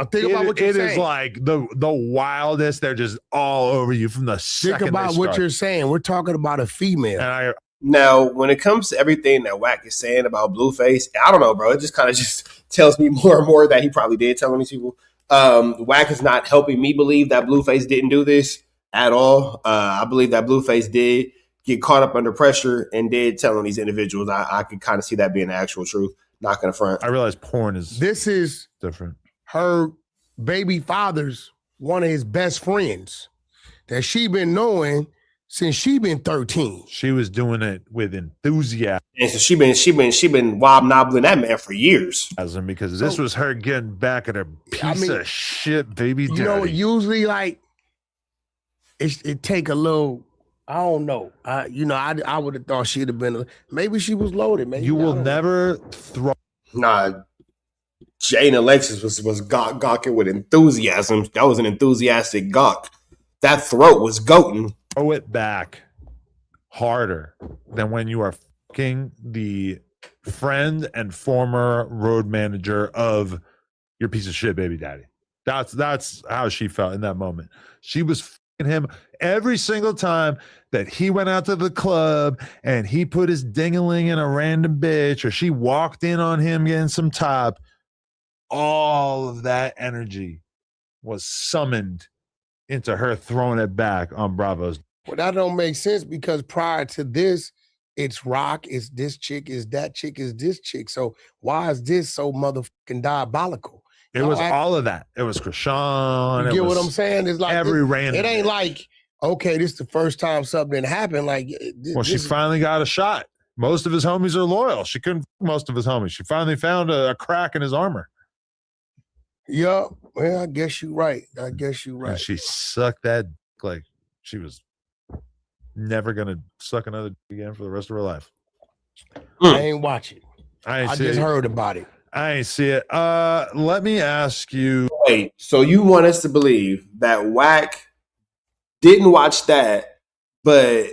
[SPEAKER 3] think about what you're saying.
[SPEAKER 4] It is like the wildest. They're just all over you from the second
[SPEAKER 3] Think about
[SPEAKER 4] they
[SPEAKER 3] what
[SPEAKER 4] start.
[SPEAKER 3] you're saying. We're talking about a female.
[SPEAKER 1] Now, when it comes to everything that Wack is saying about Blueface, I don't know, bro. It just kind of just tells me more and more that he probably did tell these people. Wack is not helping me believe that Blueface didn't do this at all. I believe that Blueface did get caught up under pressure and did tell on these individuals. I could kind of see that being the actual truth. Not gonna front.
[SPEAKER 4] I realize porn is different.
[SPEAKER 3] Her baby father's one of his best friends that she been knowing since she been 13.
[SPEAKER 4] She was doing it with enthusiasm.
[SPEAKER 1] And so she been wobnobbling that man for years.
[SPEAKER 4] Because this was her getting back at her piece of shit baby daddy.
[SPEAKER 3] You know, usually like it take a little. I don't know. I would have thought she'd have been. Maybe she was loaded. Maybe
[SPEAKER 4] You will never throw.
[SPEAKER 1] Nah, Jane Alexis was gawking with enthusiasm. That was an enthusiastic gawk. That throat was goating.
[SPEAKER 4] Throw it back harder than when you are fucking the friend and former road manager of your piece of shit baby daddy. That's how she felt in that moment. She was fucking him every single time that he went out to the club and he put his ding-a-ling in a random bitch, or she walked in on him getting some top. All of that energy was summoned into her throwing it back on Bravo's.
[SPEAKER 3] Well, that don't make sense because prior to this, it's Rock, it's this chick, it's that chick, it's this chick. So why is this so motherfucking diabolical?
[SPEAKER 4] It was all of that. It was Krishan.
[SPEAKER 3] You get what I'm saying? It's like
[SPEAKER 4] every random.
[SPEAKER 3] It ain't like, okay, this is the first time something happened. Like,
[SPEAKER 4] she finally got a shot. Most of his homies are loyal. She couldn't most of his homies. She finally found a crack in his armor.
[SPEAKER 3] Yeah, well, I guess you're right. And
[SPEAKER 4] she sucked that like she was never gonna suck another again for the rest of her life.
[SPEAKER 3] I ain't watching. I just heard about it.
[SPEAKER 4] I ain't see it. Let me ask you.
[SPEAKER 1] Wait, so you want us to believe that Wack didn't watch that, but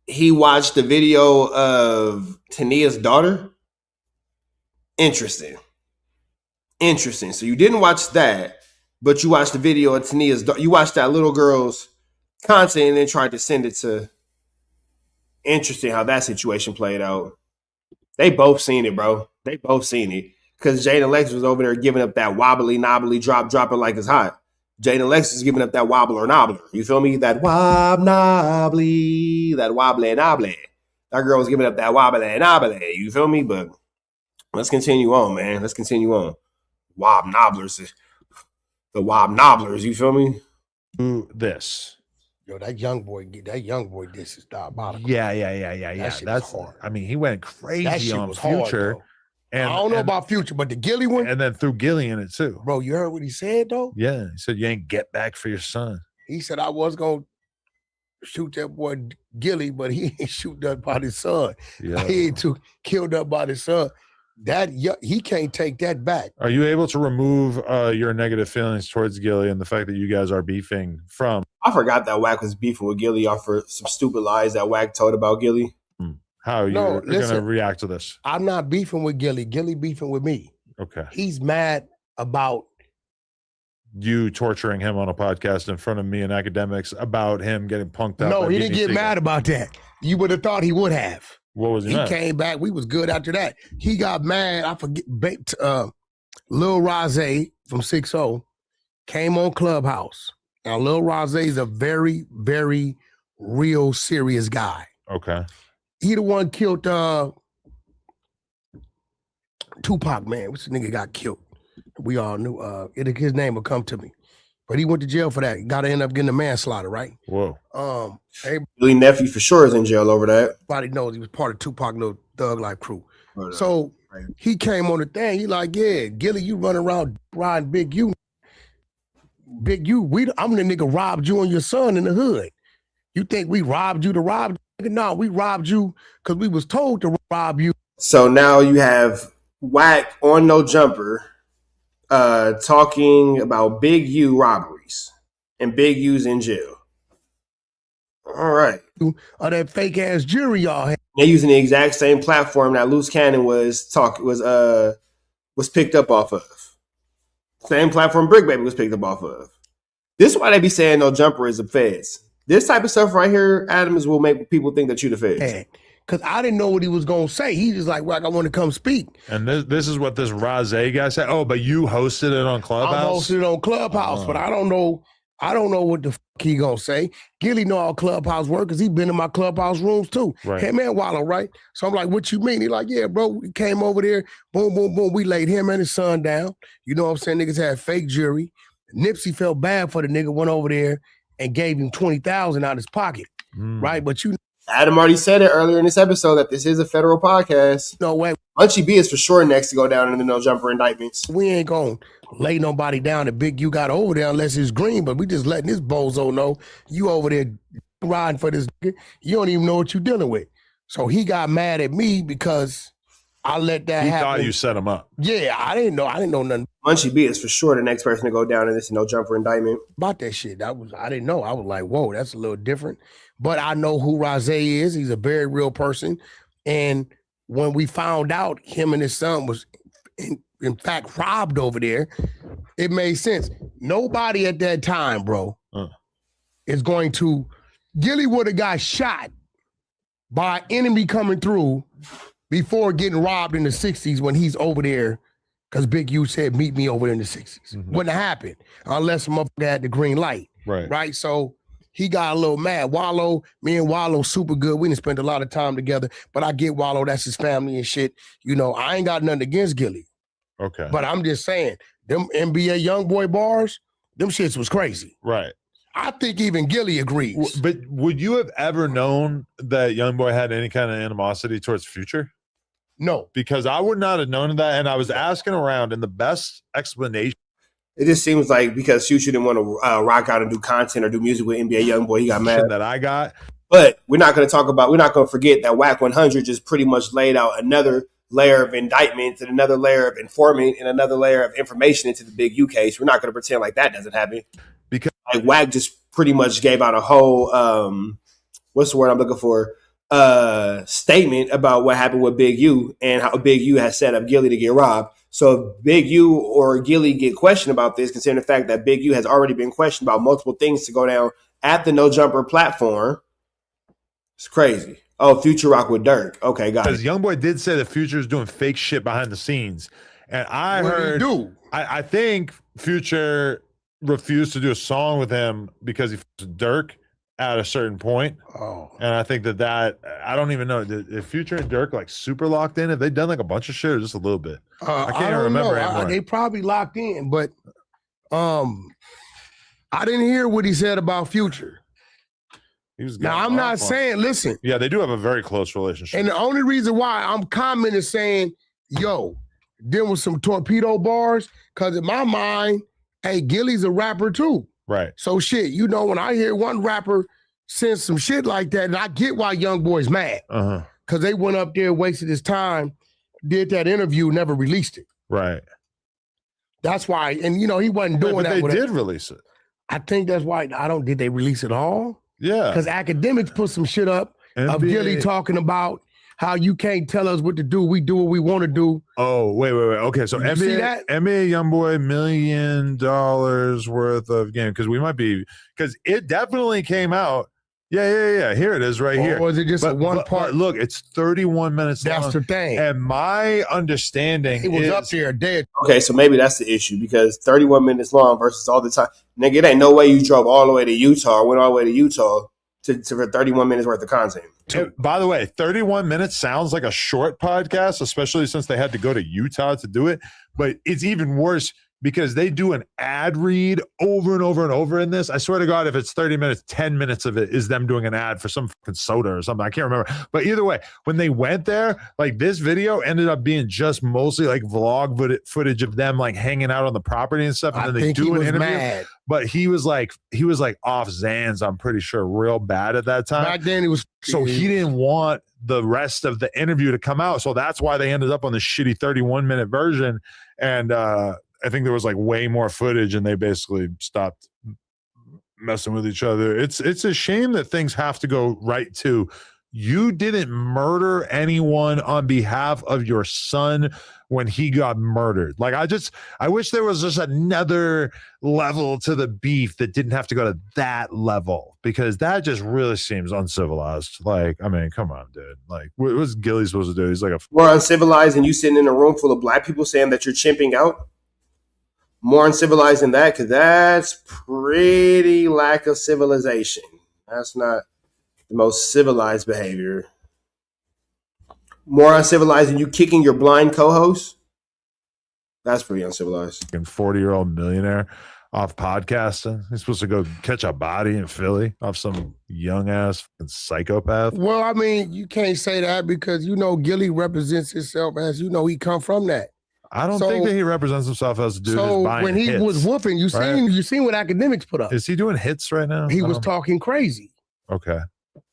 [SPEAKER 1] he watched the video of Tania's daughter? Interesting. So you didn't watch that, but you watched the video of Tania's daughter. You watched that little girl's content and then tried to send it to. Interesting how that situation played out. They both seen it, bro. They both seen it. Because Jane Alexis was over there giving up that wobbly, knobbly, drop it like it's hot. Jane Alexis is giving up that wobbler, knobbler. You feel me? That knobbly, that wobbly, knobbly. That girl was giving up that wobbly, knobbly. You feel me? But let's continue on, man. Let's continue on. Wob nobblers. The wob nobblers. You feel me?
[SPEAKER 4] Do this.
[SPEAKER 3] Yo, that young boy, this is diabolical.
[SPEAKER 4] Yeah. That's hard. I mean, he went crazy on Future.
[SPEAKER 3] Hard, and I don't know about Future, but the Gilly one.
[SPEAKER 4] And then threw Gilly in it too.
[SPEAKER 3] Bro, you heard what he said though?
[SPEAKER 4] Yeah. He said, you ain't get back for your son.
[SPEAKER 3] He said, I was going to shoot that boy Gilly, but he ain't shoot up by his son.
[SPEAKER 4] Yeah.
[SPEAKER 3] He ain't killed up by his son. He can't take that back.
[SPEAKER 4] Are you able to remove your negative feelings towards Gilly and the fact that you guys are beefing from?
[SPEAKER 1] I forgot that Wack was beefing with Gilly off for some stupid lies that Wack told about Gilly.
[SPEAKER 4] How you're going to react to this?
[SPEAKER 3] I'm not beefing with Gilly. Gilly beefing with me.
[SPEAKER 4] Okay.
[SPEAKER 3] He's mad about
[SPEAKER 4] you torturing him on a podcast in front of me and academics about him getting punked out.
[SPEAKER 3] No, he didn't get mad about that. You would have thought he would have.
[SPEAKER 4] What was he mad?
[SPEAKER 3] Came back. We was good after that. He got mad. I forget. Lil Rosé from 6-0 came on Clubhouse Now, Lil Rose is a very, very real serious guy.
[SPEAKER 4] Okay.
[SPEAKER 3] He the one killed Tupac, man. What's the nigga got killed? We all knew. His name will come to me. But he went to jail for that. Got to end up getting a manslaughter, right?
[SPEAKER 4] Whoa.
[SPEAKER 1] Billy nephew for sure is in jail over that.
[SPEAKER 3] Everybody knows he was part of Tupac little thug life crew. So he came on the thing. He like, yeah, Gilly, you running around riding Big U. Big U, I'm the nigga robbed you and your son in the hood. You think we robbed you to rob? No, we robbed you because we was told to rob you.
[SPEAKER 1] So now you have Wack on No Jumper talking about Big U robberies and Big U's in jail. All right.
[SPEAKER 3] Or that fake ass jury y'all had.
[SPEAKER 1] They're using the exact same platform that Loose Cannon was picked up off of. Same platform Brick Baby was picked up off of. This is why they be saying No Jumper is the feds. This type of stuff right here, Adam, is will make people think that you the feds.
[SPEAKER 3] Because I didn't know what he was going to say. He just like, well, I want to come speak.
[SPEAKER 4] And this is what this Rose guy said. Oh, but you hosted it on Clubhouse?
[SPEAKER 3] I hosted it on Clubhouse, but I don't know what the fuck he going to say. Gilly know how Clubhouse work because he been in my Clubhouse rooms too.
[SPEAKER 4] Right.
[SPEAKER 3] Him and Wallow, right? So I'm like, what you mean? He like, yeah, bro, we came over there. Boom, boom, boom. We laid him and his son down. You know what I'm saying? Niggas had fake jury. Nipsey felt bad for the nigga, went over there and gave him $20,000 out of his pocket. Right? But
[SPEAKER 1] Adam already said it earlier in this episode that this is a federal podcast.
[SPEAKER 3] No way.
[SPEAKER 1] Munchie B is for sure next to go down in the No Jumper indictments.
[SPEAKER 3] We ain't gonna lay nobody down that Big U got over there unless it's green, but we just letting this bozo know you over there riding for this. You don't even know what you're dealing with. So he got mad at me because I let that happen.
[SPEAKER 4] He thought you set him up.
[SPEAKER 3] Yeah, I didn't know nothing.
[SPEAKER 1] Munchie B is for sure the next person to go down in this No Jumper indictment.
[SPEAKER 3] About that shit. I didn't know. I was like, whoa, that's a little different. But I know who Rose is. He's a very real person. And when we found out him and his son was in fact robbed over there, it made sense. Nobody at that time, bro, is going to. Gilly would have got shot by an enemy coming through before getting robbed in the 60s when he's over there, because Big U said, meet me over there in the 60s. Wouldn't have happened unless a motherfucker had the green light. Right? So he got a little mad. Me and Wallow super good. We didn't spend a lot of time together, but I get Wallow, that's his family and shit. You know, I ain't got nothing against Gilly.
[SPEAKER 4] Okay.
[SPEAKER 3] But I'm just saying, them NBA YoungBoy bars, them shits was crazy.
[SPEAKER 4] Right.
[SPEAKER 3] I think even Gilly agrees.
[SPEAKER 4] But would you have ever known that YoungBoy had any kind of animosity towards Future?
[SPEAKER 3] No.
[SPEAKER 4] Because I would not have known that, and I was asking around, and the best explanation.
[SPEAKER 1] It just seems like because Future didn't want to rock out and do content or do music with NBA YoungBoy, he got mad.
[SPEAKER 4] That I got.
[SPEAKER 1] But we're not going to forget that Wack 100 just pretty much laid out another layer of indictment and another layer of informant and another layer of information into the Big U case. We're not going to pretend like that doesn't happen.
[SPEAKER 4] Because
[SPEAKER 1] like Wack just pretty much gave out a whole, what's the word I'm looking for? Statement about what happened with Big U and how Big U has set up Gilly to get robbed. So if Big U or Gilly get questioned about this, considering the fact that Big U has already been questioned about multiple things to go down at the No Jumper platform, it's crazy. Oh, Future rock with Dirk. Okay, got it.
[SPEAKER 4] Because YoungBoy did say that Future is doing fake shit behind the scenes, and I heard. I think Future refused to do a song with him because he was Dirk at a certain point. And I think that I don't even know if Future and Dirk like super locked in. Have they done like a bunch of shit or just a little bit? I can't even remember anymore.
[SPEAKER 3] They probably locked in, but I didn't hear what he said about Future. Now I'm not saying, listen.
[SPEAKER 4] Yeah, they do have a very close relationship.
[SPEAKER 3] And the only reason why I'm commenting is saying, yo, there was some torpedo bars, because in my mind, hey, Gilly's a rapper too.
[SPEAKER 4] Right.
[SPEAKER 3] So shit, you know, when I hear one rapper send some shit like that, and I get why YoungBoy's mad. Because they went up there, wasted his time, did that interview, never released it.
[SPEAKER 4] Right.
[SPEAKER 3] That's why, and you know, he wasn't doing that.
[SPEAKER 4] But they did release it.
[SPEAKER 3] I think that's why, did they release it all?
[SPEAKER 4] Yeah.
[SPEAKER 3] Because Academics put some shit up of Gilly talking about how you can't tell us what to do. We do what we want to do.
[SPEAKER 4] Oh, wait. Okay, so NBA YoungBoy $1 million worth of game, because it definitely came out. Yeah. Here it is right here.
[SPEAKER 3] Or is it just a one
[SPEAKER 4] but
[SPEAKER 3] part?
[SPEAKER 4] look, it's 31 minutes long.
[SPEAKER 3] That's the thing.
[SPEAKER 4] And my understanding
[SPEAKER 3] It was
[SPEAKER 4] is
[SPEAKER 3] up there dead.
[SPEAKER 1] Okay, so maybe that's the issue because 31 minutes long versus all the time. Nigga, it ain't no way you drove all the way to Utah, went all the way to Utah for 31 minutes worth of content.
[SPEAKER 4] And by the way, 31 minutes sounds like a short podcast, especially since they had to go to Utah to do it. But it's even worse because they do an ad read over and over and over in this. I swear to God, if it's 30 minutes, 10 minutes of it is them doing an ad for some fucking soda or something. I can't remember. But either way, when they went there, like this video ended up being just mostly like vlog footage of them like hanging out on the property and stuff. And then they do an interview.
[SPEAKER 3] Mad.
[SPEAKER 4] But he was like off Zans, I'm pretty sure, real bad at that time.
[SPEAKER 3] Back then, it was
[SPEAKER 4] So he didn't want the rest of the interview to come out. So that's why they ended up on the shitty 31-minute version. And I think there was like way more footage and they basically stopped messing with each other. It's a shame that things have to go right too. You didn't murder anyone on behalf of your son when he got murdered. Like I wish there was just another level to the beef that didn't have to go to that level, because that just really seems uncivilized. Like, I mean, come on, dude. Like, what's Gilly supposed to do? He's like
[SPEAKER 1] more uncivilized than you sitting in a room full of black people saying that you're chimping out. More uncivilized than that, because that's pretty lack of civilization. That's not the most civilized behavior. More uncivilized than you kicking your blind co-host. That's pretty uncivilized.
[SPEAKER 4] 40-year-old millionaire off podcasting. He's supposed to go catch a body in Philly off some young ass psychopath.
[SPEAKER 3] Well, I mean, you can't say that because Gilly represents himself as he come from that.
[SPEAKER 4] I don't think that he represents himself as a dude who's
[SPEAKER 3] So
[SPEAKER 4] buying
[SPEAKER 3] when he
[SPEAKER 4] hits,
[SPEAKER 3] was whooping, you seen what Academics put up.
[SPEAKER 4] Is he doing hits right now?
[SPEAKER 3] He was talking crazy.
[SPEAKER 4] Okay.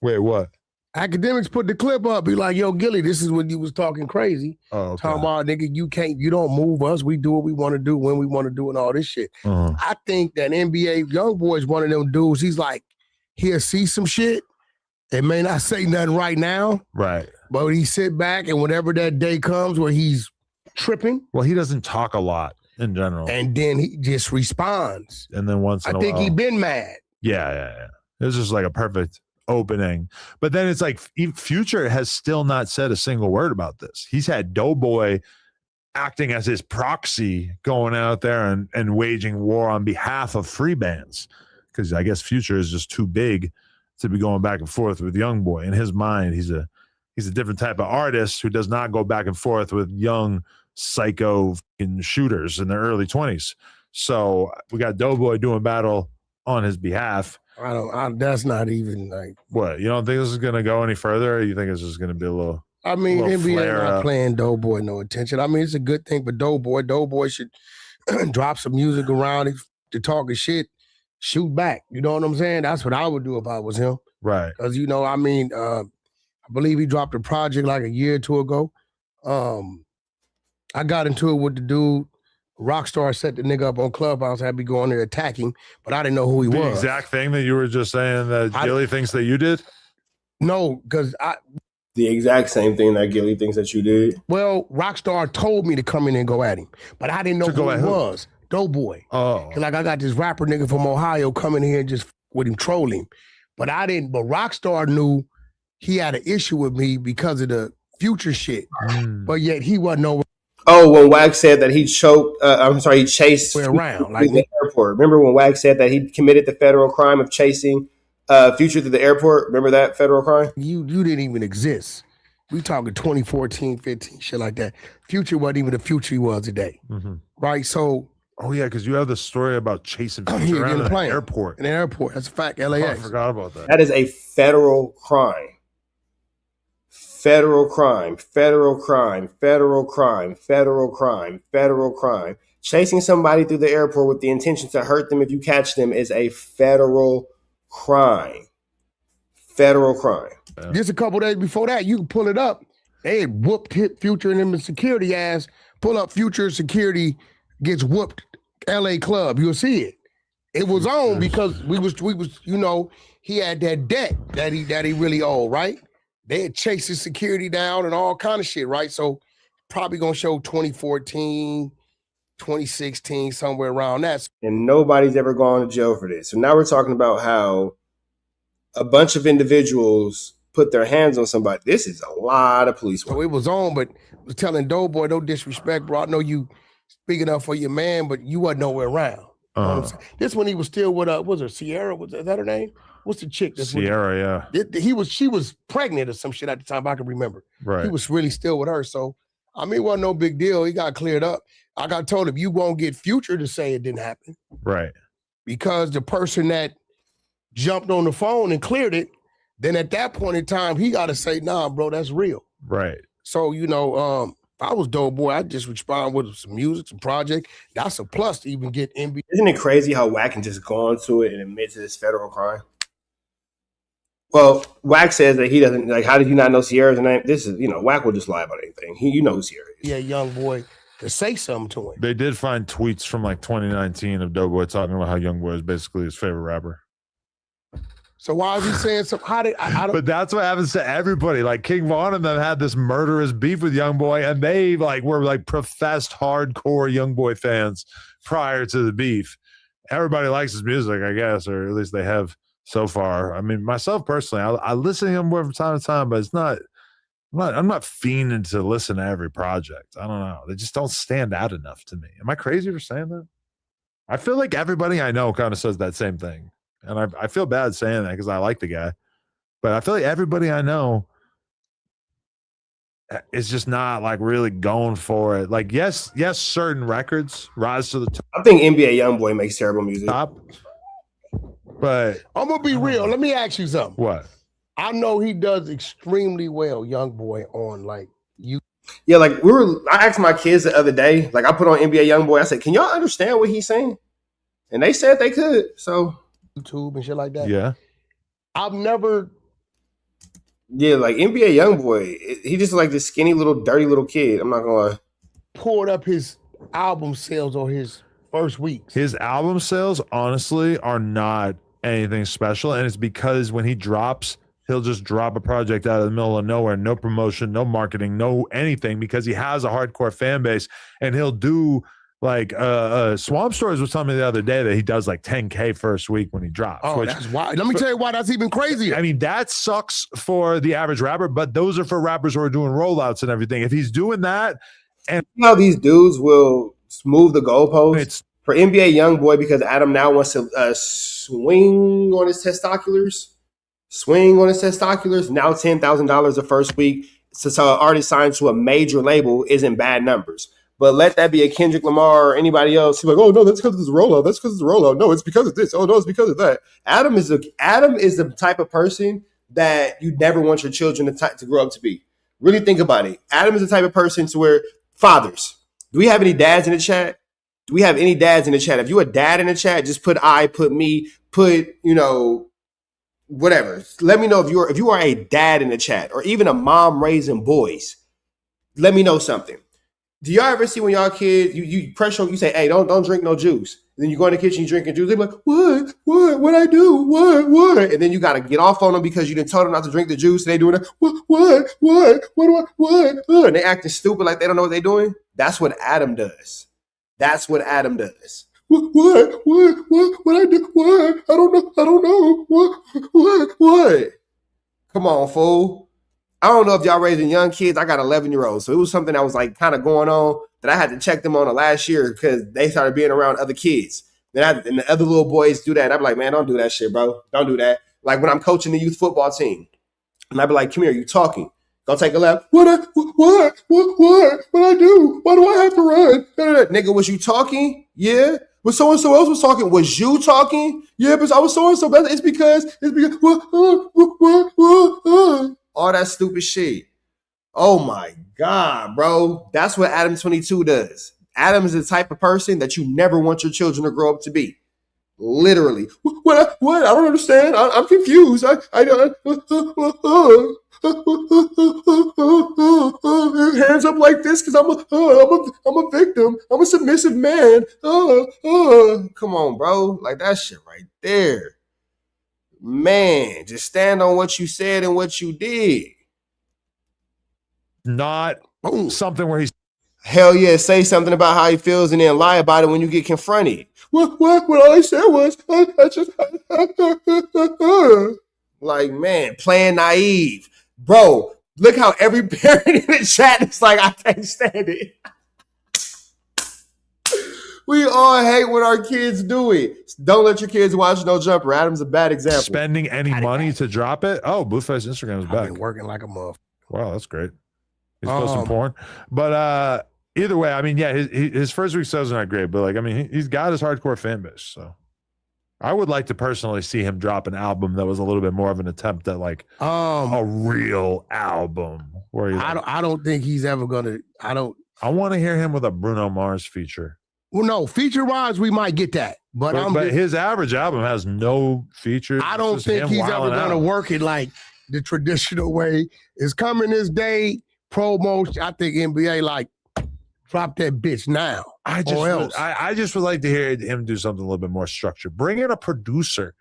[SPEAKER 4] Wait, what?
[SPEAKER 3] Academics put the clip up. Be like, yo, Gilly, this is when you was talking crazy.
[SPEAKER 4] Oh, okay.
[SPEAKER 3] Talking about, nigga, you don't move us. We do what we want to do when we want to do and all this shit.
[SPEAKER 4] Uh-huh.
[SPEAKER 3] I think that NBA YoungBoy is one of them dudes. He's like, he'll see some shit. It may not say nothing right now.
[SPEAKER 4] Right.
[SPEAKER 3] But he sit back and whenever that day comes where he's tripping.
[SPEAKER 4] Well, he doesn't talk a lot in general.
[SPEAKER 3] And then he just responds.
[SPEAKER 4] And then once in a while.
[SPEAKER 3] I think he been mad.
[SPEAKER 4] Yeah. It was just like a perfect opening. But then it's like Future has still not said a single word about this. He's had Doughboy acting as his proxy going out there and waging war on behalf of free bands, because I guess Future is just too big to be going back and forth with YoungBoy. In his mind, he's a different type of artist who does not go back and forth with young psycho shooters in their early 20s. So we got Doughboy doing battle on his behalf.
[SPEAKER 3] That's not even like.
[SPEAKER 4] What, you don't think this is going to go any further, or you think it's just going to be a little?
[SPEAKER 3] I mean, NBA not
[SPEAKER 4] up?
[SPEAKER 3] playing Doughboy no attention. I mean, it's a good thing for Doughboy. Doughboy should drop some music around to talk his shit, shoot back. You know what I'm saying? That's what I would do if I was him.
[SPEAKER 4] Right.
[SPEAKER 3] Because, I believe he dropped a project like a year or two ago. I got into it with the dude. Rockstar set the nigga up on Clubhouse. I'd be going there attacking, but I didn't know who he was.
[SPEAKER 4] The exact thing that you were just saying that Gilly thinks that you did?
[SPEAKER 3] No, because
[SPEAKER 1] the exact same thing that Gilly thinks that you did.
[SPEAKER 3] Well, Rockstar told me to come in and go at him, but I didn't know who he was. Doughboy.
[SPEAKER 4] Oh.
[SPEAKER 3] Like I got this rapper nigga from Ohio coming here and just with him trolling. But I didn't, but Rockstar knew he had an issue with me because of the Future shit. But yet he wasn't nowhere.
[SPEAKER 1] Oh, when Wack said that he he chased
[SPEAKER 3] around
[SPEAKER 1] like the airport. Remember when Wack said that he committed the federal crime of chasing Future to the airport? Remember that federal crime?
[SPEAKER 3] You didn't even exist. We talking 2014, 15, shit like that. Future wasn't even the Future he was today.
[SPEAKER 4] Mm-hmm.
[SPEAKER 3] Right? So.
[SPEAKER 4] Oh, yeah, because you have the story about chasing Future around in the airport.
[SPEAKER 3] In the airport. That's a fact. LAX.
[SPEAKER 4] Oh, I forgot about that.
[SPEAKER 1] That is a federal crime. Federal crime, federal crime, federal crime, federal crime, federal crime. Chasing somebody through the airport with the intention to hurt them if you catch them is a federal crime. Federal crime.
[SPEAKER 3] Yeah. Just a couple days before that, you can pull it up. They had whooped Future and them in security ass. Pull up Future security gets whooped LA club. You'll see it. It was on because we was he had that debt that he really owed, right? They had chased his security down and all kind of shit, right? So probably gonna show 2014, 2016, somewhere around that.
[SPEAKER 1] And nobody's ever gone to jail for this. So now we're talking about how a bunch of individuals put their hands on somebody. This is a lot of police work.
[SPEAKER 3] So it was on, but was telling Doughboy, no disrespect, bro. I know you speaking up for your man, but you wasn't nowhere around. You know what I'm saying? This when he was still with was it Sierra? Was that her name? What's the chick?
[SPEAKER 4] Sierra,
[SPEAKER 3] yeah. She was pregnant or some shit at the time. I can remember.
[SPEAKER 4] Right.
[SPEAKER 3] He was really still with her. So I mean, it wasn't no big deal. He got cleared up. I got told him you won't get Future to say it didn't happen.
[SPEAKER 4] Right.
[SPEAKER 3] Because the person that jumped on the phone and cleared it, then at that point in time, he got to say, nah, bro, that's real.
[SPEAKER 4] Right.
[SPEAKER 3] So, you know, if I was Doughboy, I'd just respond with some music, some project. That's a plus to even get NBA.
[SPEAKER 1] Isn't it crazy how Wack can just go into it and admit to this federal crime? Well, Wack says that he doesn't, like, how did you not know Sierra's name? This is, you know, Wack will just lie about anything. You know who Sierra is.
[SPEAKER 3] Yeah, young boy, to say something to him.
[SPEAKER 4] They did find tweets from like 2019 of Doughboy talking about how Youngboy is basically his favorite rapper.
[SPEAKER 3] So why is he saying something? I don't.
[SPEAKER 4] But that's what happens to everybody. Like King Von and them had this murderous beef with Youngboy, and they like were like professed hardcore Youngboy fans prior to the beef. Everybody likes his music, I guess, or at least they have so far. I mean, myself personally, I listen to Youngboy from time to time, but it's not. I'm not fiending to listen to every project. I don't know. They just don't stand out enough to me. Am I crazy for saying that? I feel like everybody I know kind of says that same thing. And I feel bad saying that because I like the guy. But I feel like everybody I know is just not like really going for it. Like, yes, certain records rise to the top.
[SPEAKER 1] I think NBA Youngboy makes terrible music.
[SPEAKER 4] But
[SPEAKER 3] I'm going to be real. Let me ask you something.
[SPEAKER 4] What?
[SPEAKER 3] I know he does extremely well, Youngboy, on like you.
[SPEAKER 1] Yeah, like I asked my kids the other day, like I put on NBA Youngboy, I said, can y'all understand what he's saying? And they said they could. So
[SPEAKER 3] YouTube and shit like that.
[SPEAKER 4] Yeah.
[SPEAKER 3] I've never.
[SPEAKER 1] Yeah, like NBA Youngboy, he just like this skinny little dirty little kid. I'm not gonna lie.
[SPEAKER 3] Pulled up his album sales on his first weeks.
[SPEAKER 4] His album sales, honestly, are not anything special. And it's because when he drops, he'll just drop a project out of the middle of nowhere, no promotion, no marketing, no anything, because he has a hardcore fan base. And he'll do like Swamp Stories was telling me the other day that he does like 10K first week when he drops.
[SPEAKER 3] Oh, that's why. Let me tell you why that's even crazier.
[SPEAKER 4] I mean, that sucks for the average rapper, but those are for rappers who are doing rollouts and everything. If he's doing that, and
[SPEAKER 1] you know how these dudes will smooth the goalposts for NBA Youngboy because Adam now wants to swing on his testiculars. Now $10,000 the first week. So an artist signed to a major label isn't bad numbers. But let that be a Kendrick Lamar or anybody else. He's like, oh no, that's because it's a rollout. That's because it's a rollout. No, it's because of this. Oh no, it's because of that. Adam is the type of person that you never want your children to grow up to be. Really think about it. Adam is the type of person to where fathers. Do we have any dads in the chat? Do we have any dads in the chat? If you a dad in the chat, just put I, put me, put, you know, whatever. Let me know if you are a dad in the chat or even a mom raising boys. Let me know something. Do y'all ever see when y'all kids, you pressure, you say, hey, don't drink no juice. And then you go in the kitchen, you drinking juice. They're like, what I do? What? And then you got to get off on them because you didn't tell them not to drink the juice. And they doing it, what? And they acting stupid like they don't know what they're doing. That's what Adam does. What I do? What? I don't know. What? Come on, fool. I don't know if y'all raising young kids. I got 11-year-olds. So it was something that was like kind of going on that I had to check them on the last year because they started being around other kids. And the other little boys do that. And I'd be like, man, don't do that shit, bro. Don't do that. Like when I'm coaching the youth football team. And I'd be like, come here, you talking. Go take a lap. What I do? Why do I have to run? Nigga, was you talking? Yeah. But so-and-so else was talking. Was you talking? Yeah, but I was so-and-so. It's because all that stupid shit. Oh my God, bro. That's what ADAM22 does. Adam is the type of person that you never want your children to grow up to be. Literally. What? I don't understand. I'm confused. I don't. Hands up like this because I'm a victim. I'm a submissive man. Come on, bro. Like that shit right there. Man, just stand on what you said and what you did.
[SPEAKER 4] Not something where he's
[SPEAKER 1] hell yeah, say something about how he feels and then lie about it when you get confronted. What all I said was I just Like, man, playing naive. Bro, look how every parent in the chat is like, I can't stand it. We all hate when our kids do it. Don't let your kids watch No Jumper. Adam's a bad example.
[SPEAKER 4] Spending any money to drop it? Oh, Blueface Instagram is back.
[SPEAKER 3] I've been working like a motherfucker.
[SPEAKER 4] Wow, that's great. He's posting porn. But either way, I mean, yeah, his first week sales are not great, but like, I mean, he's got his hardcore fan base. So I would like to personally see him drop an album that was a little bit more of an attempt at like a real album. Where
[SPEAKER 3] I don't think he's ever gonna.
[SPEAKER 4] I want to hear him with a Bruno Mars feature.
[SPEAKER 3] Well, no, feature wise, we might get that, but
[SPEAKER 4] his average album has no features.
[SPEAKER 3] I don't think he's ever gonna work it like the traditional way. It's coming this day. Promos. I think NBA like drop that bitch now.
[SPEAKER 4] I just would like to hear him do something a little bit more structured. Bring in a producer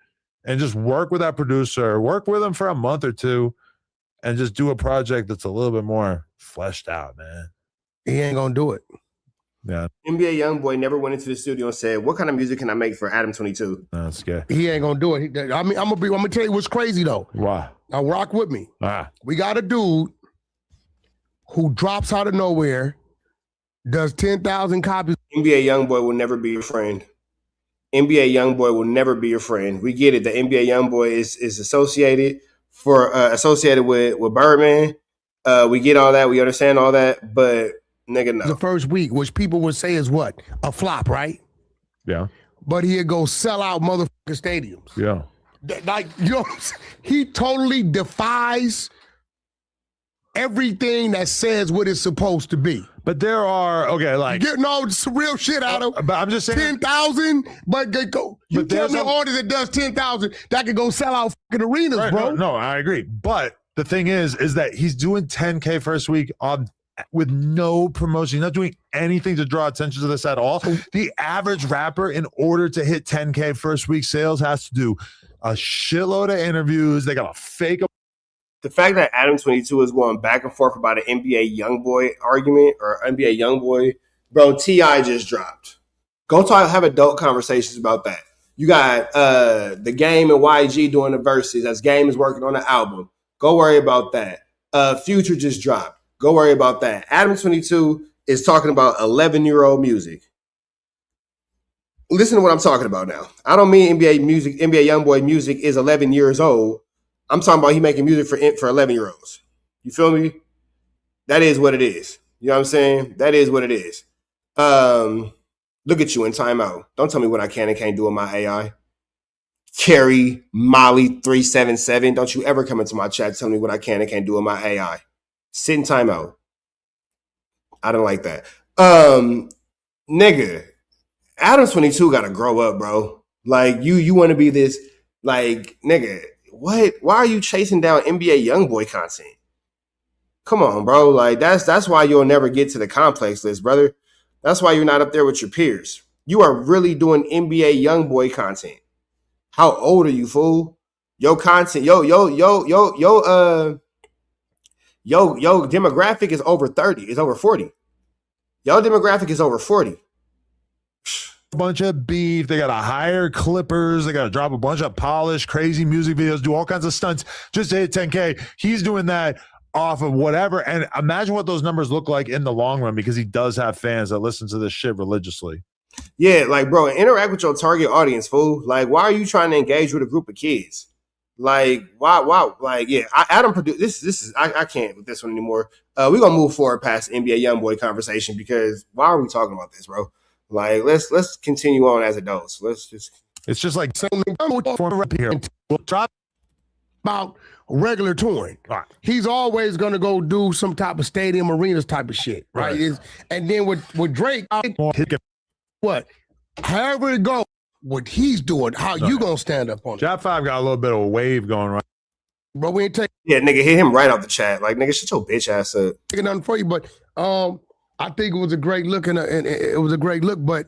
[SPEAKER 4] and just work with that producer. Work with him for a month or two, and just do a project that's a little bit more fleshed out, man.
[SPEAKER 3] He ain't gonna do it.
[SPEAKER 4] Yeah.
[SPEAKER 1] NBA YoungBoy never went into the studio and said, "What kind of music can I make for ADAM22?"
[SPEAKER 4] That's good.
[SPEAKER 3] He ain't gonna do it. I'm gonna tell you what's crazy though.
[SPEAKER 4] Why?
[SPEAKER 3] Now rock with me. We got a dude who drops out of nowhere, does 10,000 copies.
[SPEAKER 1] NBA YoungBoy will never be your friend. NBA YoungBoy will never be your friend. We get it. The NBA YoungBoy is associated with Birdman. We get all that. We understand all that. But nigga, no.
[SPEAKER 3] The first week, which people would say is what? A flop, right?
[SPEAKER 4] Yeah.
[SPEAKER 3] But he'd go sell out motherfucking stadiums.
[SPEAKER 4] Yeah.
[SPEAKER 3] Like, you know, he totally defies everything that says what it's supposed to be.
[SPEAKER 4] But there are, okay, like...
[SPEAKER 3] Getting all this real shit out of
[SPEAKER 4] but I'm just saying...
[SPEAKER 3] 10,000, but you tell me an order that does 10,000, that could go sell out fucking arenas,
[SPEAKER 4] right,
[SPEAKER 3] bro.
[SPEAKER 4] No, I agree. But the thing is that he's doing 10K first week with no promotion. He's not doing anything to draw attention to this at all. The average rapper, in order to hit 10K first week sales, has to do a shitload of interviews. They got to fake them.
[SPEAKER 1] The fact that ADAM22 is going back and forth about an NBA YoungBoy argument or NBA YoungBoy, bro, T.I. just dropped. Go have adult conversations about that. You got The Game and YG doing the verses as Game is working on the album. Go worry about that. Future just dropped. Go worry about that. ADAM22 is talking about 11-year-old music. Listen to what I'm talking about now. I don't mean NBA YoungBoy music is 11 years old. I'm talking about he making music for 11-year-olds. You feel me? That is what it is. You know what I'm saying? That is what it is. Look at you in timeout. Don't tell me what I can and can't do with my AI. Carrie Molly 377. Don't you ever come into my chat tell me what I can and can't do with my AI. Sit in timeout. I don't like that. Nigga, ADAM22 gotta grow up, bro. Like you want to be this, like, nigga. What? Why are you chasing down NBA YoungBoy content? Come on, bro. Like that's why you'll never get to the complex list, brother. That's why you're not up there with your peers. You are really doing NBA YoungBoy content. How old are you, fool? Your content, yo demographic is over 30. It's over 40. Your demographic is over 40.
[SPEAKER 4] Bunch of beef. They got to hire clippers. They got to drop a bunch of polished, crazy music videos, do all kinds of stunts just to hit 10K. He's doing that off of whatever. And imagine what those numbers look like in the long run, because he does have fans that listen to this shit religiously.
[SPEAKER 1] Yeah, like, bro, interact with your target audience, fool. Like, why are you trying to engage with a group of kids? Like, why? Like, yeah, Adam produced this is I can't with this one anymore. We're gonna move forward past NBA YoungBoy conversation, because why are we talking about this, bro? Like, let's continue on as adults.
[SPEAKER 4] It's just like here. We'll drop
[SPEAKER 3] about regular touring.
[SPEAKER 4] Right.
[SPEAKER 3] He's always gonna go do some type of stadium arenas type of shit, right? And then with Drake, what? However it goes, what he's doing, how you gonna stand up on it?
[SPEAKER 4] Job 5 got a little bit of a wave going right.
[SPEAKER 3] But we ain't taking.
[SPEAKER 1] Yeah, nigga, hit him right off the chat. Like, nigga, shut your bitch ass up.
[SPEAKER 3] Taking nothing for you, but I think it was a great look, and it was a great look. But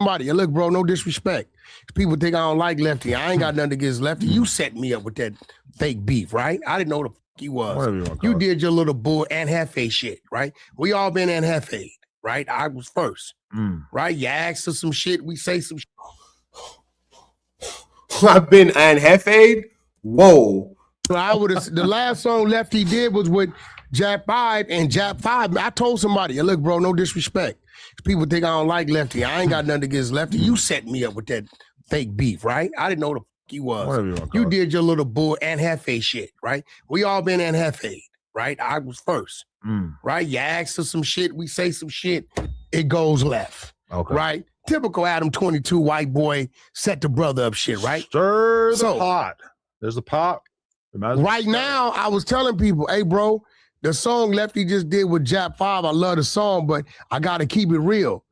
[SPEAKER 3] somebody, look, bro, no disrespect. People think I don't like Lefty. I ain't got nothing against Lefty. You set me up with that fake beef, right? I didn't know the fuck you was. You did your little bull and Hefe shit, right? We all been in Hefe, right? I was first, right? You asked us some shit, we say some shit.
[SPEAKER 1] I've been an Hefade. Whoa.
[SPEAKER 3] I would have. The last song Lefty did was with Jap 5, and Jap 5. I told somebody, look, bro, no disrespect. People think I don't like Lefty. I ain't got nothing against Lefty. You set me up with that fake beef, right? I didn't know the fuck he was. You did your little bull and Hefe shit, right? We all been an Hefe, right? I was first, right? You ask us some shit, we say some shit, it goes left, right? Typical ADAM22 white boy set the brother up shit, right?
[SPEAKER 4] Stir the pot. There's the pot.
[SPEAKER 3] Right now, I was telling people, hey, bro, the song Lefty just did with Jap 5, I love the song, but I got to keep it real.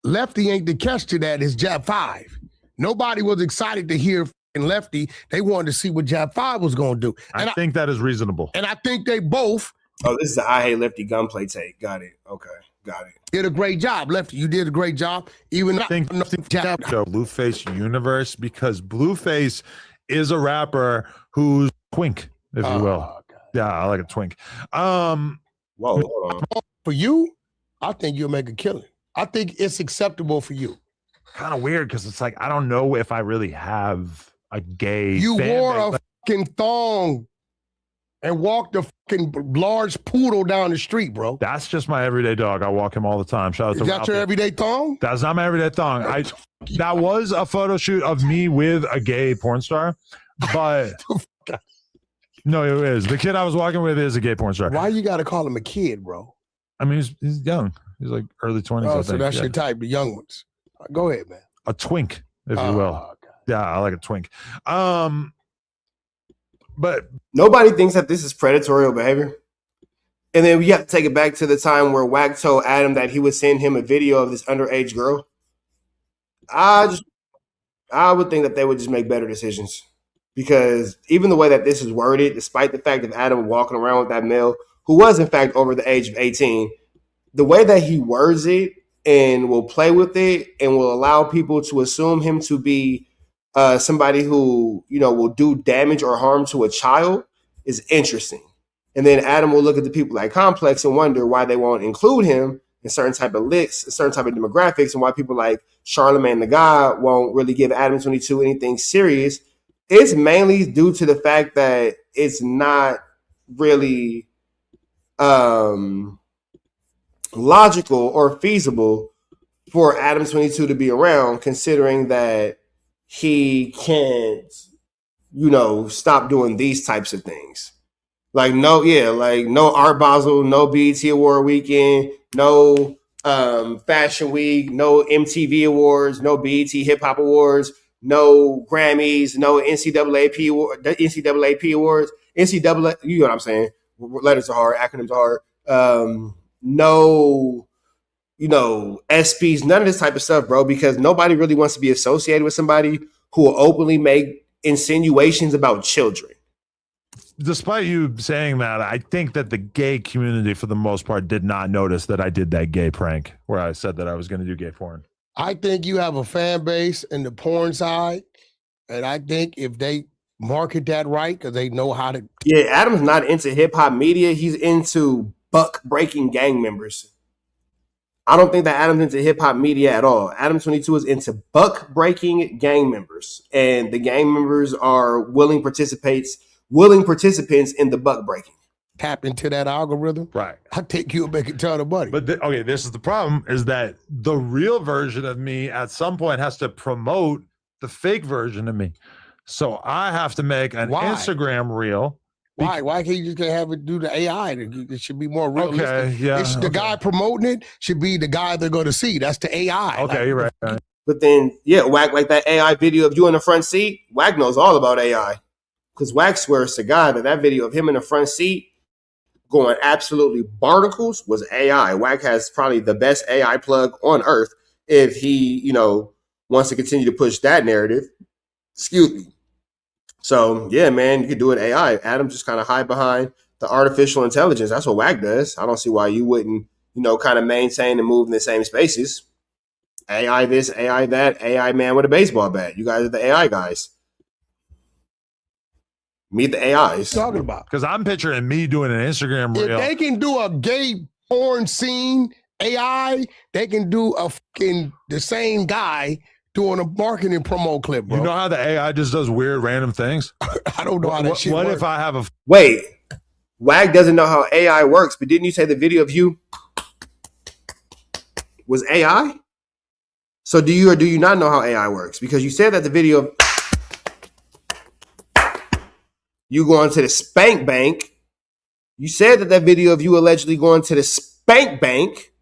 [SPEAKER 3] Lefty ain't the catch to that, it's Jap 5. Nobody was excited to hear Lefty. They wanted to see what Jap 5 was going to do. And
[SPEAKER 4] I think that is reasonable.
[SPEAKER 3] And I think they both.
[SPEAKER 1] Oh, this is the I Hate Lefty gunplay take. Got it. Okay. Got it.
[SPEAKER 3] Did a great job, Lefty. You did a great job. Even
[SPEAKER 4] I think the Blueface universe, because Blueface is a rapper who's twink, if you will. God. Yeah, I like a twink.
[SPEAKER 1] Whoa, hold on.
[SPEAKER 3] For you, I think you'll make a killing. I think it's acceptable for you.
[SPEAKER 4] Kind of weird because it's like I don't know if I really have a gay.
[SPEAKER 3] You wore
[SPEAKER 4] base.
[SPEAKER 3] a fucking thong and walked a fucking large poodle down the street, bro.
[SPEAKER 4] That's just my everyday dog. I walk him all the time. Shout out to
[SPEAKER 3] Is that your everyday thong?
[SPEAKER 4] That's not my everyday thong. That was a photo shoot of me with a gay porn star, but no, it is. The kid I was walking with is a gay porn star.
[SPEAKER 3] Why you got to call him a kid, bro?
[SPEAKER 4] I mean, he's young. He's like early 20s.
[SPEAKER 3] Oh, so that's your type, the young ones. Go ahead, man.
[SPEAKER 4] A twink, if you will. God. Yeah, I like a twink. But
[SPEAKER 1] nobody thinks that this is predatory behavior. And then we have to take it back to the time where Wack told Adam that he would send him a video of this underage girl. I would think that they would just make better decisions. Because even the way that this is worded, despite the fact of Adam walking around with that male, who was in fact over the age of 18, the way that he words it and will play with it and will allow people to assume him to be somebody who, will do damage or harm to a child is interesting. And then Adam will look at the people like Complex and wonder why they won't include him in certain type of lists, certain type of demographics, and why people like Charlemagne the God won't really give ADAM22 anything serious. It's mainly due to the fact that it's not really logical or feasible for ADAM22 to be around, considering that he can't, stop doing these types of things. No Art Basel, no BET Award weekend, no Fashion Week, no MTV Awards, no BET Hip Hop Awards, no Grammys, no NCAAP Awards, NCAA, you know what I'm saying? Letters are hard, acronyms are hard. No, SPs, none of this type of stuff, bro, because nobody really wants to be associated with somebody who will openly make insinuations about children.
[SPEAKER 4] Despite you saying that, I think that the gay community, for the most part, did not notice that I did that gay prank where I said that I was going to do gay porn.
[SPEAKER 3] I think you have a fan base in the porn side, and I think if they market that right, because they know how to.
[SPEAKER 1] Yeah, Adam's not into hip hop media. He's into buck breaking gang members. I don't think that Adam's into hip hop media at all. ADAM22 is into buck breaking gang members, and the gang members are willing participants in the buck breaking.
[SPEAKER 3] Tap into that algorithm,
[SPEAKER 4] right?
[SPEAKER 3] I think you'll make a ton of money.
[SPEAKER 4] But this is the problem: is that the real version of me at some point has to promote the fake version of me. So I have to make an Instagram reel.
[SPEAKER 3] Why can't you just have it do the AI? It should be more realistic.
[SPEAKER 4] Okay, yeah.
[SPEAKER 3] The guy promoting it should be the guy they're going to see. That's the AI.
[SPEAKER 4] Okay, you're right.
[SPEAKER 1] But then, Wack, like that AI video of you in the front seat, Wack knows all about AI. Because Wack swears to God that video of him in the front seat going absolutely barnacles was AI. Wack has probably the best AI plug on earth if he, wants to continue to push that narrative. Excuse me. So, yeah, man, you could do it AI. Adam just kind of hide behind the artificial intelligence. That's what Wack does. I don't see why you wouldn't, kind of maintain and move in the same spaces. AI this, AI that, AI man with a baseball bat. You guys are the AI guys. Meet the AIs.
[SPEAKER 3] Talking about?
[SPEAKER 4] Because I'm picturing me doing an Instagram reel.
[SPEAKER 3] If they can do a gay porn scene AI, they can do the same guy doing a marketing promo clip, bro.
[SPEAKER 4] You know how the AI just does weird random things?
[SPEAKER 3] I don't know how that shit
[SPEAKER 4] What
[SPEAKER 3] works.
[SPEAKER 4] if I have a
[SPEAKER 1] Wait, Wack doesn't know how AI works, but didn't you say the video of you was AI? So do you or do you not know how AI works? Because you said that the video of you going to the spank bank, you said that video of you allegedly going to the spank bank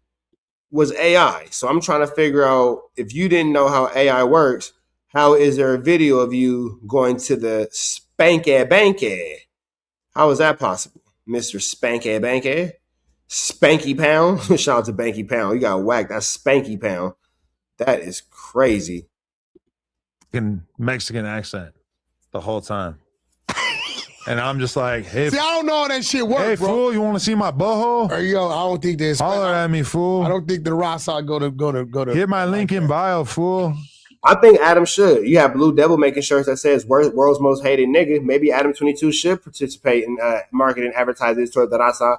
[SPEAKER 1] was AI. So I'm trying to figure out, if you didn't know how AI works, how is there a video of you going to the spanky banky? How is that possible, Mr. Spanky Banky? Spanky Pound? Shout out to Banky Pound. You got whacked. That's Spanky Pound. That is crazy.
[SPEAKER 4] Mexican accent the whole time. And I'm just like, hey,
[SPEAKER 3] see, I don't know how that shit works,
[SPEAKER 4] hey,
[SPEAKER 3] bro.
[SPEAKER 4] Fool, you want to see my butthole?
[SPEAKER 3] Or, yo, I don't think this.
[SPEAKER 4] Holler at me, fool.
[SPEAKER 3] I don't think the Rasa go to.
[SPEAKER 4] Hit my link in bio, fool.
[SPEAKER 1] I think Adam should. You have Blue Devil making shirts that says "World's Most Hated Nigga." Maybe ADAM22 should participate in marketing advertisements toward the Rasa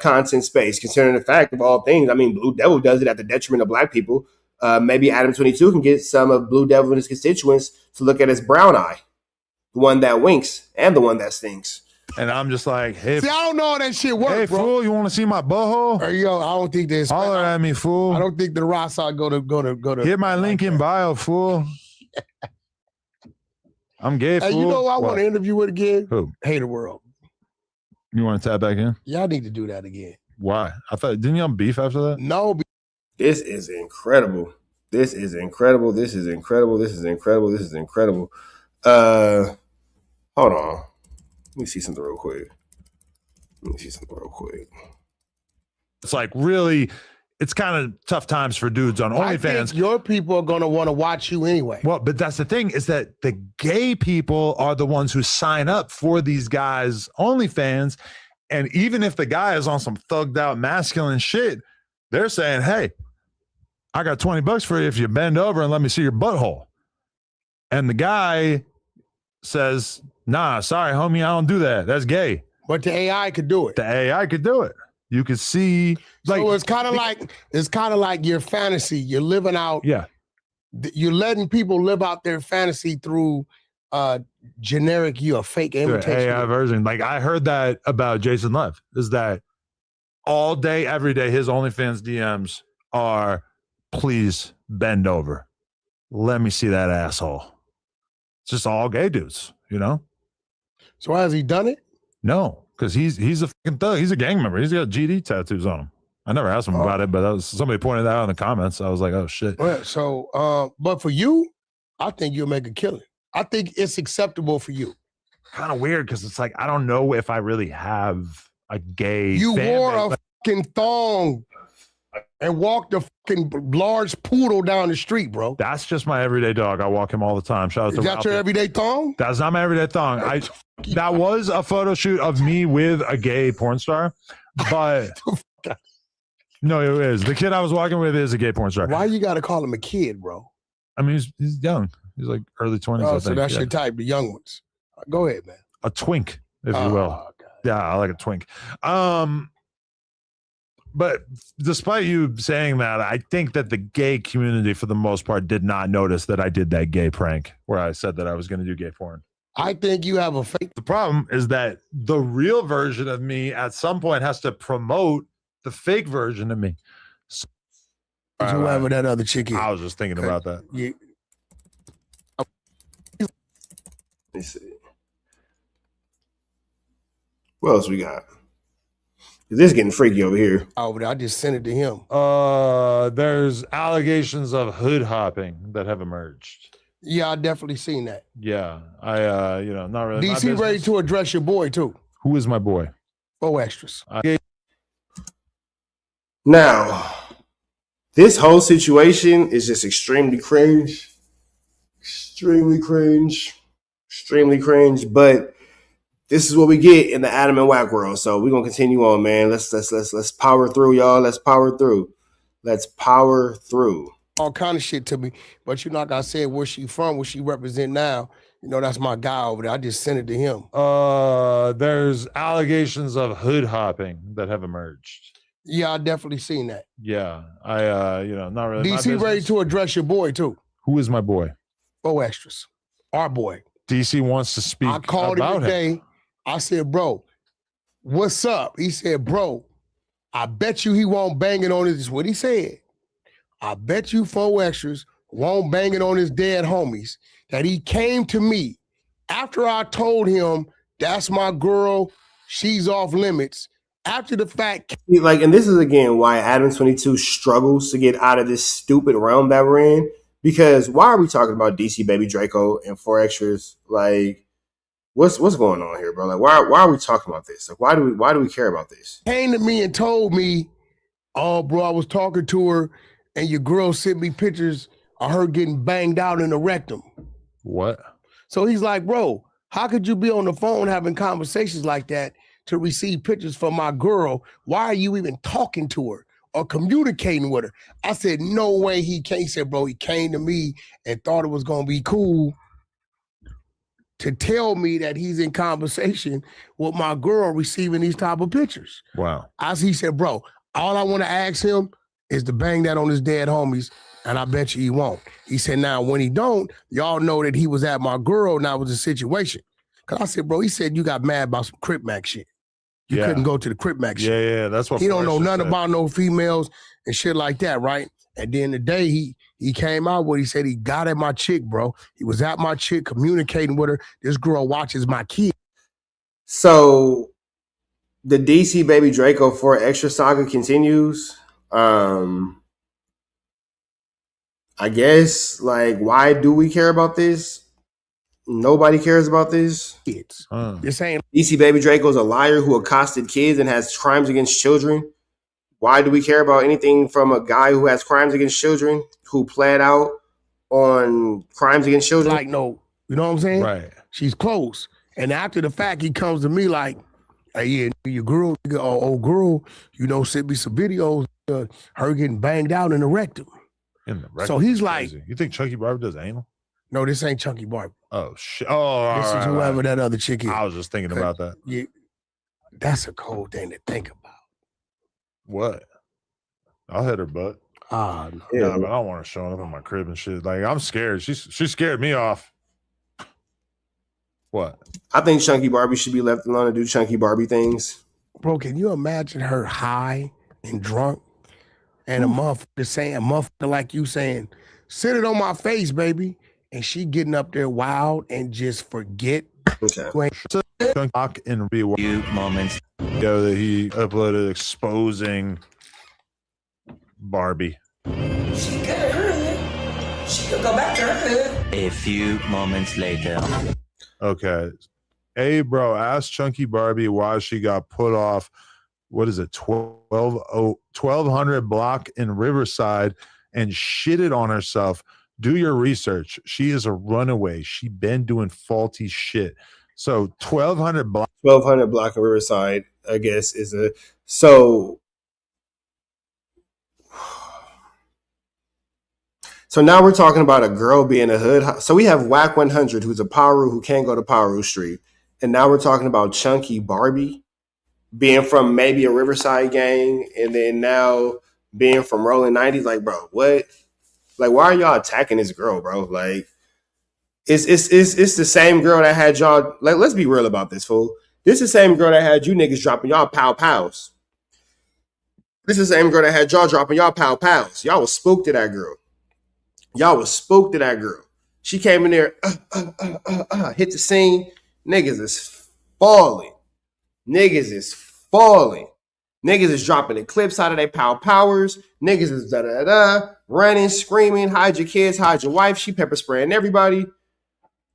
[SPEAKER 1] content space. Considering the fact of all things, I mean, Blue Devil does it at the detriment of Black people. Maybe ADAM22 can get some of Blue Devil and his constituents to look at his brown eye, the one that winks and the one that stinks.
[SPEAKER 4] And I'm just like, hey,
[SPEAKER 3] see, I don't know how that shit works,
[SPEAKER 4] hey,
[SPEAKER 3] bro.
[SPEAKER 4] Fool, you want to see my butthole?
[SPEAKER 3] Or, yo, I don't think this.
[SPEAKER 4] Holler at me, fool.
[SPEAKER 3] I don't think the Rasa go to.
[SPEAKER 4] Hit my link in bio, fool. I'm gay, fool.
[SPEAKER 3] Hey, you know who I want to interview with again?
[SPEAKER 4] Who?
[SPEAKER 3] Hater World.
[SPEAKER 4] You want to tap back in?
[SPEAKER 3] Y'all need to do that again.
[SPEAKER 4] Why? I thought, didn't y'all beef after that?
[SPEAKER 3] No.
[SPEAKER 1] This is incredible. This is incredible. This is incredible. This is incredible. This is incredible. Hold on. Let me see something real quick.
[SPEAKER 4] It's like really, it's kind of tough times for dudes on
[SPEAKER 3] I
[SPEAKER 4] OnlyFans.
[SPEAKER 3] think your people are going to want to watch you anyway.
[SPEAKER 4] Well, but that's the thing, is that the gay people are the ones who sign up for these guys' OnlyFans. And even if the guy is on some thugged out masculine shit, they're saying, hey, I got $20 for you if you bend over and let me see your butthole. And the guy says, nah, sorry, homie, I don't do that. That's gay.
[SPEAKER 3] But the AI could do it.
[SPEAKER 4] The AI could do it. You could see, like,
[SPEAKER 3] so it's kind of like your fantasy. You're living out.
[SPEAKER 4] Yeah.
[SPEAKER 3] You're letting people live out their fantasy through generic, a fake imitation.
[SPEAKER 4] AI version. Like, I heard that about Jason Lev, is that all day, every day, his OnlyFans DMs are, please bend over. Let me see that asshole. It's just all gay dudes, you know?
[SPEAKER 3] So has he done it?
[SPEAKER 4] No, because he's a fucking thug. He's a gang member. He's got GD tattoos on him. I never asked him about it, but that was somebody pointed that out in the comments. I was like, oh shit.
[SPEAKER 3] Well, so but for you, I think you'll make a killing. I think it's acceptable for you.
[SPEAKER 4] Kind of weird, because it's like, I don't know if I really have a gay
[SPEAKER 3] You
[SPEAKER 4] fan
[SPEAKER 3] wore
[SPEAKER 4] base.
[SPEAKER 3] a fucking thong and walked a fucking large poodle down the street, bro.
[SPEAKER 4] That's just my everyday dog. I walk him all the time. Shout out to
[SPEAKER 3] Is that
[SPEAKER 4] Ralphie.
[SPEAKER 3] your everyday thong?
[SPEAKER 4] That's not my everyday thong. That was a photo shoot of me with a gay porn star, but no, it is. The kid I was walking with is a gay porn star.
[SPEAKER 3] Why you got to call him a kid, bro?
[SPEAKER 4] I mean, he's young. He's like early 20s.
[SPEAKER 3] Oh,
[SPEAKER 4] I
[SPEAKER 3] so
[SPEAKER 4] think.
[SPEAKER 3] that's
[SPEAKER 4] Yeah.
[SPEAKER 3] your type, the young ones. Go ahead, man.
[SPEAKER 4] A twink, if you
[SPEAKER 3] Oh,
[SPEAKER 4] will.
[SPEAKER 3] God.
[SPEAKER 4] Yeah, I like a twink. But despite you saying that, I think that the gay community, for the most part, did not notice that I did that gay prank where I said that I was going to do gay porn.
[SPEAKER 3] I think you have a fake.
[SPEAKER 4] The problem is that the real version of me at some point has to promote the fake version of me. So,
[SPEAKER 3] Whoever that other chick is.
[SPEAKER 4] I was just thinking about that.
[SPEAKER 3] Yeah.
[SPEAKER 1] Let me see. What else we got? This is getting freaky over here.
[SPEAKER 3] Oh, but I just sent it to him.
[SPEAKER 4] There's allegations of hood hopping that have emerged.
[SPEAKER 3] Yeah, I definitely seen that.
[SPEAKER 4] Yeah, I not really. my
[SPEAKER 3] DC ready
[SPEAKER 4] business.
[SPEAKER 3] to address your boy too.
[SPEAKER 4] Who is my boy?
[SPEAKER 3] 4 extras.
[SPEAKER 1] Now, this whole situation is just extremely cringe. Extremely cringe. Extremely cringe. But this is what we get in the Adam and Wack world. So we're gonna continue on, man. Let's power through, y'all. Let's power through. Let's power through.
[SPEAKER 3] All kind of shit to me, but you're not gonna say where she from, what she represent now. You know, that's my guy over there. I just sent it to him.
[SPEAKER 4] There's allegations of hood hopping that have emerged.
[SPEAKER 3] Yeah, I definitely seen that.
[SPEAKER 4] Yeah, I not really. my
[SPEAKER 3] DC ready
[SPEAKER 4] business.
[SPEAKER 3] to address your boy too.
[SPEAKER 4] Who is my boy?
[SPEAKER 3] 4 extras. Our boy.
[SPEAKER 4] DC wants to speak
[SPEAKER 3] I called him
[SPEAKER 4] about
[SPEAKER 3] today. I said, bro, what's up? He said, bro, I bet you he won't bang it on his, this is what he said. I bet you 4 extras won't bang it on his dead homies that he came to me after I told him that's my girl, she's off limits. After the fact,
[SPEAKER 1] like, and this is again why ADAM22 struggles to get out of this stupid realm that we're in. Because why are we talking about DC Baby Draco and 4 extras? Like, what's going on here, bro? Like, why are we talking about this? Like, why do we care about this?
[SPEAKER 3] Came to me and told me, oh, bro, I was talking to her, and your girl sent me pictures of her getting banged out in the rectum.
[SPEAKER 4] What?
[SPEAKER 3] So he's like, bro, how could you be on the phone having conversations like that to receive pictures from my girl? Why are you even talking to her or communicating with her? I said, no way he came. He said, bro, he came to me and thought it was going to be cool to tell me that he's in conversation with my girl receiving these type of pictures.
[SPEAKER 4] Wow.
[SPEAKER 3] He said, bro, all I want to ask him is to bang that on his dead homies, and I bet you he won't. He said, now, when he don't, y'all know that he was at my girl, and that was the situation. Because I said, bro, he said you got mad about some Crip Mac shit. You couldn't go to the Crip Mac shit.
[SPEAKER 4] Yeah, that's what
[SPEAKER 3] he don't know nothing
[SPEAKER 4] said.
[SPEAKER 3] about no females and shit like that, right? And then the day he came out with, he said he got at my chick, bro. He was at my chick communicating with her. This girl watches my kid.
[SPEAKER 1] So the DC Baby Draco 4 extra saga continues. I guess, like, why do we care about this? Nobody cares about this.
[SPEAKER 3] Kids. You're saying
[SPEAKER 1] DC Baby Draco is a liar who accosted kids and has crimes against children. Why do we care about anything from a guy who has crimes against children, who pled out on crimes against children?
[SPEAKER 3] like, no, you know what I'm saying?
[SPEAKER 4] Right.
[SPEAKER 3] She's close. And after the fact, he comes to me like, hey, yeah, your girl, old girl, you know, sent me some videos of her getting banged out in the rectum.
[SPEAKER 4] In the rectum.
[SPEAKER 3] So he's like,
[SPEAKER 4] you think Chucky Barber does anal?
[SPEAKER 3] no, this ain't Chunky Barber.
[SPEAKER 4] Oh shit! Oh,
[SPEAKER 3] This is whoever that other chick is.
[SPEAKER 4] I was just thinking about that.
[SPEAKER 3] Yeah, that's a cold thing to think about.
[SPEAKER 4] What? I'll hit her butt.
[SPEAKER 3] Ah, no.
[SPEAKER 4] Yeah, but I don't want her showing up in my crib and shit. Like, I'm scared. She scared me off. What?
[SPEAKER 1] I think Chunky Barbie should be left alone to do Chunky Barbie things.
[SPEAKER 3] Bro, can you imagine her high and drunk and a motherfucker like you saying, sit it on my face, baby. And she getting up there wild and just forget.
[SPEAKER 1] Okay.
[SPEAKER 4] Chunk in few moments ago that he uploaded exposing Barbie.
[SPEAKER 12] She could have heard. She could go back to her hood. A few moments later.
[SPEAKER 4] Okay. Hey, bro, ask Chunky Barbie why she got put off, what is it, 1200 block in Riverside and shitted on herself. Do your research. She is a runaway. She been doing faulty shit. So 1200 block.
[SPEAKER 1] 1200 block in Riverside, I guess, is a... So now we're talking about a girl being a hood. So we have Wack 100, who's a Paru who can't go to Paru Street. And now we're talking about Chunky Barbie being from maybe a Riverside gang, and then now being from Rolling 90s. Like, bro, what? Like, why are y'all attacking this girl, bro? Like, it's the same girl that had y'all. Like, let's be real about this, fool. This is the same girl that had you niggas dropping y'all pow-pows. This is the same girl that had y'all dropping y'all pow-pows. Y'all was spooked to that girl. Y'all was spooked to that girl. She came in there, hit the scene. Niggas is falling. Niggas is falling. Niggas is dropping the clips out of their powers. Niggas is da-da-da, running, screaming, hide your kids, hide your wife. She pepper spraying everybody.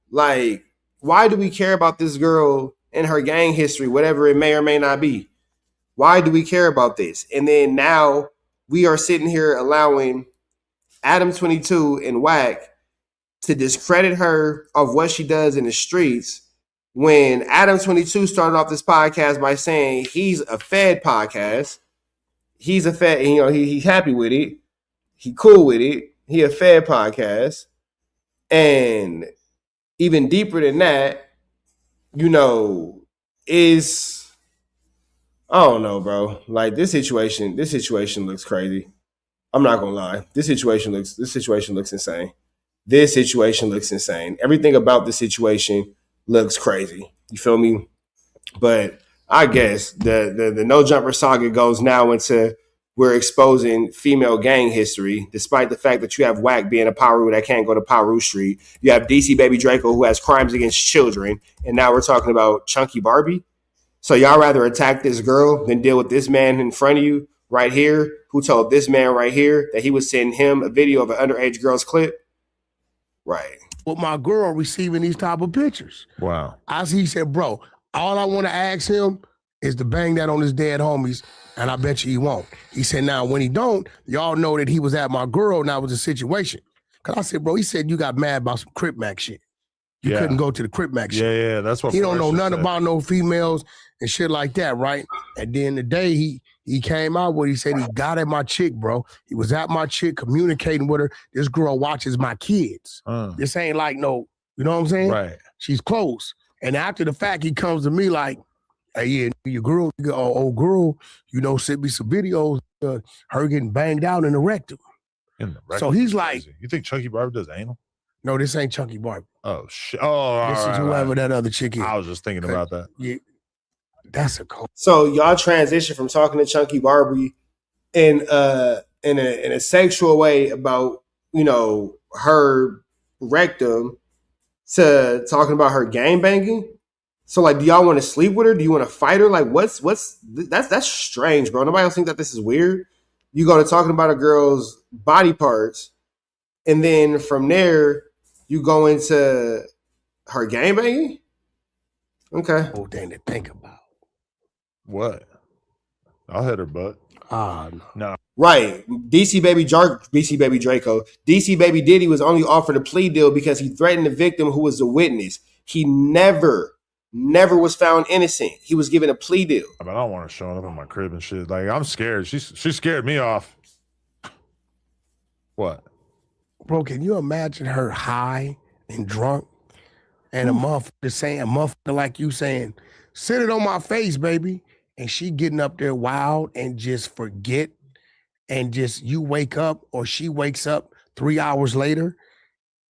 [SPEAKER 1] Like, why do we care about this girl and her gang history, whatever it may or may not be? Why do we care about this? And then now we are sitting here allowing ADAM22 and Wack to discredit her of what she does in the streets, when ADAM22 started off this podcast by saying he's a Fed podcast. He's a Fed, you know, he's happy with it. He cool with it. He a Fed podcast. And even deeper than that, you know, is, I don't know, bro. Like, this situation looks crazy. I'm not gonna lie. This situation looks insane. this situation looks insane. Everything about the situation looks crazy. You feel me? But I guess the No Jumper saga goes now into we're exposing female gang history, despite the fact that you have Wack being a Paru that can't go to Paru Street. You have DC Baby Draco who has crimes against children. And now we're talking about Chunky Barbie. So y'all rather attack this girl than deal with this man in front of you right here who told this man right here that he was sending him a video of an underage girl's clip? Right.
[SPEAKER 3] With my girl receiving these type of pictures.
[SPEAKER 4] Wow.
[SPEAKER 3] He said, bro, all I want to ask him is to bang that on his dead homies, and I bet you he won't. He said, now, when he don't, y'all know that he was at my girl, and that was the situation. Because I said, bro, he said you got mad about some Crip Mac shit. You couldn't go to the Crip Mac shit.
[SPEAKER 4] Yeah, that's what
[SPEAKER 3] he don't know nothing
[SPEAKER 4] said.
[SPEAKER 3] about no females and shit like that, right? At the end of the day, he came out with, he said he got at my chick, bro. He was at my chick communicating with her. This girl watches my kids. This ain't like no, you know what I'm saying?
[SPEAKER 4] Right.
[SPEAKER 3] She's close. And after the fact, he comes to me like, hey, yeah, your girl, old girl, you know, sent me some videos, her getting banged out in the rectum. So he's like,
[SPEAKER 4] you think Chunky Barbie does anal?
[SPEAKER 3] No, this ain't Chunky Barbie.
[SPEAKER 4] Oh shit! Oh,
[SPEAKER 3] this is whoever that other chick is.
[SPEAKER 4] I was just thinking about that.
[SPEAKER 3] Yeah, that's a cold.
[SPEAKER 1] So y'all transition from talking to Chunky Barbie in a sexual way about, you know, her rectum to talking about her gang banging. So like, do y'all want to sleep with her? Do you want to fight her? Like, that's strange, bro. Nobody else think that this is weird. You go to talking about a girl's body parts, and then from there you go into her gang banging. Okay.
[SPEAKER 3] Oh, thing to think about.
[SPEAKER 4] What? I'll hit her butt.
[SPEAKER 3] No.
[SPEAKER 1] Right. DC Baby Draco. DC Baby Diddy was only offered a plea deal because he threatened the victim who was a witness. He never was found innocent. He was given a plea deal.
[SPEAKER 4] But I don't want her showing up in my crib and shit. Like, I'm scared. She scared me off. What?
[SPEAKER 3] Bro, can you imagine her high and drunk and a motherfucker like you saying, sit it on my face, baby. And she getting up there wild and just forget and just you wake up or she wakes up 3 hours later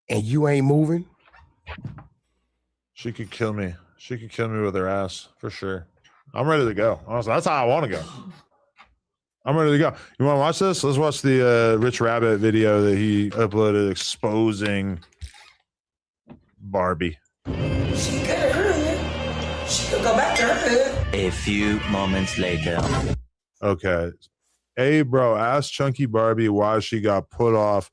[SPEAKER 3] and you ain't moving?
[SPEAKER 4] She could kill me. She could kill me with her ass for sure. I'm ready to go. Honestly, that's how I want to go. I'm ready to go. You want to watch this? Let's watch the Rich Rabbit video that he uploaded exposing Barbie.
[SPEAKER 12] She got her hood. She could go back to her hood. A few moments later.
[SPEAKER 4] Okay. Hey, bro, ask Chunky Barbie why she got put off.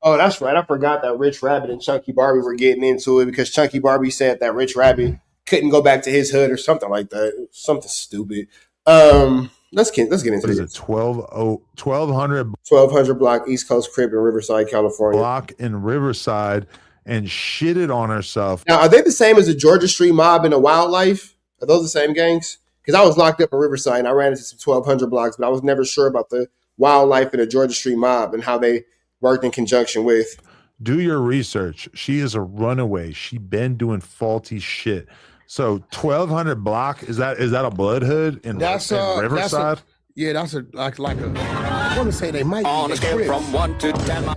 [SPEAKER 1] Oh, that's right. I forgot that Rich Rabbit and Chunky Barbie were getting into it because Chunky Barbie said that Rich Rabbit couldn't go back to his hood or something like that. Something stupid. Let's get into
[SPEAKER 4] what is
[SPEAKER 1] this.
[SPEAKER 4] it? 1200
[SPEAKER 1] block East Coast crib in Riverside, California.
[SPEAKER 4] Block in Riverside, and shitted on herself.
[SPEAKER 1] Now, are they the same as the Georgia Street Mob and the Wildlife? Are those the same gangs? Because I was locked up in Riverside and I ran into some 1200 blocks, but I was never sure about the Wildlife and the Georgia Street Mob and how they worked in conjunction with.
[SPEAKER 4] Do your research. She is a runaway. She been doing faulty shit. So 1200 block, is that a blood hood in Riverside?
[SPEAKER 3] That's like a. I want to say they might
[SPEAKER 12] On
[SPEAKER 3] be
[SPEAKER 12] a scale
[SPEAKER 3] Crips.
[SPEAKER 12] from 1 to 10.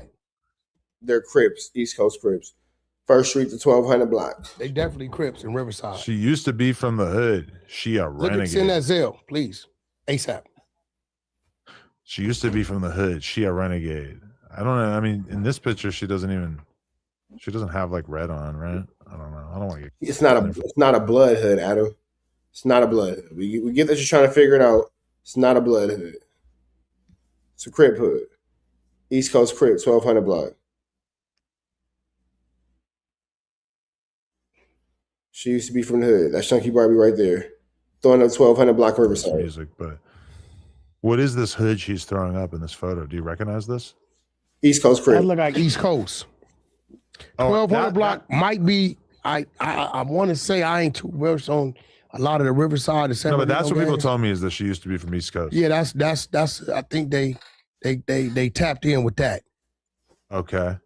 [SPEAKER 1] They're Crips, East Coast Crips. First Street to 1200 block.
[SPEAKER 3] They definitely Crips in Riverside.
[SPEAKER 4] She used to be from the hood. She a
[SPEAKER 3] Look at
[SPEAKER 4] renegade.
[SPEAKER 3] send that Zelle, please, ASAP.
[SPEAKER 4] She used to be from the hood. She a renegade. I don't know. I mean, in this picture, she doesn't have like red on, right? I don't know. I don't want to get.
[SPEAKER 1] It's not a blood hood, Adam. It's not a blood hood. We get that you're trying to figure it out. It's not a blood hood. It's a Crip hood. East Coast Crip, 1200 block. She used to be from the hood. That's Chunky Barbie right there. Throwing up 1200 block Riverside.
[SPEAKER 4] Music, but what is this hood she's throwing up in this photo? Do you recognize this?
[SPEAKER 1] East Coast Crip.
[SPEAKER 3] That look like East Coast. 1200 block might be. I want to say I ain't too versed on a lot of the Riverside.
[SPEAKER 4] No, but that's what people tell me is that she used to be from East Coast.
[SPEAKER 3] Yeah, that's. I think they tapped in with that.
[SPEAKER 4] Okay.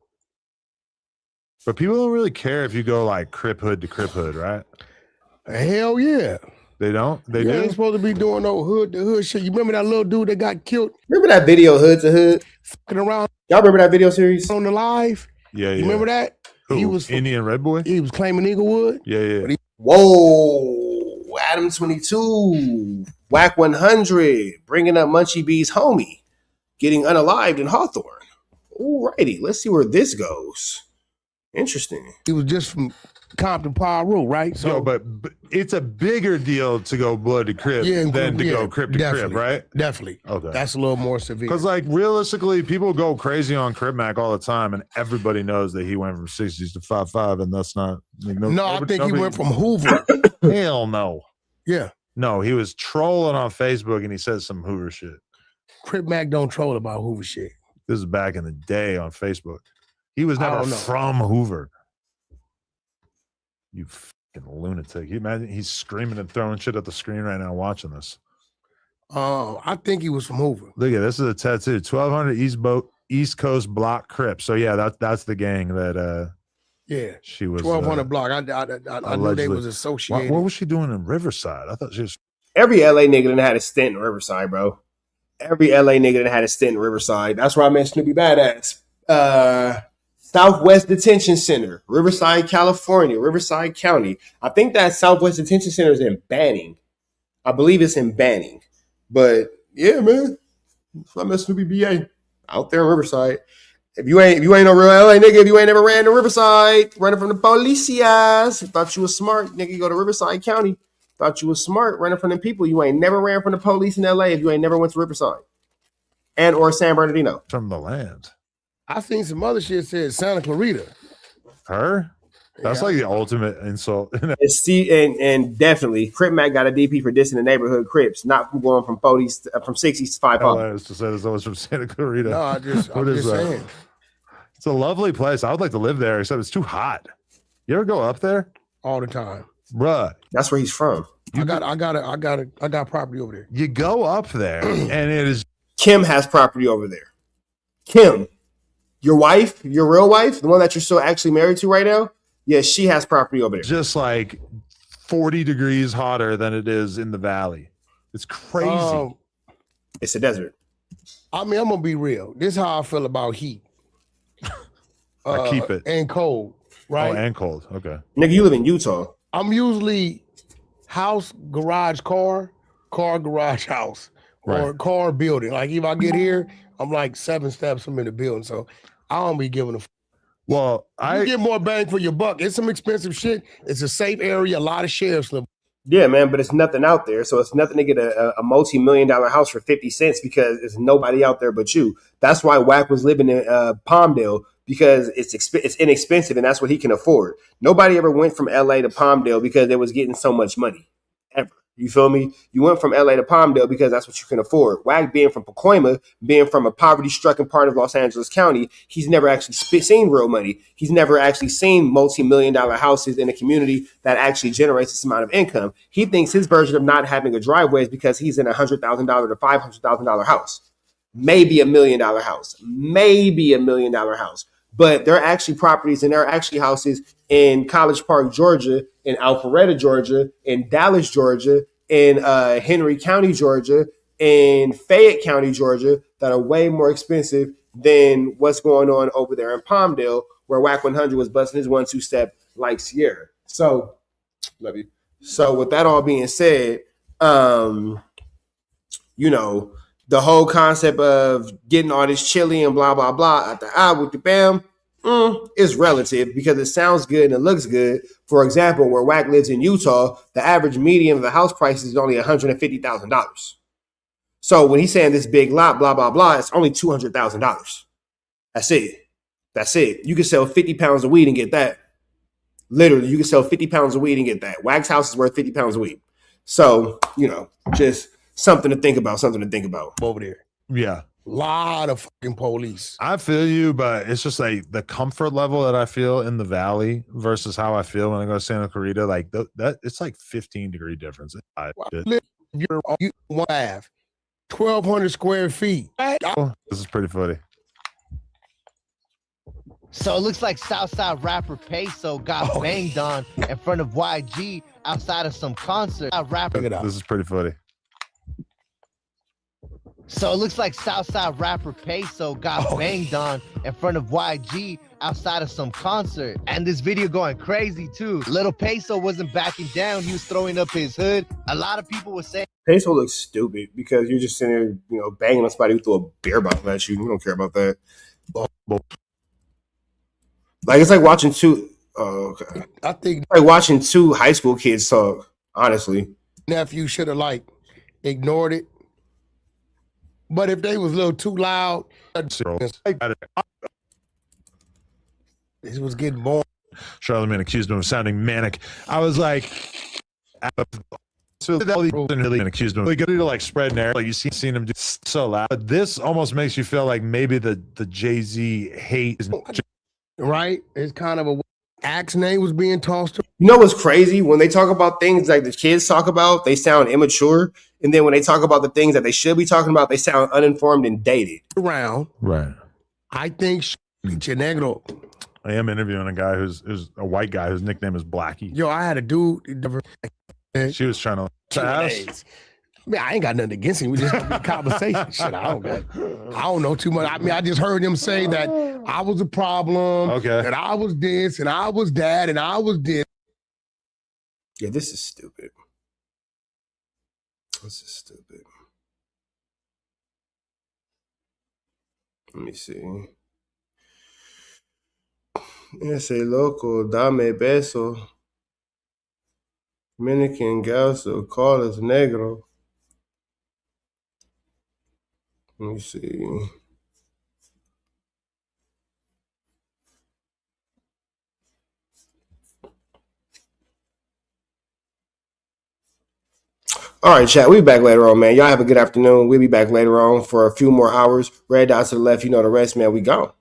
[SPEAKER 4] But people don't really care if you go like Crip hood to Crip hood, right?
[SPEAKER 3] Hell yeah.
[SPEAKER 4] They don't? They
[SPEAKER 3] You
[SPEAKER 4] do?
[SPEAKER 3] ain't supposed to be doing no hood to hood shit. You remember that little dude that got killed?
[SPEAKER 1] Remember that video, Hood to Hood?
[SPEAKER 3] Fucking around.
[SPEAKER 1] Y'all remember that video series?
[SPEAKER 3] On the live?
[SPEAKER 4] Yeah,
[SPEAKER 3] You remember that?
[SPEAKER 4] Who?
[SPEAKER 3] He was
[SPEAKER 4] Indian Red Boy.
[SPEAKER 3] He was claiming Inglewood.
[SPEAKER 4] Yeah.
[SPEAKER 1] Whoa, ADAM22, Wack 100, bringing up Munchie B's homie, getting unalived in Hawthorne. Alrighty, let's see where this goes. Interesting.
[SPEAKER 3] He was just from Compton Paru, right? So,
[SPEAKER 4] Yo, but it's a bigger deal to go blood to crib than to go crib to crib, right?
[SPEAKER 3] Definitely.
[SPEAKER 4] Okay.
[SPEAKER 3] That's a little more severe.
[SPEAKER 4] Because, like, realistically, people go crazy on Crip Mac all the time, and everybody knows that he went from 60s to 5'5", and that's not. Like,
[SPEAKER 3] I think he went from Hoover.
[SPEAKER 4] Hell no.
[SPEAKER 3] Yeah.
[SPEAKER 4] No, he was trolling on Facebook, and he said some Hoover shit.
[SPEAKER 3] Crip Mac don't troll about Hoover shit.
[SPEAKER 4] This is back in the day on Facebook. He was never from Hoover. You fucking lunatic. You imagine he's screaming and throwing shit at the screen right now watching this.
[SPEAKER 3] I think he was from Hoover.
[SPEAKER 4] Look at this is a tattoo. 1200 East Coast Block Crip. So yeah, that's the gang that she was
[SPEAKER 3] 1200 block. I knew they was associated.
[SPEAKER 4] What was she doing in Riverside? I thought she was
[SPEAKER 1] Every LA nigga that had a stint in Riverside, bro. Every LA nigga that had a stint in Riverside. That's where I met Snoopy Badass. Southwest Detention Center, Riverside, California, Riverside County. I think that Southwest Detention Center is in Banning. I believe it's in Banning. But yeah, man. I met Snoopy BA out there in Riverside. If you ain't no real LA nigga, if you ain't never ran to Riverside, running from the policias, thought you was smart, nigga, you go to Riverside County. Thought you was smart running from the people. You ain't never ran from the police in LA if you ain't never went to Riverside and or San Bernardino.
[SPEAKER 4] From the land.
[SPEAKER 3] I seen some other shit said Santa Clarita.
[SPEAKER 4] Her? That's like the ultimate insult.
[SPEAKER 1] and definitely, Crip Mac got a DP for dissing the neighborhood Crips, not from going from 40s from 60s to 5
[SPEAKER 4] I was to say this always from Santa Clarita.
[SPEAKER 3] No, I'm just saying.
[SPEAKER 4] It's a lovely place. I would like to live there, except it's too hot. You ever go up there?
[SPEAKER 3] All the time.
[SPEAKER 4] Bruh.
[SPEAKER 1] That's where he's from.
[SPEAKER 3] I got property over there.
[SPEAKER 4] You go up there and it is
[SPEAKER 1] Kim has property over there. Kim, your wife, your real wife, the one that you're still actually married to right now, yeah, she has property over there.
[SPEAKER 4] Just like 40 degrees hotter than it is in the valley. It's crazy.
[SPEAKER 1] It's a desert.
[SPEAKER 3] I mean, I'm gonna be real. This is how I feel about heat.
[SPEAKER 4] I keep it.
[SPEAKER 3] And cold, right?
[SPEAKER 4] Oh, and cold. Okay.
[SPEAKER 1] Nigga, you live in Utah.
[SPEAKER 3] I'm usually house, garage, car, garage, house, or car, building. Like if I get here, I'm like 7 steps from in the building. So I don't be giving a
[SPEAKER 4] Well,
[SPEAKER 3] you get more bang for your buck. It's some expensive shit. It's a safe area. A lot of sheriffs live.
[SPEAKER 1] Yeah, man, but it's nothing out there. So it's nothing to get a multi-million-dollar house for 50 cents because there's nobody out there but you. That's why Wack was living in Palmdale, because it's inexpensive and that's what he can afford. Nobody ever went from LA to Palmdale because they was getting so much money. Ever. You feel me? You went from LA to Palmdale because that's what you can afford. Wack being from Pacoima, being from a poverty-stricken part of Los Angeles County, he's never actually seen real money. He's never actually seen multi-million-dollar houses in a community that actually generates this amount of income. He thinks his version of not having a driveway is because he's in a $100,000 to $500,000 house. Maybe $1 million house. Maybe $1 million house. But there are actually properties and there are actually houses in College Park, Georgia, in Alpharetta, Georgia, in Dallas, Georgia, in Henry County, Georgia, in Fayette County, Georgia, that are way more expensive than what's going on over there in Palmdale, where Wack 100 was busting his 1-2 step like Sierra. So, love you. So, with that all being said, you know, the whole concept of getting all this chili and blah, blah, blah at the eye with the bam is relative because it sounds good and it looks good. For example, where Wack lives in Utah, the average median of the house price is only $150,000. So when he's saying this big lot, blah, blah, blah, it's only $200,000. That's it. That's it. You can sell 50 pounds of weed and get that. Literally, you can sell 50 pounds of weed and get that. Wack's house is worth 50 pounds of weed. So, you know, just something to think about,
[SPEAKER 3] over there.
[SPEAKER 4] Yeah.
[SPEAKER 3] Lot of fucking police.
[SPEAKER 4] I feel you, but it's just like the comfort level that I feel in the valley versus how I feel when I go to Santa Clarita. Like that, it's like 15-degree difference.
[SPEAKER 3] You have 1,200 square feet.
[SPEAKER 4] This is pretty funny.
[SPEAKER 13] So it looks like Southside rapper Peso got banged on in front of YG outside of some concert.
[SPEAKER 4] This is pretty funny.
[SPEAKER 13] So it looks like Southside rapper Peso got banged on in front of YG outside of some concert. And this video going crazy too. Little Peso wasn't backing down. He was throwing up his hood. A lot of people were saying
[SPEAKER 1] Peso looks stupid because you're just sitting there, banging on somebody who threw a beer bottle at you. You don't care about that. Like, it's like watching two. Oh, okay.
[SPEAKER 3] I think
[SPEAKER 1] like watching two high school kids talk. Honestly,
[SPEAKER 3] nephew should have ignored it. But if they was a little too loud, this was getting boring.
[SPEAKER 4] Charlamagne accused him of sounding manic. I was like, so all these really accused him. Like, to like spread narrative. Like you seen him do so loud. But this almost makes you feel like maybe the Jay-Z hate is
[SPEAKER 3] right. It's kind of a Axe name was being tossed.
[SPEAKER 1] You know what's crazy? When they talk about things like the kids talk about, they sound immature. And then when they talk about the things that they should be talking about, they sound uninformed and dated.
[SPEAKER 3] Around.
[SPEAKER 4] Right.
[SPEAKER 3] I think Negro.
[SPEAKER 4] I am interviewing a guy who's a white guy whose nickname is Blackie.
[SPEAKER 3] Yo, I had a dude.
[SPEAKER 4] She was trying to ask.
[SPEAKER 3] I mean, I ain't got nothing against him. We just having a conversation. Shit, I don't know too much. I mean, I just heard him say that I was a problem.
[SPEAKER 4] Okay.
[SPEAKER 3] That I was this and I was that and I was this.
[SPEAKER 1] Yeah, this is stupid. This is stupid. Let me see. Ese loco, dame beso. Dominican Gauso, call us negro. Let me see. All right, chat. We'll be back later on, man. Y'all have a good afternoon. We'll be back later on for a few more hours. Red dots to the left. You know the rest, man. We gone.